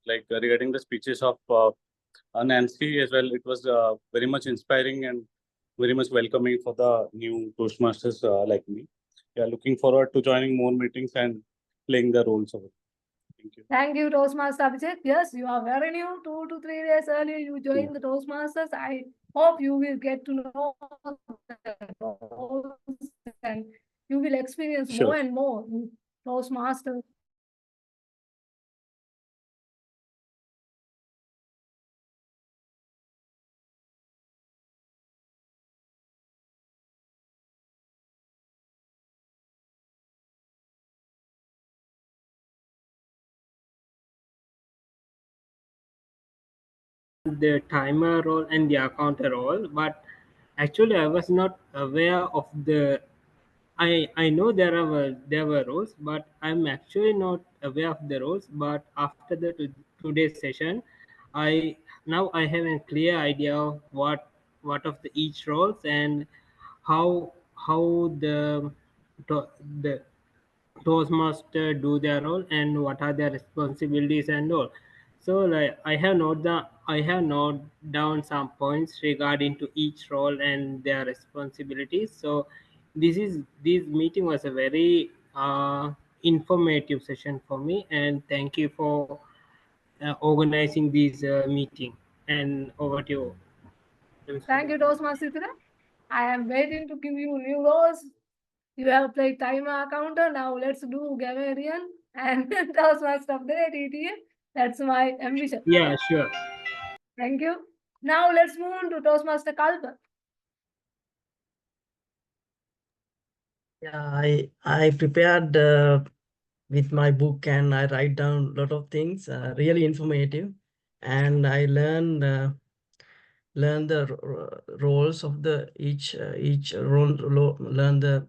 like regarding the speeches of Nancy as well, it was very much inspiring and very much welcoming for the new Toastmasters like me. Yeah, looking forward to joining more meetings and playing the roles of it. Thank you. Thank you, Toastmaster Abhishek. Yes, you are very new. 2 to 3 days earlier, you joined the Toastmasters. I hope you will get to know the roles and you will experience more and more in Toastmasters. The timer role and the counter role, but actually I was not aware of the. I know there were roles, but I'm actually not aware of the roles. But after the today's session, I have a clear idea of what of the each roles and how the the Toastmaster do their role and what are their responsibilities and all. So like I have noted I have noted down some points regarding to each role and their responsibilities. So this meeting was a very informative session for me, and thank you for organizing this meeting. And over to you. Thank you, Toastmaster. I am waiting to give you new roles. You have played timer counter. Now let's do Gamarian and Toastmaster of the ETA. That's my ambition. Yeah, sure. Thank you. Now let's move on to Toastmaster Kalpa. Yeah, I prepared with my book and I write down a lot of things, really informative, and I learn the roles of the each role, learn the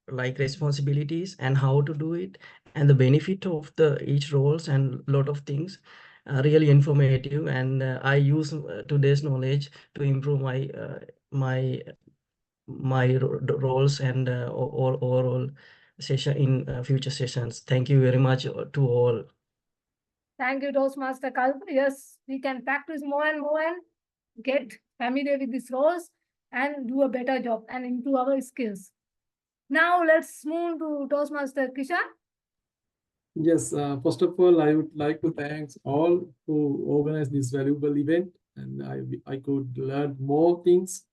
like responsibilities and how to do it and the benefit of the each roles and lot of things. Really informative, and I use today's knowledge to improve my roles and overall session in future sessions. Thank you very much to all. Thank you, Toastmaster Kalpa. Yes, we can practice more and get familiar with these roles and do a better job and improve our skills. Now let's move to Toastmaster Kishan. Yes, first of all, I would like to thank all who organized this valuable event, and I could learn more things.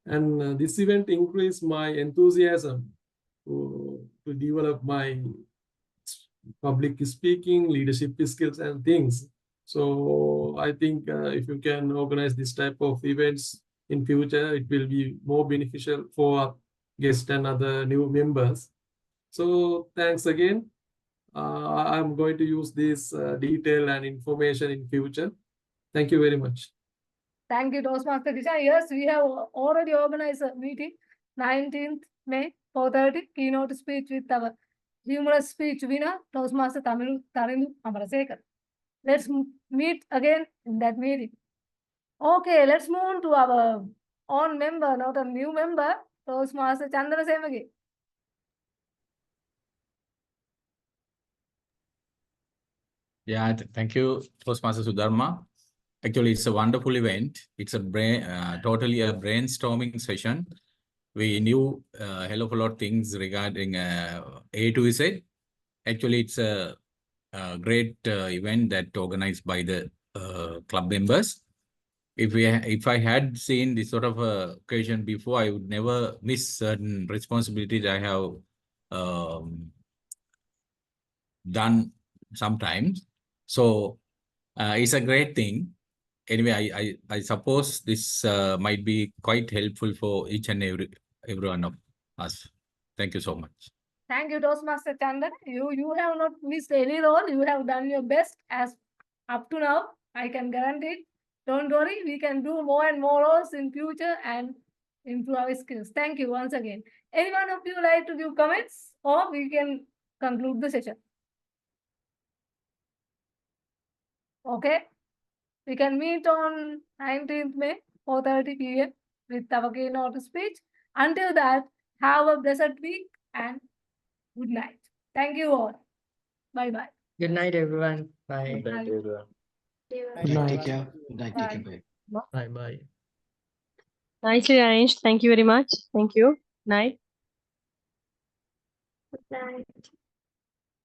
And this event increased my enthusiasm to develop my public speaking, leadership skills, and things. So I think if you can organize this type of events in future, it will be more beneficial for guests and other new members. So thanks again. I'm going to use this detail and information in future. Thank you very much. Thank you, Toastmaster Kishan. Yes, we have already organized a meeting, 19th May, 4:30, keynote speech with our humorous speech winner, Toastmaster Tarindu Amarasekar. Let's meet again in that meeting. Okay, let's move on to our own member, not a new member, Toastmaster Chandra Semagi. Yeah, thank you, Toastmaster Sudharma. Actually, it's a wonderful event. It's a totally a brainstorming session. We knew a hell of a lot of things regarding A to Z. Actually, it's a great event that organized by the club members. If I had seen this sort of occasion before, I would never miss certain responsibilities I have done sometimes. So it's a great thing. Anyway, I suppose this might be quite helpful for each and every one of us. Thank you so much. Thank you, Toastmaster Chandan. You have not missed any role. You have done your best as up to now. I can guarantee it. Don't worry, we can do more and more roles in future and improve our skills. Thank you once again. Anyone of you like to give comments, or we can conclude the session? Okay. We can meet on 19th May, 4:30 p.m. with our keynote speech. Until that, have a blessed week and good night. Thank you all. Bye-bye. Good night, everyone. Bye. Good night, everyone. Good Good night. night. Take care. Good night. Take care. Bye. Bye. Bye. Nicely arranged. Thank you very much. Thank you. Night. Good night.